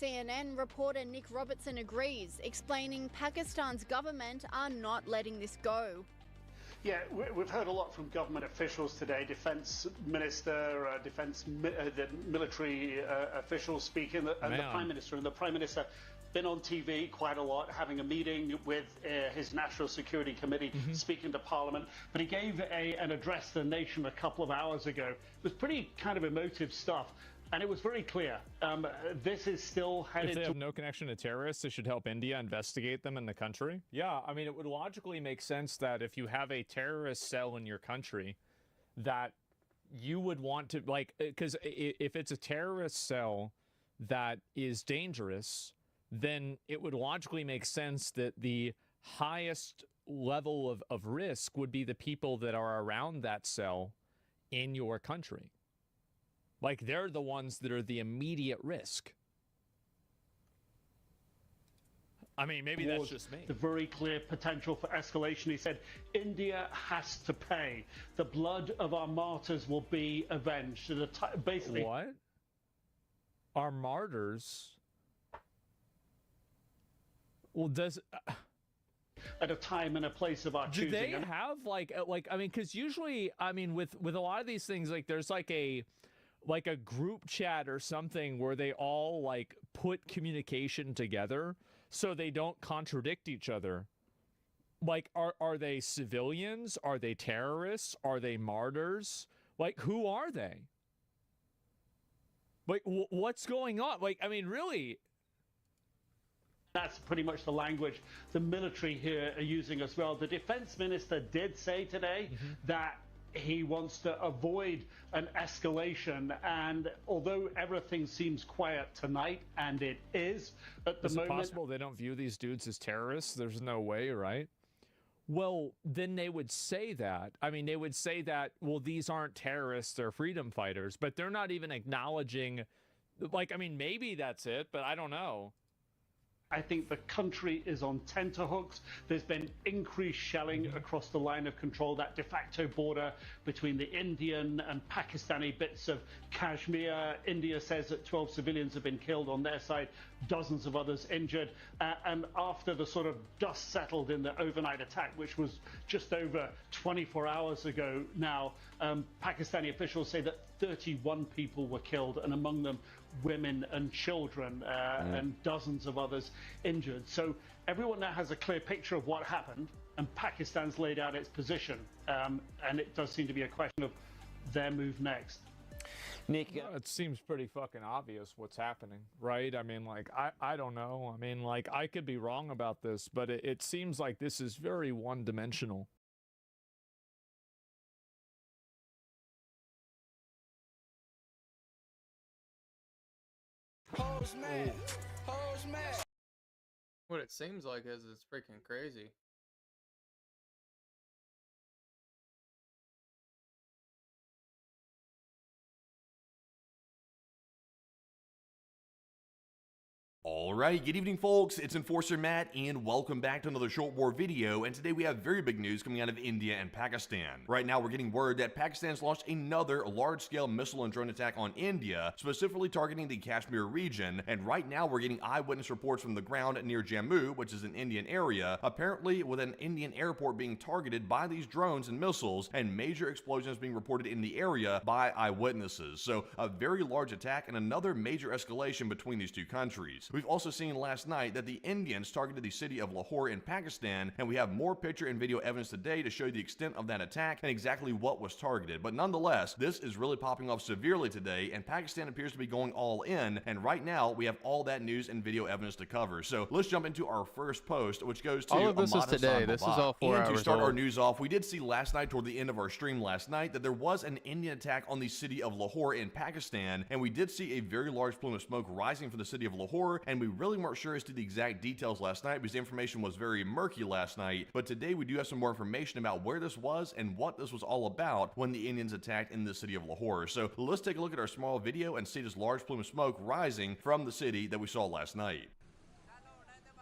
CNN reporter Nick Robertson agrees, explaining Pakistan's government are not letting this go. Yeah, we've heard a lot from government officials today, defense minister, the military officials speaking, and the prime minister. And the prime minister been on TV quite a lot, having a meeting with his National Security Committee, speaking to Parliament. But he gave an address to the nation a couple of hours ago. It was pretty kind of emotive stuff. And it was very clear. This is still headed If they have no connection to terrorists, they should help India investigate them in the country. Yeah, I mean, it would logically make sense that if you have a terrorist cell in your country, that you would want to, like, because if it's a terrorist cell that is dangerous, then it would logically make sense that the highest level of risk would be the people that are around that cell in your country. Like, they're the ones that are the immediate risk. I mean, maybe that's just me. The very clear potential for escalation. He said, India has to pay. The blood of our martyrs will be avenged. So basically... What? Our martyrs? Well, does... at a time and a place of our choosing. Do they have, like I mean, because usually, I mean, with a lot of these things, like, there's like a group chat or something where they all like put communication together so they don't contradict each other. Like, are they civilians? Are they terrorists? Are they martyrs? Like, who are they? Like, what's going on? Like, I mean, really? That's pretty much the language the military here are using as well. The defense minister did say today that he wants to avoid an escalation, and although everything seems quiet tonight, and it is at the moment... Is it possible they don't view these dudes as terrorists? There's no way, right? Well, then they would say that. I mean, they would say that, well, these aren't terrorists, they're freedom fighters, but they're not even acknowledging... Like, I mean, maybe that's it, but I don't know. I think the country is on tenterhooks. There's been increased shelling across the line of control, that de facto border between the Indian and Pakistani bits of Kashmir. India says that 12 civilians have been killed on their side, dozens of others injured. And after the sort of dust settled in the overnight attack, which was just over 24 hours ago now, Pakistani officials say that 31 people were killed, and among them women and children, and dozens of others injured. So everyone now has a clear picture of what happened, and Pakistan's laid out its position, and it does seem to be a question of their move next. Nick, it seems pretty fucking obvious what's happening, right? I mean, like, I don't know. I mean, like, I could be wrong about this, but it seems like this is very one-dimensional. What it seems like is it's freaking crazy. Alright, good evening folks, it's Enforcer Matt and welcome back to another short war video, and today we have very big news coming out of India and Pakistan. Right now we're getting word that Pakistan's launched another large-scale missile and drone attack on India, specifically targeting the Kashmir region, and right now we're getting eyewitness reports from the ground near Jammu, which is an Indian area, apparently with an Indian airport being targeted by these drones and missiles, and major explosions being reported in the area by eyewitnesses. So a very large attack and another major escalation between these two countries. We've also seen last night that the Indians targeted the city of Lahore in Pakistan, and we have more picture and video evidence today to show the extent of that attack and exactly what was targeted. But nonetheless, this is really popping off severely today, and Pakistan appears to be going all in, and right now we have all that news and video evidence to cover. So let's jump into our first post, which goes to all of this Ahmad is today. Hassan This is Babak. all 4 and hours to start old. our news off, we did see last night toward the end of our stream last night that there was an Indian attack on the city of Lahore in Pakistan, and we did see a very large plume of smoke rising from the city of Lahore, and we really weren't sure as to the exact details last night because the information was very murky last night. But today we do have some more information about where this was and what this was all about when the Indians attacked in the city of Lahore. So let's take a look at our small video and see this large plume of smoke rising from the city that we saw last night.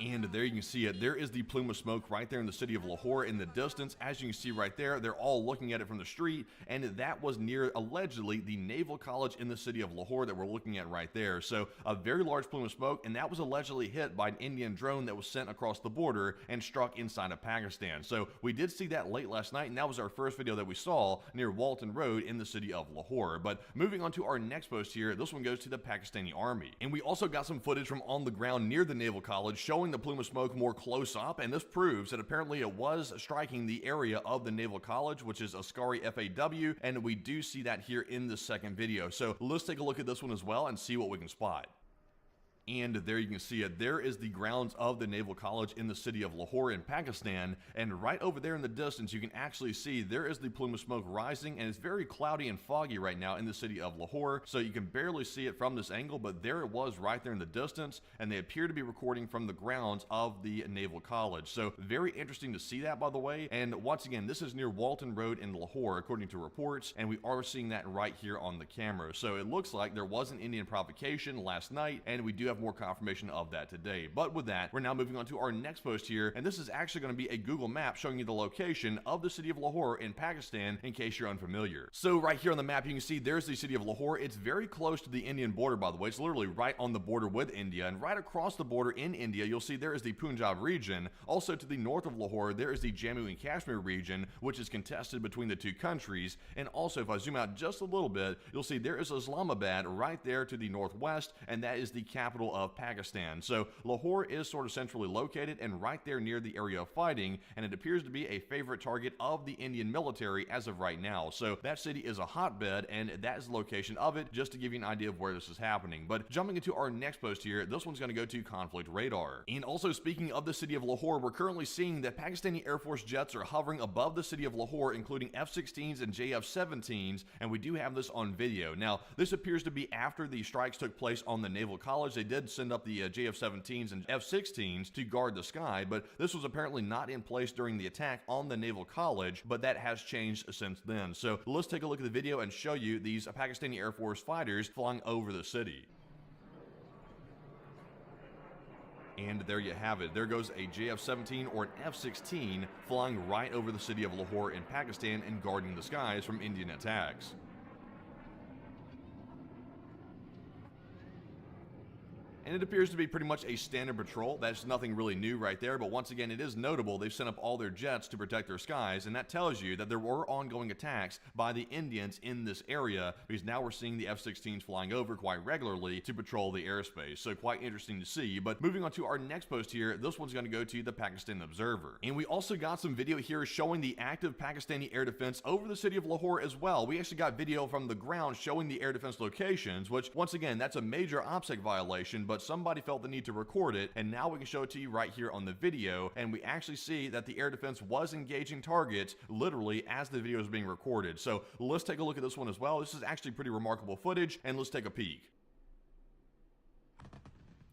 And there you can see it. There is the plume of smoke right there in the city of Lahore in the distance. As you can see right there, they're all looking at it from the street, and that was near, allegedly, the Naval College in the city of Lahore that we're looking at right there. So a very large plume of smoke, and that was allegedly hit by an Indian drone that was sent across the border and struck inside of Pakistan. So we did see that late last night, and that was our first video that we saw near Walton Road in the city of Lahore. But moving on to our next post here, this one goes to the Pakistani army. And we also got some footage from on the ground near the Naval College showing the plume of smoke more close up, and this proves that apparently it was striking the area of the Naval College, which is Askari FAW, and we do see that here in the second video. So let's take a look at this one as well and see what we can spot. And there you can see it. There is the grounds of the Naval College in the city of Lahore in Pakistan, and right over there in the distance you can actually see there is the plume of smoke rising, and it's very cloudy and foggy right now in the city of Lahore, so you can barely see it from this angle, but there it was right there in the distance, and they appear to be recording from the grounds of the Naval College. So very interesting to see that, by the way. And once again, this is near Walton Road in Lahore according to reports, and we are seeing that right here on the camera. So it looks like there was an Indian provocation last night, and we do have more confirmation of that today. But with that, we're now moving on to our next post here, and this is actually going to be a Google map showing you the location of the city of Lahore in Pakistan in case you're unfamiliar. So right here on the map you can see there's the city of Lahore. It's very close to the Indian border, by the way. It's literally right on the border with India, and right across the border in India you'll see there is the Punjab region. Also to the north of Lahore there is the Jammu and Kashmir region, which is contested between the two countries. And also if I zoom out just a little bit, you'll see there is Islamabad right there to the northwest, and that is the capital of Pakistan. So Lahore is sort of centrally located and right there near the area of fighting, and it appears to be a favorite target of the Indian military as of right now. So that city is a hotbed, and that is the location of it, just to give you an idea of where this is happening. But jumping into our next post here, this one's going to go to conflict radar. And also speaking of the city of Lahore, we're currently seeing that Pakistani Air Force jets are hovering above the city of Lahore, including F-16s and JF-17s, and we do have this on video. Now this appears to be after the strikes took place on the Naval College. They did send up the JF-17s and F-16s to guard the sky, but this was apparently not in place during the attack on the Naval College, but that has changed since then. So let's take a look at the video and show you these Pakistani Air Force fighters flying over the city. And there you have it. There goes a JF-17 or an F-16 flying right over the city of Lahore in Pakistan and guarding the skies from Indian attacks. And it appears to be pretty much a standard patrol. That's nothing really new right there, but once again, it is notable they've sent up all their jets to protect their skies, and that tells you that there were ongoing attacks by the Indians in this area, because now we're seeing the F-16s flying over quite regularly to patrol the airspace. So quite interesting to see. But moving on to our next post here, this one's going to go to the Pakistan Observer. And we also got some video here showing the active Pakistani air defense over the city of Lahore as well. We actually got video from the ground showing the air defense locations, which once again, that's a major OPSEC violation, but somebody felt the need to record it, and now we can show it to you right here on the video, and we actually see that the air defense was engaging targets literally as the video is being recorded. So let's take a look at this one as well. This is actually pretty remarkable footage, and let's take a peek.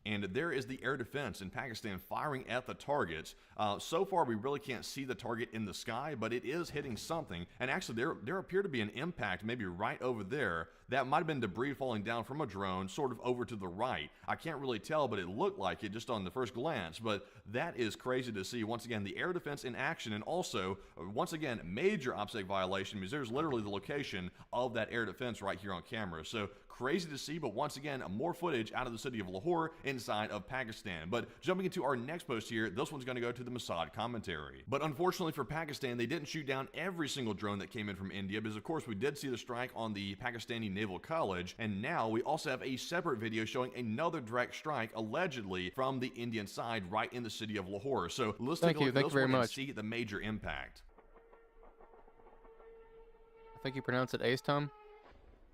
and there is the air defense in Pakistan firing at the targets. So far, we really can't see the target in the sky, but it is hitting something, and actually there appeared to be an impact maybe right over there. That might have been debris falling down from a drone sort of over to the right. I can't really tell, but it looked like it just on the first glance, but that is crazy to see. Once again, the air defense in action, and also, once again, major OPSEC violation, because there's literally the location of that air defense right here on camera. So crazy to see, but once again, more footage out of the city of Lahore inside of Pakistan. But jumping into our next post here, this one's going to go to the Mossad commentary. But unfortunately for Pakistan, they didn't shoot down every single drone that came in from India, because of course we did see the strike on the Pakistani Naval College, and now we also have a separate video showing another direct strike allegedly from the Indian side right in the city of Lahore. So let's take a look at this one and see the major impact. I think you pronounce it Ace, Tom.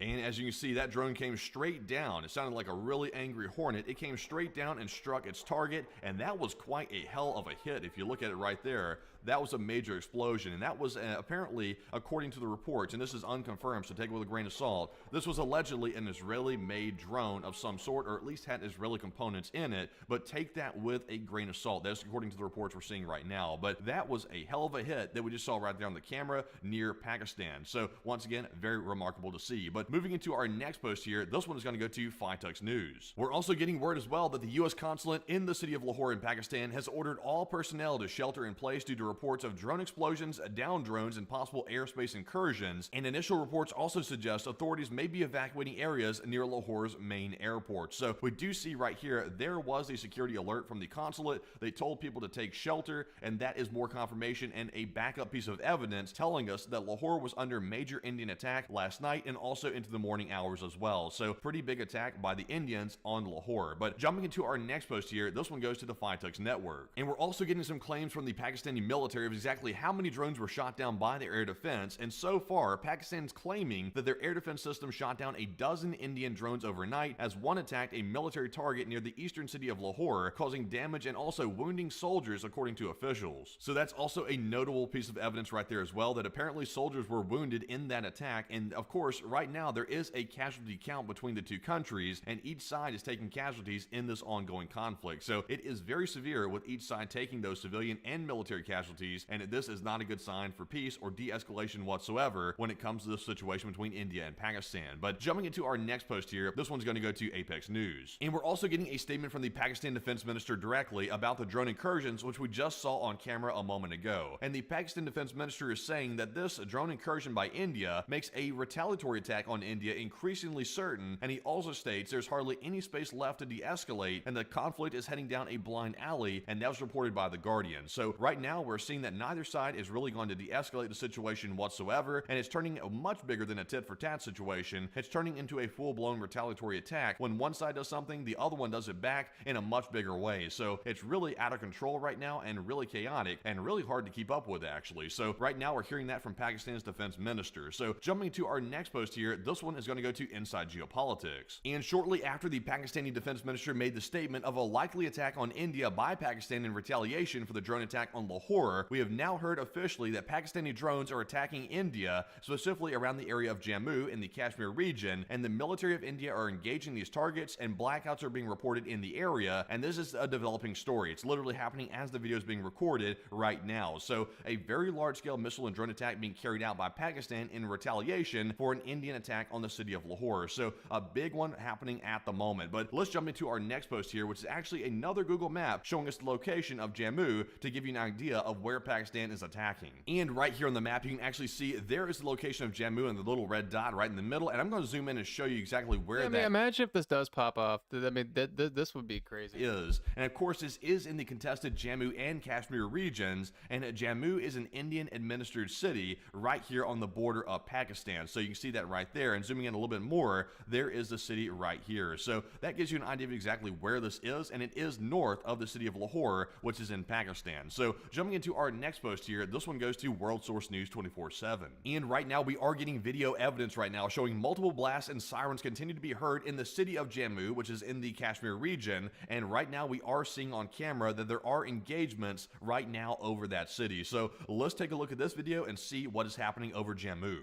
And as you can see, that drone came straight down. It sounded like a really angry hornet. It came straight down and struck its target, and that was quite a hell of a hit. If you look at it right there, that was a major explosion, and that was apparently, according to the reports, and this is unconfirmed, so take it with a grain of salt, this was allegedly an Israeli-made drone of some sort, or at least had Israeli components in it, but take that with a grain of salt. That's according to the reports we're seeing right now, but that was a hell of a hit that we just saw right there on the camera near Pakistan. So once again, very remarkable to see. But moving into our next post here, this one is going to go to Fitux News. We're also getting word as well that the U.S. consulate in the city of Lahore in Pakistan has ordered all personnel to shelter in place due to reports of drone explosions, down drones, and possible airspace incursions, and initial reports also suggest authorities may be evacuating areas near Lahore's main airport. So we do see right here, there was a security alert from the consulate. They told people to take shelter, and that is more confirmation and a backup piece of evidence telling us that Lahore was under major Indian attack last night and also into the morning hours as well. So pretty big attack by the Indians on Lahore. But jumping into our next post here, this one goes to the Fitux network. And we're also getting some claims from the Pakistani military of exactly how many drones were shot down by their air defense, and so far Pakistan's claiming that their air defense system shot down a dozen Indian drones overnight, as one attacked a military target near the eastern city of Lahore, causing damage and also wounding soldiers according to officials. So that's also a notable piece of evidence right there as well, that apparently soldiers were wounded in that attack. And of course right now there is a casualty count between the two countries, and each side is taking casualties in this ongoing conflict. So it is very severe, with each side taking those civilian and military casualties, and this is not a good sign for peace or de-escalation whatsoever when it comes to this situation between India and Pakistan. But jumping into our next post here, this one's going to go to Apex News. And we're also getting a statement from the Pakistan Defense Minister directly about the drone incursions, which we just saw on camera a moment ago. And the Pakistan Defense Minister is saying that this drone incursion by India makes a retaliatory attack on India increasingly certain, and he also states there's hardly any space left to de-escalate, and the conflict is heading down a blind alley, and that was reported by The Guardian. So right now we're seeing that neither side is really going to de-escalate the situation whatsoever, and it's turning much bigger than a tit-for-tat situation. It's turning into a full-blown retaliatory attack. When one side does something, the other one does it back in a much bigger way. So it's really out of control right now, and really chaotic, and really hard to keep up with, actually. So right now we're hearing that from Pakistan's defense minister. So jumping to our next post here, this one is going to go to Inside Geopolitics. And shortly after the Pakistani defense minister made the statement of a likely attack on India by Pakistan in retaliation for the drone attack on Lahore, we have now heard officially that Pakistani drones are attacking India, specifically around the area of Jammu in the Kashmir region, and the military of India are engaging these targets, and blackouts are being reported in the area, and this is a developing story. It's literally happening as the video is being recorded right now. So a very large-scale missile and drone attack being carried out by Pakistan in retaliation for an Indian attack on the city of Lahore. So a big one happening at the moment. But let's jump into our next post here, which is actually another Google map showing us the location of Jammu to give you an idea of where Pakistan is attacking. And right here on the map, you can actually see there is the location of Jammu and the little red dot right in the middle. And I'm going to zoom in and show you exactly where that imagine if this does pop off. I mean, this would be crazy. Is. And of course, this is in the contested Jammu and Kashmir regions. And Jammu is an Indian administered city right here on the border of Pakistan. So you can see that right there. And zooming in a little bit more, there is the city right here. So that gives you an idea of exactly where this is. And it is north of the city of Lahore, which is in Pakistan. So jumping into our next post here, this one goes to World Source News 24/7. And right now we are getting video evidence right now showing multiple blasts and sirens continue to be heard in the city of Jammu, which is in the Kashmir region. And right now we are seeing on camera that there are engagements right now over that city. So let's take a look at this video and see what is happening over Jammu.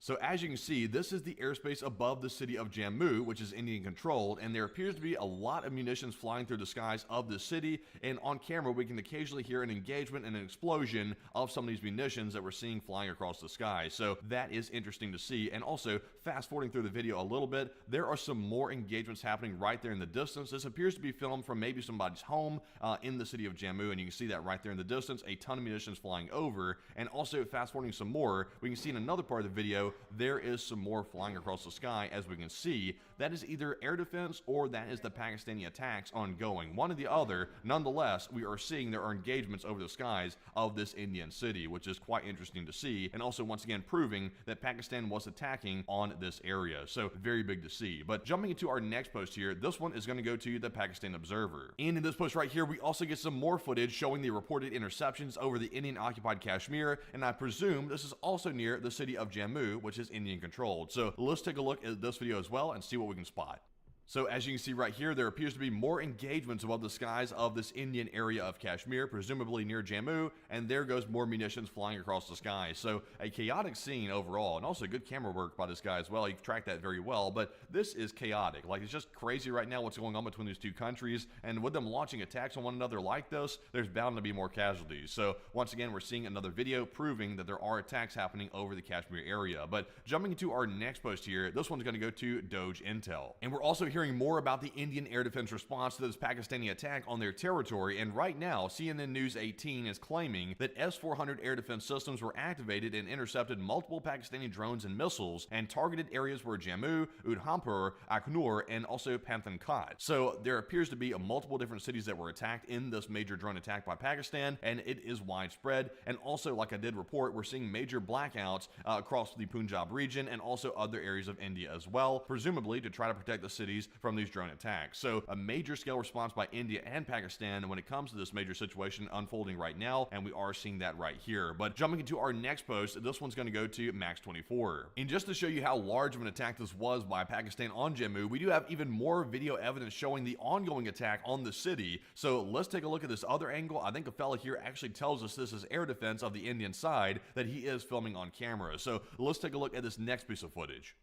So as you can see, this is the airspace above the city of Jammu, which is Indian controlled, and there appears to be a lot of munitions flying through the skies of the city, and on camera we can occasionally hear an engagement and an explosion of some of these munitions that we're seeing flying across the sky. So that is interesting to see. And also, fast forwarding through the video a little bit, there are some more engagements happening right there in the distance. This appears to be filmed from maybe somebody's home in the city of Jammu, and you can see that right there in the distance, a ton of munitions flying over. And also, fast forwarding some more, we can see in another part of the video, there is some more flying across the sky. As we can see, that is either air defense or that is the Pakistani attacks ongoing. One or the other. Nonetheless, we are seeing there are engagements over the skies of this Indian city, which is quite interesting to see, and also once again proving that Pakistan was attacking on this area. So very big to see. But jumping into our next post here, this one is going to go to the Pakistan Observer. And in this post right here, we also get some more footage showing the reported interceptions over the Indian occupied Kashmir, and I presume this is also near the city of Jammu, which is Indian controlled. So let's take a look at this video as well and see what we can spot. So as you can see right here, there appears to be more engagements above the skies of this Indian area of Kashmir, presumably near Jammu, and there goes more munitions flying across the sky. So a chaotic scene overall, and also good camera work by this guy as well. You've tracked that very well, but this is chaotic. Like, it's just crazy right now what's going on between these two countries, and with them launching attacks on one another like this, there's bound to be more casualties. So once again, we're seeing another video proving that there are attacks happening over the Kashmir area. But jumping into our next post here, this one's going to go to Doge Intel. And we're also hearing more about the Indian air defense response to this Pakistani attack on their territory, and right now CNN News 18 is claiming that S-400 air defense systems were activated and intercepted multiple Pakistani drones and missiles and targeted areas where Jammu, Udhampur, Akhnur, and also Pathankot. So there appears to be multiple different cities that were attacked in this major drone attack by Pakistan, and it is widespread. And also, like I did report, we're seeing major blackouts across the Punjab region and also other areas of India as well, presumably to try to protect the cities from these drone attacks. So a major scale response by India and Pakistan when it comes to this major situation unfolding right now, and we are seeing that right here. But jumping into our next post, this one's going to go to Max24. And just to show you how large of an attack this was by Pakistan on Jammu, we do have even more video evidence showing the ongoing attack on the city. So let's take a look at this other angle. I think a fella here actually tells us this is air defense of the Indian side that he is filming on camera. So let's take a look at this next piece of footage.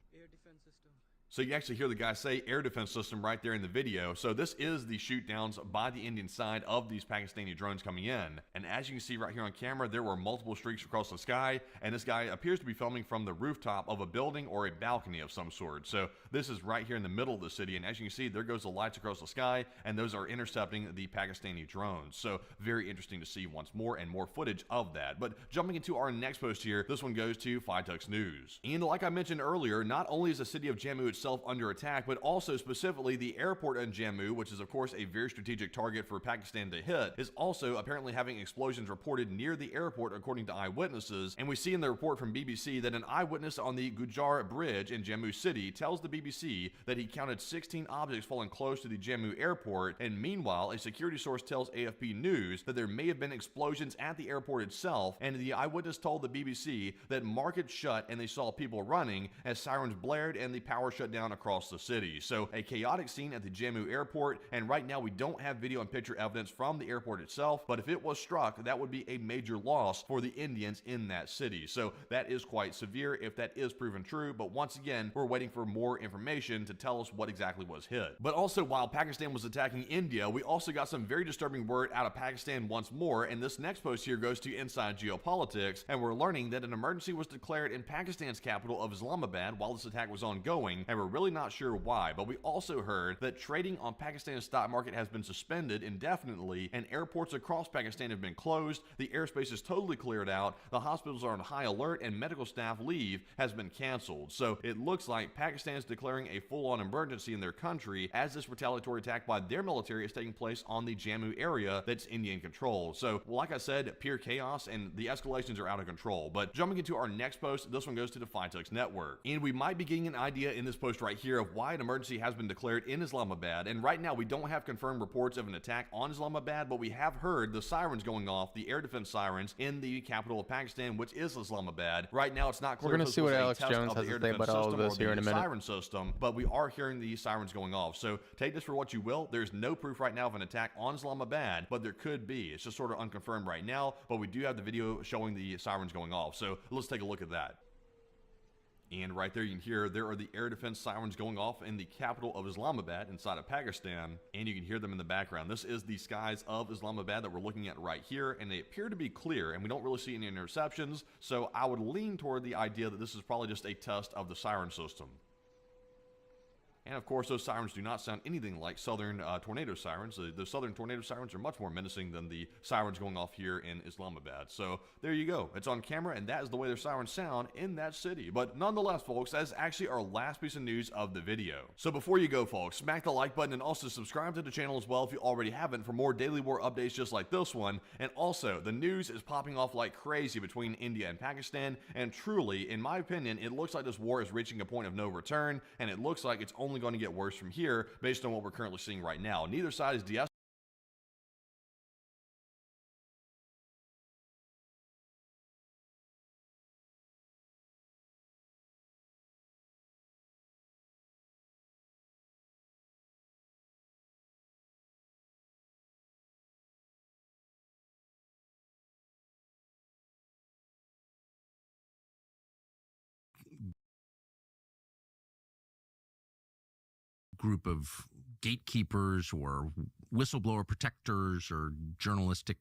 So you actually hear the guy say air defense system right there in the video. So this is the shoot downs by the Indian side of these Pakistani drones coming in. And as you can see right here on camera, there were multiple streaks across the sky. And this guy appears to be filming from the rooftop of a building or a balcony of some sort. So this is right here in the middle of the city. And as you can see, there goes the lights across the sky. And those are intercepting the Pakistani drones. So very interesting to see once more and more footage of that. But jumping into our next post here, this one goes to Fitux News. And like I mentioned earlier, not only is the city of Jammu itself under attack, but also specifically the airport in Jammu, which is of course a very strategic target for Pakistan to hit, is also apparently having explosions reported near the airport according to eyewitnesses. And we see in the report from BBC that an eyewitness on the Gujar Bridge in Jammu City tells the BBC that he counted 16 objects falling close to the Jammu airport, and meanwhile a security source tells AFP News that there may have been explosions at the airport itself, and the eyewitness told the BBC that markets shut and they saw people running as sirens blared and the power shut down across the city. So a chaotic scene at the Jammu airport, and right now we don't have video and picture evidence from the airport itself, but if it was struck, that would be a major loss for the Indians in that city. So that is quite severe if that is proven true, but once again, we're waiting for more information to tell us what exactly was hit. But also, while Pakistan was attacking India, we also got some very disturbing word out of Pakistan once more, and this next post here goes to Inside Geopolitics, and we're learning that an emergency was declared in Pakistan's capital of Islamabad while this attack was ongoing, and we're really not sure why, but we also heard that trading on Pakistan's stock market has been suspended indefinitely, and airports across Pakistan have been closed, the airspace is totally cleared out, the hospitals are on high alert, and medical staff leave has been canceled. So it looks like Pakistan is declaring a full-on emergency in their country as this retaliatory attack by their military is taking place on the Jammu area that's Indian controlled. So like I said, pure chaos, and the escalations are out of control. But jumping into our next post, this one goes to the Fitux Network, and we might be getting an idea in this post right here of why an emergency has been declared in Islamabad. And right now we don't have confirmed reports of an attack on Islamabad, but we have heard the sirens going off, the air defense sirens in the capital of Pakistan, which is Islamabad. Right now it's not clear. We're going to see what Alex Jones has to say about all of this here in a minute. Siren system, but we are hearing the sirens going off. So take this for what you will. There's no proof right now of an attack on Islamabad, but there could be. It's just sort of unconfirmed right now, but we do have the video showing the sirens going off. So let's take a look at that. And right there you can hear there are the air defense sirens going off in the capital of Islamabad inside of Pakistan, and you can hear them in the background. This is the skies of Islamabad that we're looking at right here, and they appear to be clear, and we don't really see any interceptions, so I would lean toward the idea that this is probably just a test of the siren system. And of course, those sirens do not sound anything like southern tornado sirens. The southern tornado sirens are much more menacing than the sirens going off here in Islamabad. So there you go. It's on camera, and that is the way their sirens sound in that city. But nonetheless, folks, that is actually our last piece of news of the video. So before you go, folks, smack the like button and also subscribe to the channel as well if you already haven't for more daily war updates just like this one. And also, the news is popping off like crazy between India and Pakistan. And truly, in my opinion, it looks like this war is reaching a point of no return, and it looks like it's only going to get worse from here based on what we're currently seeing right now. Neither side is group of gatekeepers or whistleblower protectors or journalistic,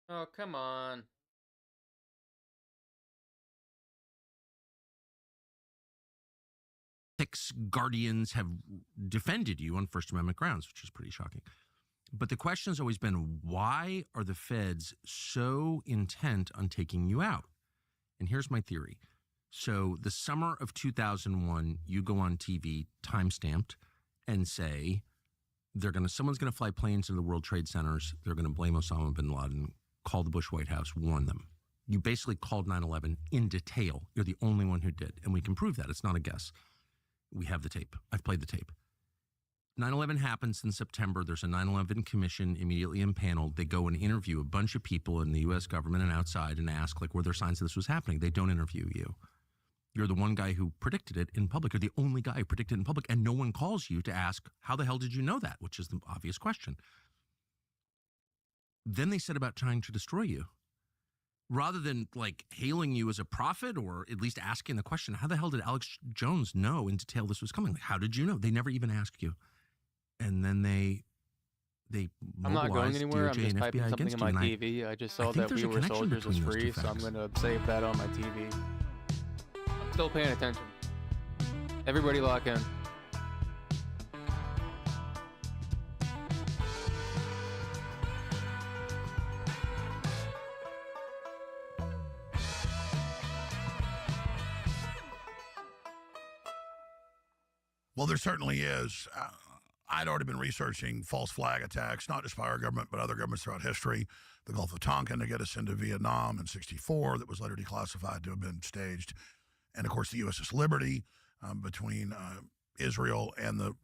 Oh, come on. ethics guardians have defended you on First Amendment grounds, which is pretty shocking. But the question has always been, why are the feds so intent on taking you out? And here's my theory. So the summer of 2001, you go on TV, time-stamped, and say someone's going to fly planes into the World Trade Centers. They're going to blame Osama bin Laden, call the Bush White House, warn them. You basically called 9/11 in detail. You're the only one who did, and we can prove that. It's not a guess. We have the tape. I've played the tape. 9/11 happens in September. There's a 9/11 commission immediately impaneled. They go and interview a bunch of people in the U.S. government and outside and ask, were there signs that this was happening? They don't interview you. You're the one guy who predicted it in public. You're the only guy who predicted it in public, and no one calls you to ask, how the hell did you know that? Which is the obvious question. Then they set about trying to destroy you. Rather than hailing you as a prophet or at least asking the question, how the hell did Alex Jones know in detail this was coming? How did you know? They never even ask you. And then they I'm not going anywhere. DOJ I'm just and typing FBI something on my TV. I just saw that We Were Soldiers was free, so I'm going to save that on my TV. I'm still paying attention. Everybody lock in. Well, there certainly is. I'd already been researching false flag attacks, not just by our government, but other governments throughout history. The Gulf of Tonkin to get us into Vietnam in '64, that was later declassified to have been staged. And of course, the USS Liberty between Israel and the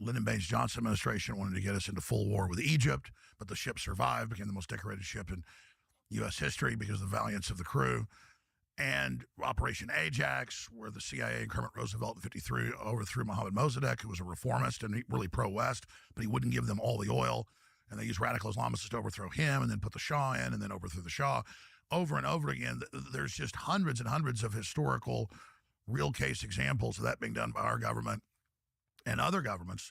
Lyndon Baines Johnson administration wanted to get us into full war with Egypt, but the ship survived, became the most decorated ship in U.S. history because of the valiance of the crew. And Operation Ajax, where the CIA and Kermit Roosevelt in '53 overthrew Mohammad Mossadegh, who was a reformist and really pro-West, but he wouldn't give them all the oil. And they used radical Islamists to overthrow him and then put the Shah in and then overthrew the Shah. Over and over again, there's just hundreds and hundreds of historical, real case examples of that being done by our government and other governments.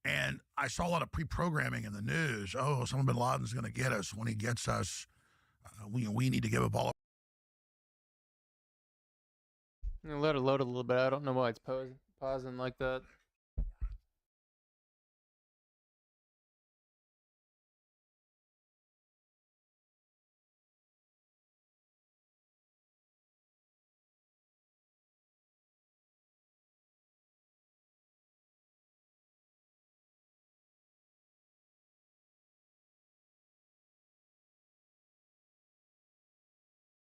And I saw a lot of pre-programming in the news. Oh, Osama bin Laden's going to get us. When he gets us, we need to give up all. Let it load a little bit. I don't know why it's pausing like that.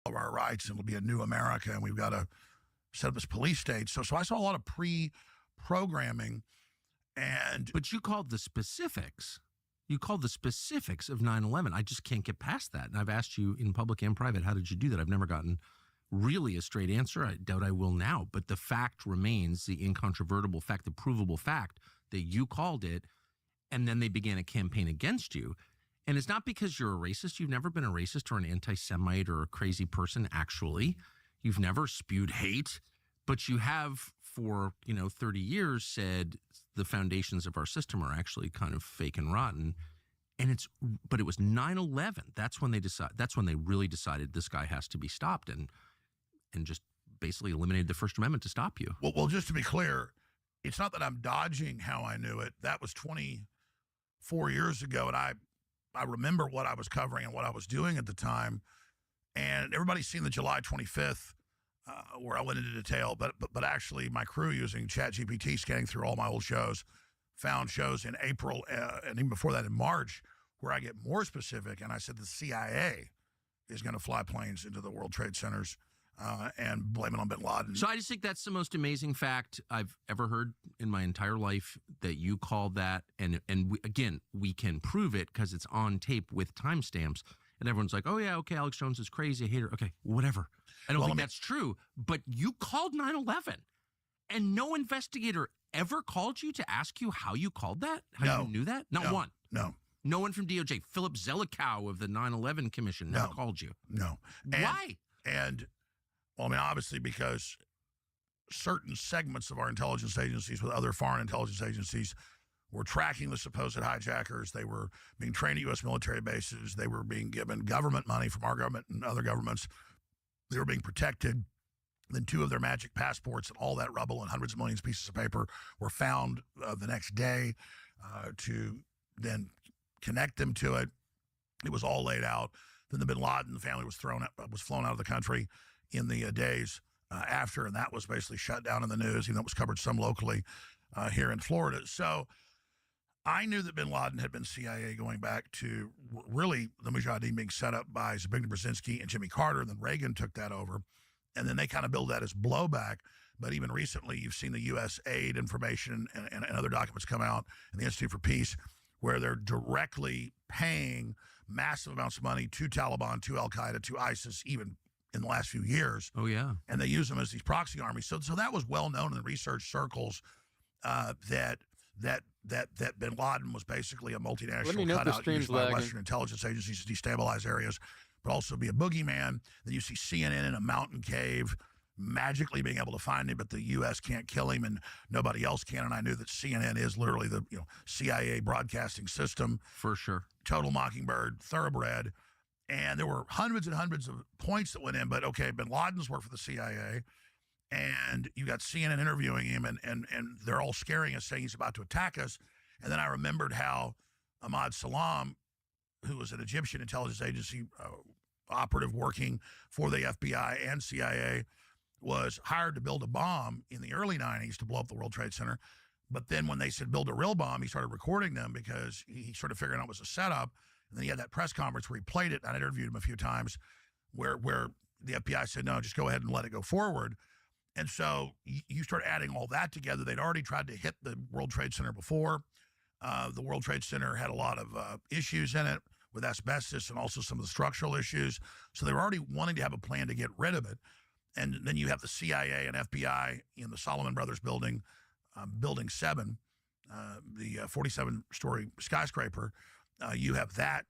Of our rights, and it'll be a new America, and we've got to set up this police state. So I saw a lot of pre-programming, but you called the specifics. You called the specifics of 9/11. I just can't get past that. And I've asked you in public and private, how did you do that? I've never gotten really a straight answer. I doubt I will now. But the fact remains, the incontrovertible fact, the provable fact that you called it, and then they began a campaign against you. And it's not because you're a racist. You've never been a racist or an anti-Semite or a crazy person, actually. You've never spewed hate, but you have for, 30 years said the foundations of our system are actually kind of fake and rotten. But it was 9/11. That's when they really decided this guy has to be stopped and just basically eliminated the First Amendment to stop you. Well, just to be clear, it's not that I'm dodging how I knew it. That was 24 years ago, and I remember what I was covering and what I was doing at the time. And everybody's seen the July 25th, where I went into detail, but actually my crew using ChatGPT, scanning through all my old shows, found shows in April and even before that in March, where I get more specific. And I said the CIA is going to fly planes into the World Trade Centers and blame it on bin Laden. So I just think that's the most amazing fact I've ever heard in my entire life, that you called that. And we can prove it because it's on tape with timestamps. And everyone's like, oh, yeah, okay, Alex Jones is crazy. I hate her. Okay, whatever. I don't think that's true. But you called 9/11, and no investigator ever called you to ask you how you called that? How you knew that? Not one. No. No one from DOJ. Philip Zelikow of the 9/11 Commission never called you. No. Why? Obviously because certain segments of our intelligence agencies with other foreign intelligence agencies were tracking the supposed hijackers. They were being trained at U.S. military bases. They were being given government money from our government and other governments. They were being protected. Then 2 of their magic passports and all that rubble and hundreds of millions of pieces of paper were found the next day to then connect them to it. It was all laid out. Then the bin Laden family was flown out of the country in the days after, and that was basically shut down in the news, even though it was covered some locally here in Florida. So I knew that bin Laden had been CIA going back to really the Mujahideen being set up by Zbigniew Brzezinski and Jimmy Carter, and then Reagan took that over. And then they kind of build that as blowback. But even recently, you've seen the U.S. aid information and other documents come out in the Institute for Peace, where they're directly paying massive amounts of money to Taliban, to Al-Qaeda, to ISIS, even in the last few years. Oh, yeah. And they use them as these proxy armies. So that was well known in the research circles that bin Laden was basically a multinational cutout used by Western intelligence agencies to destabilize areas, but also be a boogeyman. Then you see CNN in a mountain cave magically being able to find him, but the U.S. can't kill him and nobody else can. And I knew that CNN is literally the CIA broadcasting system. For sure. Total Mockingbird, thoroughbred. And there were hundreds and hundreds of points that went in, but okay, bin Laden's worked for the CIA, and you got CNN interviewing him, and they're all scaring us, saying he's about to attack us. And then I remembered how Ahmad Salam, who was an Egyptian intelligence agency operative working for the FBI and CIA, was hired to build a bomb in the early 90s to blow up the World Trade Center. But then when they said build a real bomb, he started recording them because he started figuring out it was a setup. And then he had that press conference where he played it, and I interviewed him a few times, where the FBI said, no, just go ahead and let it go forward. And so you start adding all that together. They'd already tried to hit the World Trade Center before. The World Trade Center had a lot of issues in it with asbestos and also some of the structural issues. So they were already wanting to have a plan to get rid of it. And then you have the CIA and FBI in the Solomon Brothers building, Building 7, the 47-story skyscraper. You have that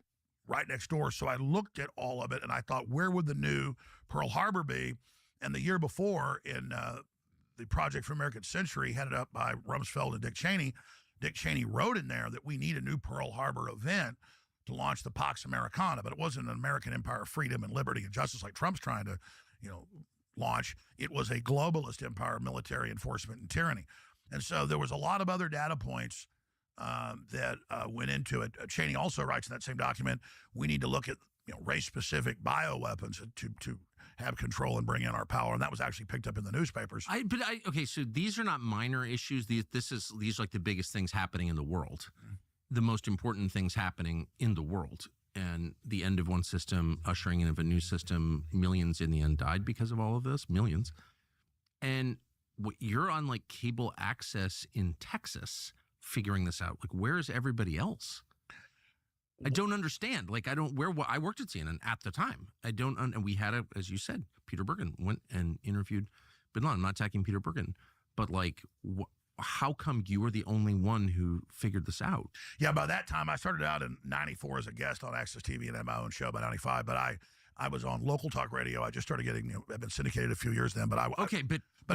right next door. So I looked at all of it, and I thought, where would the new Pearl Harbor be? And the year before, in the Project for American Century, headed up by Rumsfeld and Dick Cheney wrote in there that we need a new Pearl Harbor event to launch the Pax Americana, but it wasn't an American empire of freedom and liberty and justice like Trump's trying to, launch. It was a globalist empire of military enforcement and tyranny. And so there was a lot of other data points that went into it. Cheney also writes in that same document, we need to look at race-specific bioweapons to have control and bring in our power. And that was actually picked up in the newspapers. Okay, so these are not minor issues. These are like the biggest things happening in the world. The most important things happening in the world. And the end of one system, ushering in of a new system. Millions in the end died because of all of this. Millions. And you're on like cable access in Texas figuring this out. Like, where is everybody else? I don't understand. Like, I worked at CNN at the time. And we had as you said, Peter Bergen went and interviewed bin Laden. I'm not attacking Peter Bergen, but like, how come you were the only one who figured this out? Yeah, by that time, I started out in 94 as a guest on Access TV and had my own show by 95, but I was on local talk radio. I just started getting, I've been syndicated a few years then, but I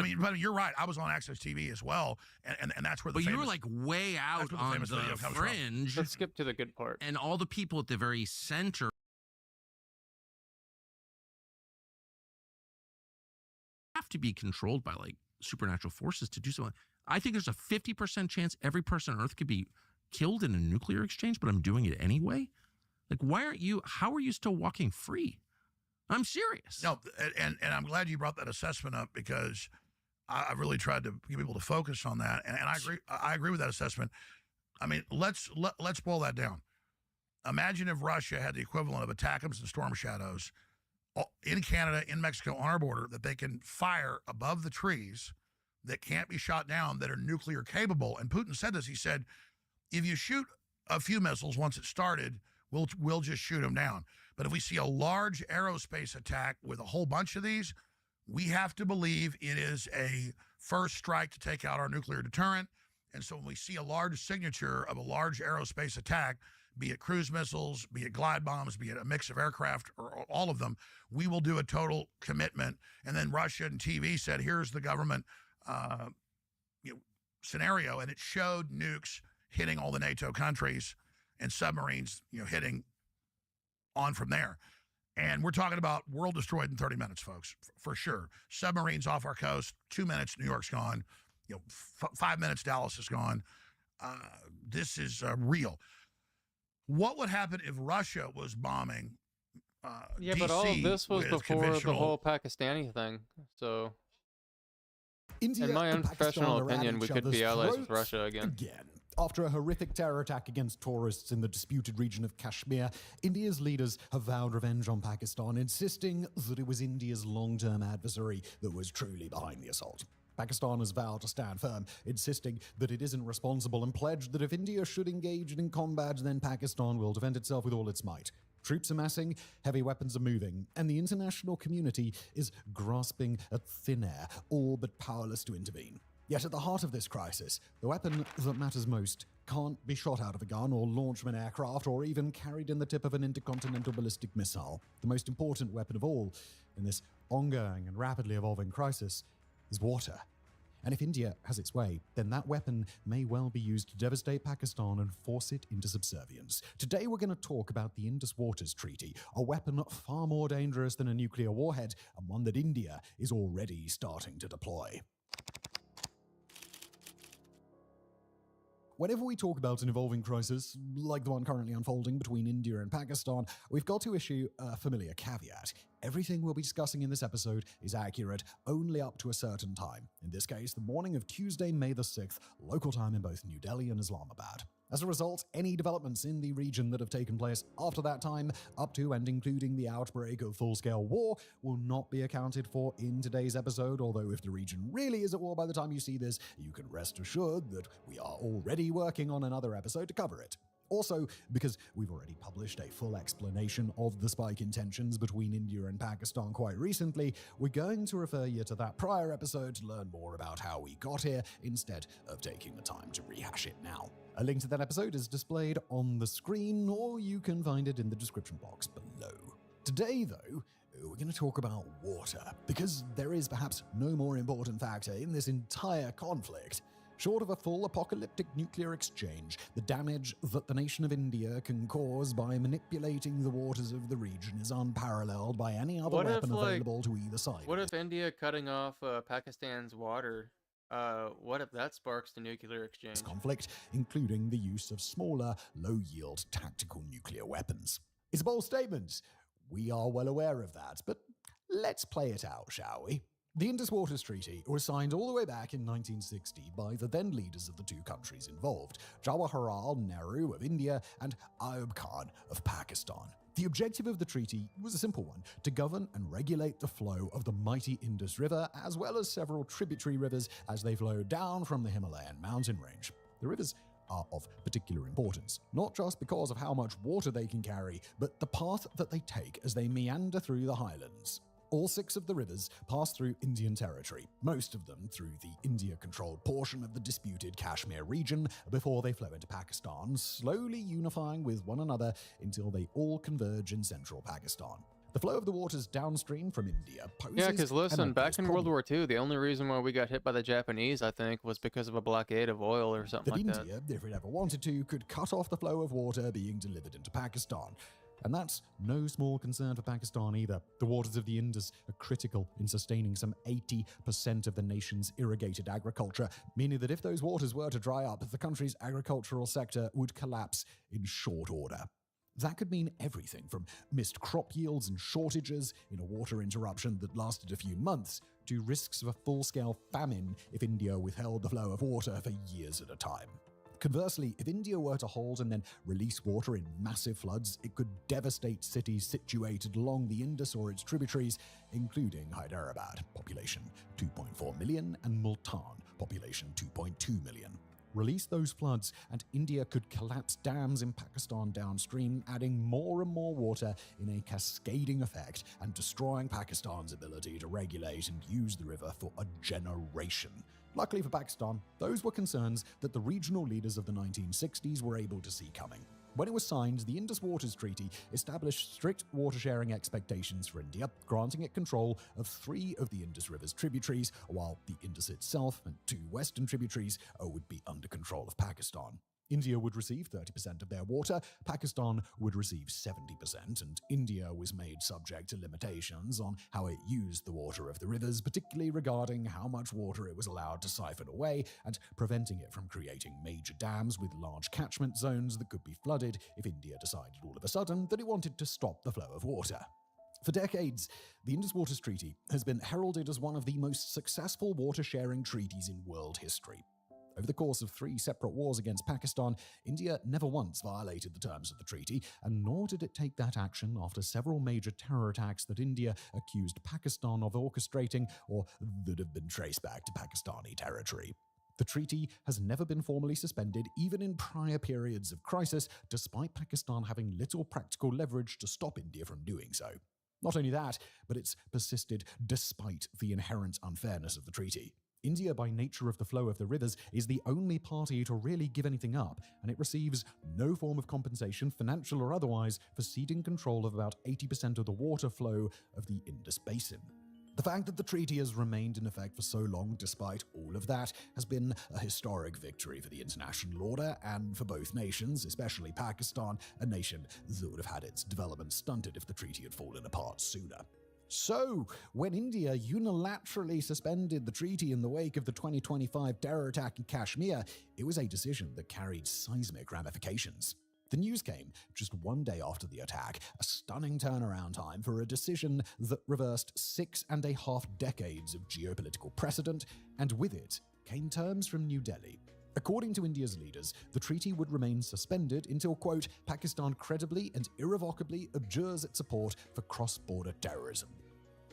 mean, you're right. I was on Access TV as well, and that's where the you were like way out on the fringe. Let's skip to the good part. And all the people at the very center have to be controlled by like supernatural forces to do something. I think there's a 50% chance every person on Earth could be killed in a nuclear exchange, but I'm doing it anyway. Like, how are you still walking free? I'm serious. No, and I'm glad you brought that assessment up, because I really tried to get people to focus on that. And I agree with that assessment. I mean, let's boil that down. Imagine if Russia had the equivalent of ATACMS and Storm Shadows in Canada, in Mexico, on our border, that they can fire above the trees that can't be shot down, that are nuclear capable. And Putin said this. He said, if you shoot a few missiles once it started, we'll just shoot them down. But if we see a large aerospace attack with a whole bunch of these, we have to believe it is a first strike to take out our nuclear deterrent. And so when we see a large signature of a large aerospace attack, be it cruise missiles, be it glide bombs, be it a mix of aircraft, or all of them, we will do a total commitment. And then Russia and TV said, here's the government scenario, and it showed nukes hitting all the NATO countries and submarines, hitting on from there. And we're talking about world destroyed in 30 minutes, folks, for sure. Submarines off our coast, 2 minutes, New York's gone. 5 minutes, Dallas is gone. This is real. What would happen if Russia was bombing Yeah, DC but all of this was before the whole Pakistani thing, so... India in my and unprofessional Pakistan are at opinion, we each could other's be allies with throats Russia again. After a horrific terror attack against tourists in the disputed region of Kashmir, India's leaders have vowed revenge on Pakistan, insisting that it was India's long-term adversary that was truly behind the assault. Pakistan has vowed to stand firm, insisting that it isn't responsible, and pledged that if India should engage in combat, then Pakistan will defend itself with all its might. Troops are massing, heavy weapons are moving, and the international community is grasping at thin air, all but powerless to intervene. Yet at the heart of this crisis, the weapon that matters most can't be shot out of a gun or launched from an aircraft or even carried in the tip of an intercontinental ballistic missile. The most important weapon of all in this ongoing and rapidly evolving crisis is water. And if India has its way, then that weapon may well be used to devastate Pakistan and force it into subservience. Today we're going to talk about the Indus Waters Treaty, a weapon far more dangerous than a nuclear warhead, and one that India is already starting to deploy. Whenever we talk about an evolving crisis, like the one currently unfolding between India and Pakistan, we've got to issue a familiar caveat. Everything we'll be discussing in this episode is accurate only up to a certain time. In this case, the morning of Tuesday, May the 6th, local time in both New Delhi and Islamabad. As a result, any developments in the region that have taken place after that time, up to and including the outbreak of full-scale war, will not be accounted for in today's episode, although if the region really is at war by the time you see this, you can rest assured that we are already working on another episode to cover it. Also, because we've already published a full explanation of the spike in tensions between India and Pakistan quite recently, we're going to refer you to that prior episode to learn more about how we got here, instead of taking the time to rehash it now. A link to that episode is displayed on the screen, or you can find it in the description box below. Today, though, we're going to talk about water, because there is perhaps no more important factor in this entire conflict. Short of a full apocalyptic nuclear exchange, the damage that the nation of India can cause by manipulating the waters of the region is unparalleled by any other weapon available to either side. What if India cutting off Pakistan's water, what if that sparks the nuclear exchange? Conflict, including the use of smaller, low-yield tactical nuclear weapons. It's a bold statement. We are well aware of that, but let's play it out, shall we? The Indus Waters Treaty was signed all the way back in 1960 by the then leaders of the two countries involved, Jawaharlal Nehru of India and Ayub Khan of Pakistan. The objective of the treaty was a simple one: to govern and regulate the flow of the mighty Indus River, as well as several tributary rivers as they flow down from the Himalayan mountain range. The rivers are of particular importance, not just because of how much water they can carry, but the path that they take as they meander through the highlands. All 6 of the rivers pass through Indian territory, most of them through the India-controlled portion of the disputed Kashmir region before they flow into Pakistan, slowly unifying with one another until they all converge in central Pakistan. The flow of the waters downstream from India poses Yeah, because listen, an back obvious in problem. World War II, the only reason why we got hit by the Japanese, I think, was because of a blockade of oil or something like that. India, if it ever wanted to, could cut off the flow of water being delivered into Pakistan. And that's no small concern for Pakistan either. The waters of the Indus are critical in sustaining some 80% of the nation's irrigated agriculture, meaning that if those waters were to dry up, the country's agricultural sector would collapse in short order. That could mean everything from missed crop yields and shortages in a water interruption that lasted a few months to risks of a full-scale famine if India withheld the flow of water for years at a time. Conversely, if India were to hold and then release water in massive floods, it could devastate cities situated along the Indus or its tributaries, including Hyderabad, population 2.4 million, and Multan, population 2.2 million. Release those floods, and India could collapse dams in Pakistan downstream, adding more and more water in a cascading effect and destroying Pakistan's ability to regulate and use the river for a generation. Luckily for Pakistan, those were concerns that the regional leaders of the 1960s were able to see coming. When it was signed, the Indus Waters Treaty established strict water-sharing expectations for India, granting it control of 3 of the Indus River's tributaries, while the Indus itself and 2 western tributaries would be under control of Pakistan. India would receive 30% of their water, Pakistan would receive 70%, and India was made subject to limitations on how it used the water of the rivers, particularly regarding how much water it was allowed to siphon away and preventing it from creating major dams with large catchment zones that could be flooded if India decided all of a sudden that it wanted to stop the flow of water. For decades, the Indus Waters Treaty has been heralded as one of the most successful water-sharing treaties in world history. Over the course of 3 separate wars against Pakistan, India never once violated the terms of the treaty, and nor did it take that action after several major terror attacks that India accused Pakistan of orchestrating or that have been traced back to Pakistani territory. The treaty has never been formally suspended, even in prior periods of crisis, despite Pakistan having little practical leverage to stop India from doing so. Not only that, but it's persisted despite the inherent unfairness of the treaty. India, by nature of the flow of the rivers, is the only party to really give anything up, and it receives no form of compensation, financial or otherwise, for ceding control of about 80% of the water flow of the Indus Basin. The fact that the treaty has remained in effect for so long, despite all of that, has been a historic victory for the international order and for both nations, especially Pakistan, a nation that would have had its development stunted if the treaty had fallen apart sooner. So, when India unilaterally suspended the treaty in the wake of the 2025 terror attack in Kashmir, it was a decision that carried seismic ramifications. The news came just one day after the attack, a stunning turnaround time for a decision that reversed 6.5 decades of geopolitical precedent, and with it came terms from New Delhi. According to India's leaders, the treaty would remain suspended until, quote, Pakistan credibly and irrevocably abjures its support for cross-border terrorism.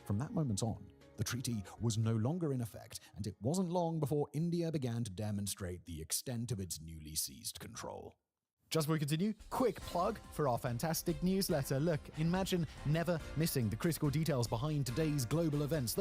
From that moment on, the treaty was no longer in effect, and it wasn't long before India began to demonstrate the extent of its newly seized control. Just before we continue, quick plug for our fantastic newsletter. Look, imagine never missing the critical details behind today's global events.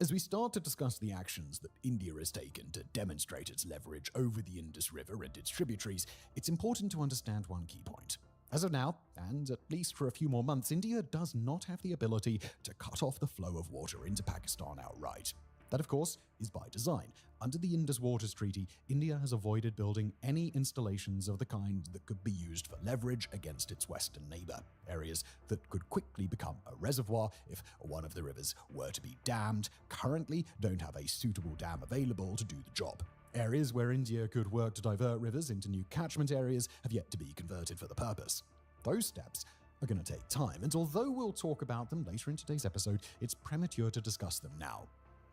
As we start to discuss the actions that India has taken to demonstrate its leverage over the Indus River and its tributaries, it's important to understand one key point. As of now, and at least for a few more months, India does not have the ability to cut off the flow of water into Pakistan outright. That, of course, is by design. Under the Indus Waters Treaty, India has avoided building any installations of the kind that could be used for leverage against its western neighbor, areas that could quickly become a reservoir if one of the rivers were to be dammed, currently don't have a suitable dam available to do the job. Areas where India could work to divert rivers into new catchment areas have yet to be converted for the purpose. Those steps are going to take time, and although we'll talk about them later in today's episode, it's premature to discuss them now.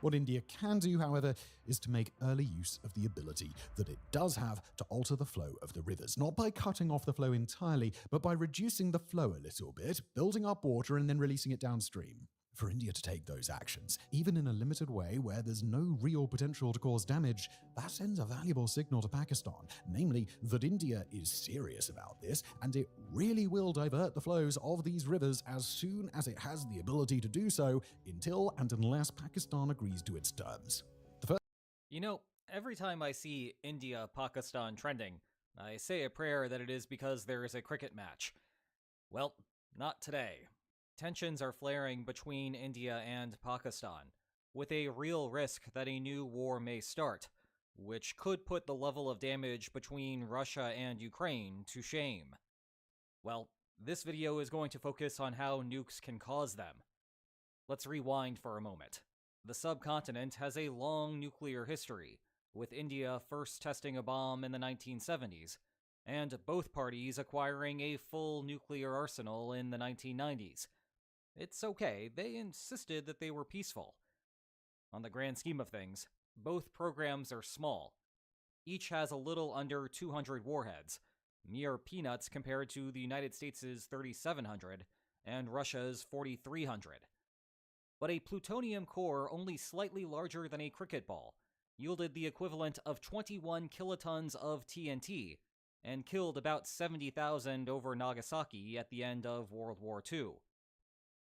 What India can do, however, is to make early use of the ability that it does have to alter the flow of the rivers, not by cutting off the flow entirely, but by reducing the flow a little bit, building up water and then releasing it downstream. For India to take those actions, even in a limited way where there's no real potential to cause damage, that sends a valuable signal to Pakistan, namely that India is serious about this and it really will divert the flows of these rivers as soon as it has the ability to do so, until and unless Pakistan agrees to its terms. You know, every time I see India-Pakistan trending, I say a prayer that it is because there is a cricket match. Well, not today. Tensions are flaring between India and Pakistan, with a real risk that a new war may start, which could put the level of damage between Russia and Ukraine to shame. Well, this video is going to focus on how nukes can cause them. Let's rewind for a moment. The subcontinent has a long nuclear history, with India first testing a bomb in the 1970s, and both parties acquiring a full nuclear arsenal in the 1990s. It's okay, they insisted that they were peaceful. On the grand scheme of things, both programs are small. Each has a little under 200 warheads, mere peanuts compared to the United States' 3,700 and Russia's 4,300. But a plutonium core only slightly larger than a cricket ball yielded the equivalent of 21 kilotons of TNT and killed about 70,000 over Nagasaki at the end of World War II.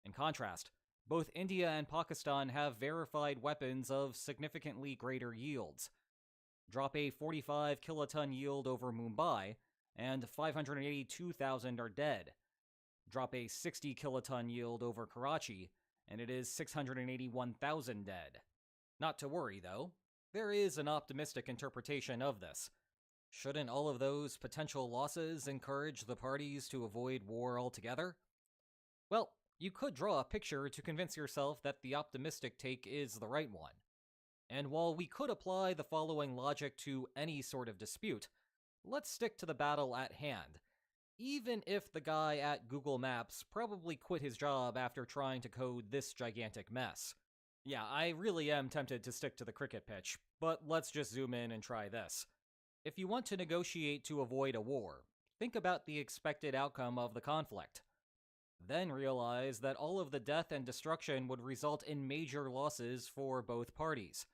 In contrast, both India and Pakistan have verified weapons of significantly greater yields. Drop a 45 kiloton yield over Mumbai, and 582,000 are dead. Drop a 60 kiloton yield over Karachi, and it is 681,000 dead. Not to worry, though. There is an optimistic interpretation of this. Shouldn't all of those potential losses encourage the parties to avoid war altogether? Well, you could draw a picture to convince yourself that the optimistic take is the right one. And while we could apply the following logic to any sort of dispute, let's stick to the battle at hand. Even if the guy at Google Maps probably quit his job after trying to code this gigantic mess. Yeah, I really am tempted to stick to the cricket pitch, but let's just zoom in and try this. If you want to negotiate to avoid a war, think about the expected outcome of the conflict. Then realize that all of the death and destruction would result in major losses for both parties.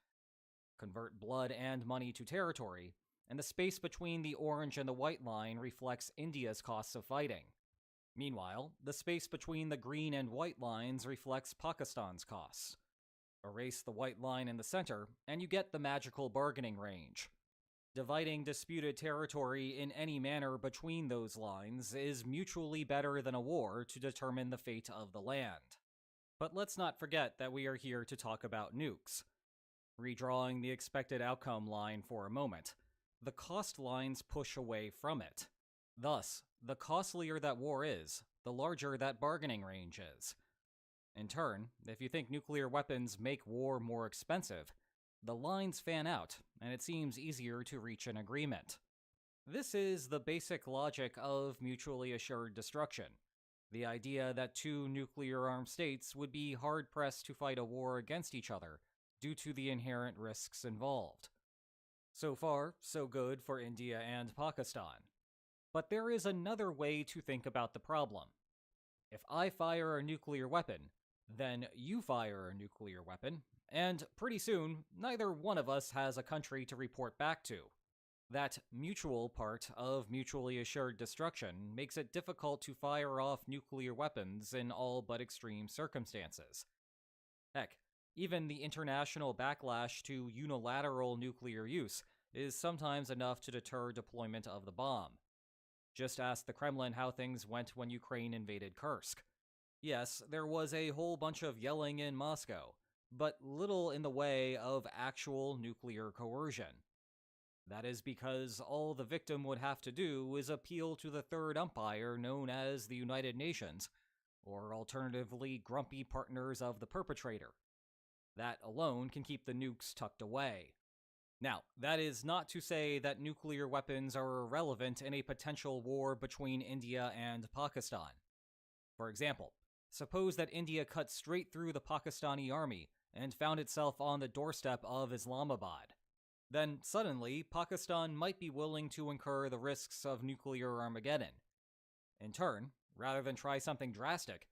Convert blood and money to territory, and the space between the orange and the white line reflects India's costs of fighting. Meanwhile, the space between the green and white lines reflects Pakistan's costs. Erase the white line in the center, and you get the magical bargaining range. Dividing disputed territory in any manner between those lines is mutually better than a war to determine the fate of the land. But let's not forget that we are here to talk about nukes. Redrawing the expected outcome line for a moment, the cost lines push away from it. Thus, the costlier that war is, the larger that bargaining range is. In turn, if you think nuclear weapons make war more expensive, the lines fan out, and it seems easier to reach an agreement. This is the basic logic of mutually assured destruction. The idea that two nuclear-armed states would be hard-pressed to fight a war against each other due to the inherent risks involved. So far, so good for India and Pakistan. But there is another way to think about the problem. If I fire a nuclear weapon, then you fire a nuclear weapon, and pretty soon, neither one of us has a country to report back to. That mutual part of mutually assured destruction makes it difficult to fire off nuclear weapons in all but extreme circumstances. Heck, even the international backlash to unilateral nuclear use is sometimes enough to deter deployment of the bomb. Just ask the Kremlin how things went when Ukraine invaded Kursk. Yes, there was a whole bunch of yelling in Moscow, but little in the way of actual nuclear coercion. That is because all the victim would have to do is appeal to the third umpire known as the United Nations, or alternatively grumpy partners of the perpetrator. That alone can keep the nukes tucked away. Now, that is not to say that nuclear weapons are irrelevant in a potential war between India and Pakistan. For example, suppose that India cut straight through the Pakistani army and found itself on the doorstep of Islamabad. Then suddenly, Pakistan might be willing to incur the risks of nuclear Armageddon. In turn, rather than try something drastic,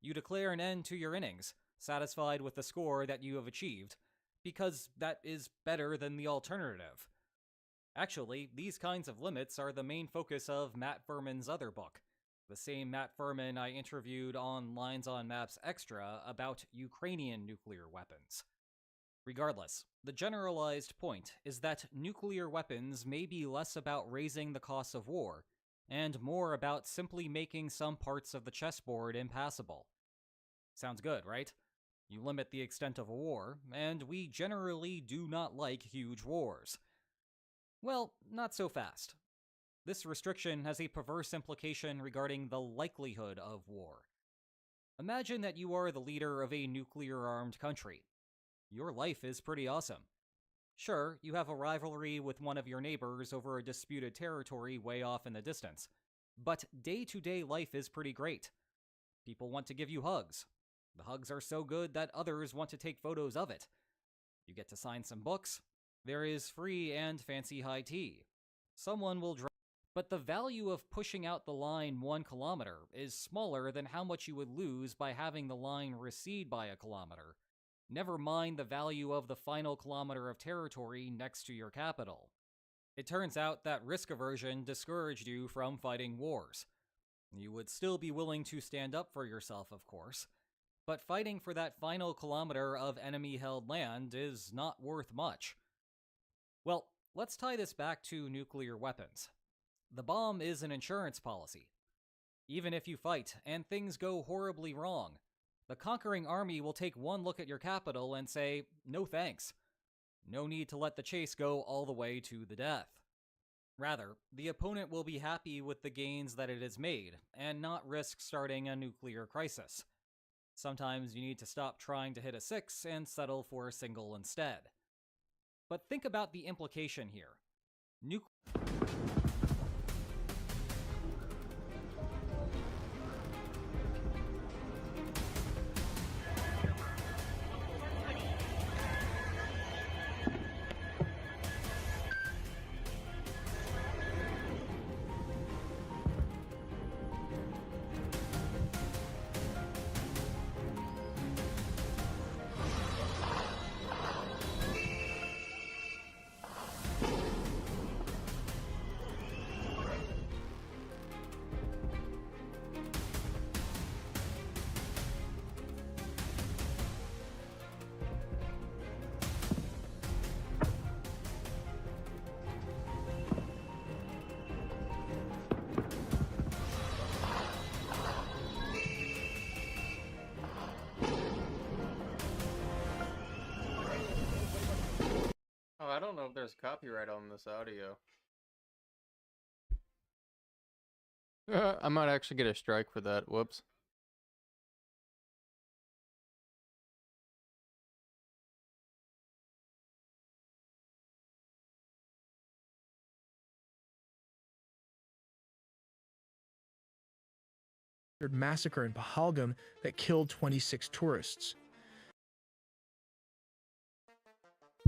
you declare an end to your innings, satisfied with the score that you have achieved, because that is better than the alternative. Actually, these kinds of limits are the main focus of Matt Furman's other book, the same Matt Furman I interviewed on Lines on Maps Extra about Ukrainian nuclear weapons. Regardless, the generalized point is that nuclear weapons may be less about raising the cost of war, and more about simply making some parts of the chessboard impassable. Sounds good, right? You limit the extent of a war, and we generally do not like huge wars. Well, not so fast. This restriction has a perverse implication regarding the likelihood of war. Imagine that you are the leader of a nuclear-armed country. Your life is pretty awesome. Sure, you have a rivalry with one of your neighbors over a disputed territory way off in the distance, but day-to-day life is pretty great. People want to give you hugs. The hugs are so good that others want to take photos of it. You get to sign some books. There is free and fancy high tea. Someone will drive. But the value of pushing out the line 1 kilometer is smaller than how much you would lose by having the line recede by a kilometer. Never mind the value of the final kilometer of territory next to your capital. It turns out that risk aversion discouraged you from fighting wars. You would still be willing to stand up for yourself, of course, but fighting for that final kilometer of enemy-held land is not worth much. Well, let's tie this back to nuclear weapons. The bomb is an insurance policy. Even if you fight and things go horribly wrong, the conquering army will take one look at your capital and say, no thanks. No need to let the chase go all the way to the death. Rather, the opponent will be happy with the gains that it has made, and not risk starting a nuclear crisis. Sometimes you need to stop trying to hit a 6 and settle for a single instead. But think about the implication here. Oh, I don't know if there's copyright on this audio. I might actually get a strike for that. Whoops. Massacre in Pahalgam that killed 26 tourists.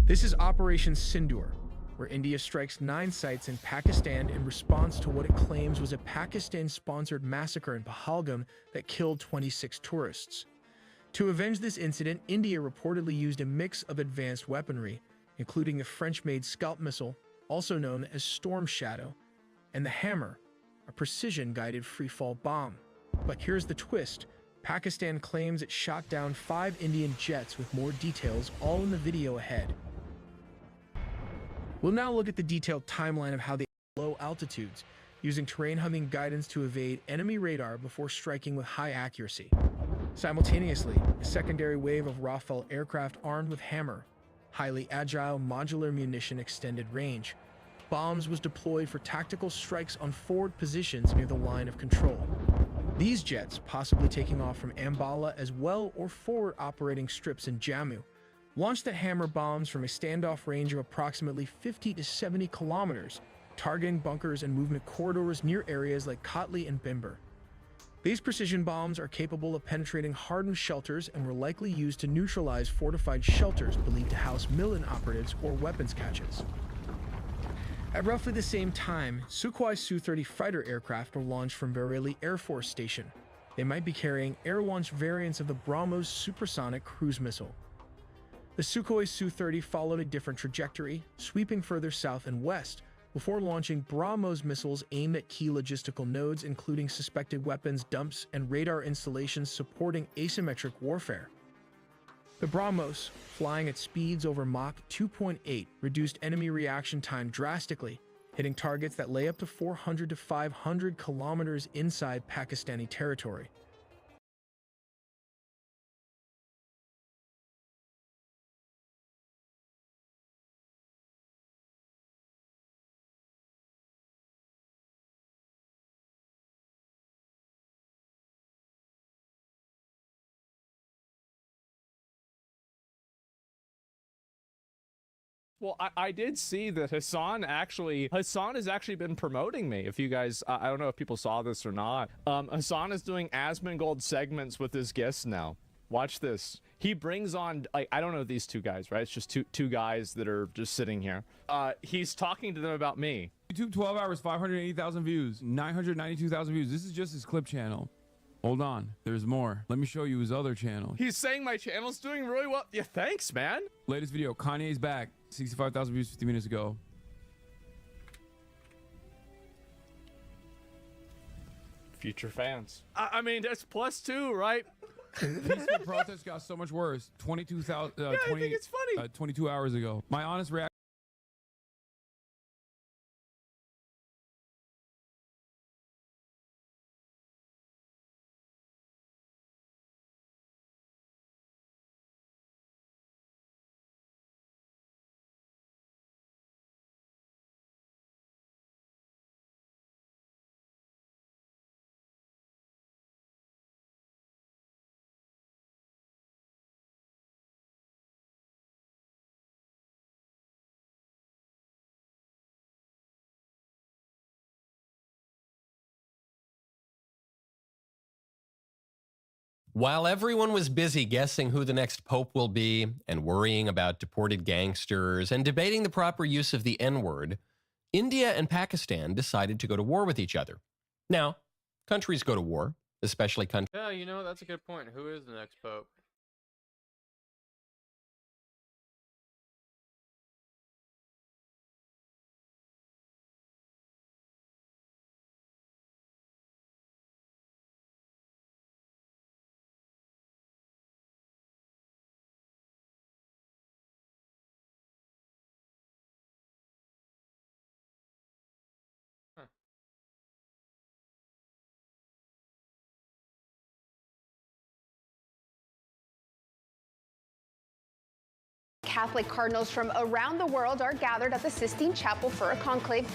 This is Operation Sindoor, where India strikes 9 sites in Pakistan in response to what it claims was a Pakistan-sponsored massacre in Pahalgam that killed 26 tourists. To avenge this incident, India reportedly used a mix of advanced weaponry, including the French-made Scalp missile, also known as Storm Shadow, and the Hammer, a precision-guided freefall bomb. But here's the twist. Pakistan claims it shot down 5 Indian jets with more details, all in the video ahead. We'll now look at the detailed timeline of how they low altitudes, using terrain humming guidance to evade enemy radar before striking with high accuracy. Simultaneously, a secondary wave of Rafale aircraft armed with Hammer, highly agile modular munition extended range, bombs was deployed for tactical strikes on forward positions near the line of control. These jets, possibly taking off from Ambala as well or forward operating strips in Jammu, launched the Hammer bombs from a standoff range of approximately 50 to 70 kilometers, targeting bunkers and movement corridors near areas like Kotli and Bimber. These precision bombs are capable of penetrating hardened shelters and were likely used to neutralize fortified shelters believed to house Militant operatives or weapons caches. At roughly the same time, Sukhoi Su-30 fighter aircraft were launched from Bareilly Air Force Station, They might be carrying air-launched variants of the BrahMos supersonic cruise missile. The Sukhoi Su-30 followed a different trajectory, sweeping further south and west, before launching BrahMos missiles aimed at key logistical nodes, including suspected weapons dumps and radar installations supporting asymmetric warfare. The BrahMos, flying at speeds over Mach 2.8, reduced enemy reaction time drastically, hitting targets that lay up to 400 to 500 kilometers inside Pakistani territory. Well, I did see that Hassan has actually been promoting me. If you guys, I don't know if people saw this or not. Hassan is doing Asmongold segments with his guests now. Watch this. He brings on, like, I don't know these two guys, right? It's just two guys that are just sitting here. He's talking to them about me. YouTube 12 hours, 580,000 views, 992,000 views. This is just his clip channel. Hold on, there's more. Let me show you his other channel. He's saying my channel's doing really well. Yeah, thanks, man. Latest video, Kanye's back. 65,000 views 50 minutes ago. Future fans. I mean, that's +2, right? Peaceful protest got so much worse. 22,000. Yeah, I think it's funny. 22 hours ago. My honest reaction. While everyone was busy guessing who the next pope will be and worrying about deported gangsters and debating the proper use of the N-word, India and Pakistan decided to go to war with each other. Now, countries go to war, especially countries. Yeah, you know, that's a good point. Who is the next pope? Catholic cardinals from around the world are gathered at the Sistine Chapel for a conclave.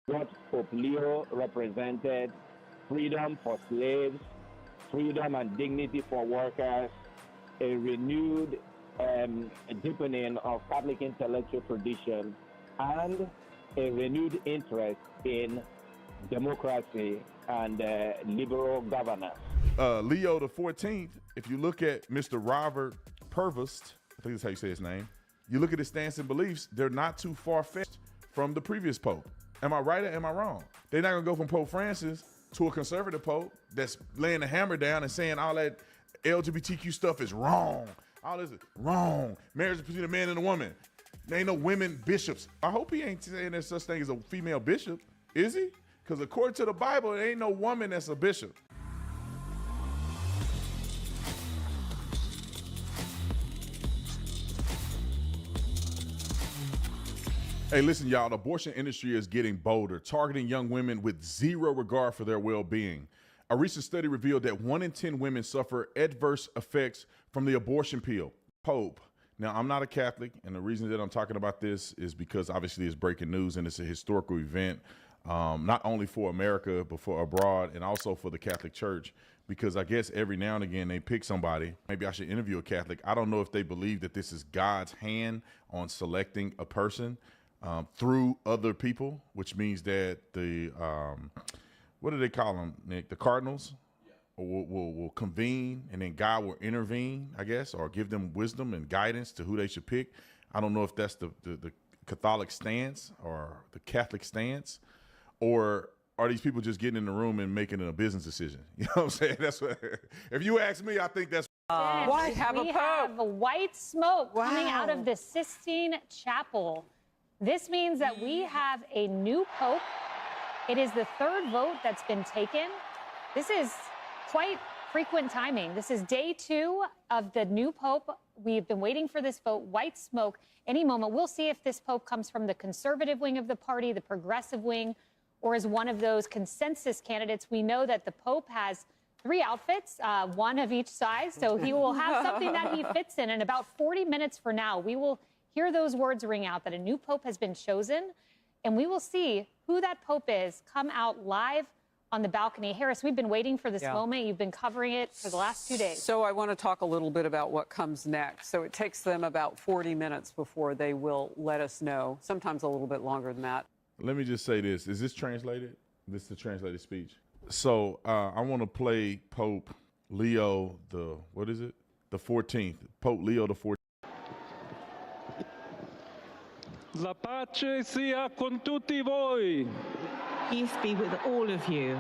What Pope Leo represented: freedom for slaves, freedom and dignity for workers, a renewed deepening of Catholic intellectual tradition and a renewed interest in democracy and liberal governance. Leo the 14th, if you look at Mr. Robert Purvis, I think that's how you say his name, you look at his stance and beliefs, they're not too far-fetched from the previous pope. Am I right or am I wrong? They're not going to go from Pope Francis to a conservative pope that's laying the hammer down and saying all that LGBTQ stuff is wrong. All this is wrong. Marriage is between a man and a woman. There ain't no women bishops. I hope he ain't saying there's such thing as a female bishop, is he? Because according to the Bible, there ain't no woman that's a bishop. Hey, listen, y'all, the abortion industry is getting bolder, targeting young women with zero regard for their well-being. A recent study revealed that 1 in 10 women suffer adverse effects from the abortion pill. Pope. Now, I'm not a Catholic, and the reason that I'm talking about this is because obviously it's breaking news and it's a historical event, not only for America, but for abroad and also for the Catholic Church, because I guess every now and again they pick somebody. Maybe I should interview a Catholic. I don't know if they believe that this is God's hand on selecting a person through other people, which means that the, what do they call them, Nick? The cardinals will convene, and then God will intervene, I guess, or give them wisdom and guidance to who they should pick. I don't know if that's the Catholic stance or the Catholic stance, or are these people just getting in the room and making a business decision? You know what I'm saying? That's what, if you ask me, I think that's we have white smoke coming out of the Sistine Chapel. This means that we have a new pope. It is the third vote that's been taken. This is quite frequent timing. This is day 2 of the new pope. We've been waiting for this vote, white smoke, any moment. We'll see if this pope comes from the conservative wing of the party, the progressive wing, or is one of those consensus candidates. We know that the pope has 3 outfits, one of each size, so he will have something that he fits in. In about 40 minutes from now, we will hear those words ring out that a new pope has been chosen, and we will see who that pope is come out live on the balcony. Harris, we've been waiting for this moment. You've been covering it for the last 2 days. So I want to talk a little bit about what comes next. So it takes them about 40 minutes before they will let us know, sometimes a little bit longer than that. Let me just say this. Is this translated? This is the translated speech. So I want to play Pope Leo the 14th. Pope Leo the 14th. La pace sia con tutti voi. Peace be with all of you.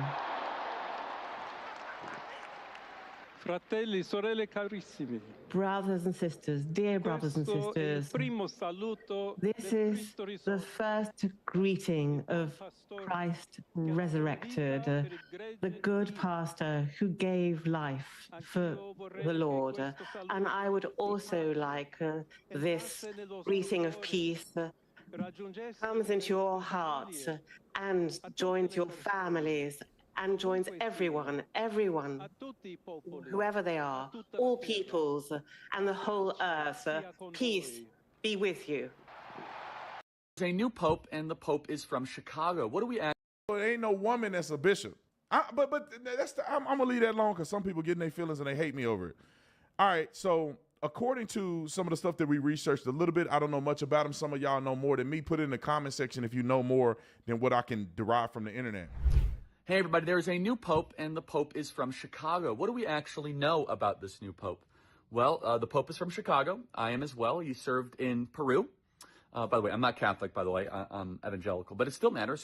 Fratelli, sorelle carissimi. Brothers and sisters, dear brothers and sisters, this is the first greeting of Christ resurrected, the good pastor who gave life for the Lord. And I would also like this greeting of peace comes into your hearts and joins your families and joins everyone, whoever they are, all peoples and the whole earth. Peace be with you. There's a new pope, and the pope is from Chicago. What do we ask? Well, there ain't no woman that's a bishop. But that's I'm gonna leave that alone because some people get in their feelings and they hate me over it. All right, so according to some of the stuff that we researched a little bit, I don't know much about them. Some of y'all know more than me. Put it in the comment section if you know more than what I can derive from the internet. Hey, everybody, there is a new pope, and the pope is from Chicago. What do we actually know about this new pope? Well, the pope is from Chicago. I am as well. He served in Peru. By the way, I'm not Catholic, by the way. I'm evangelical, but it still matters.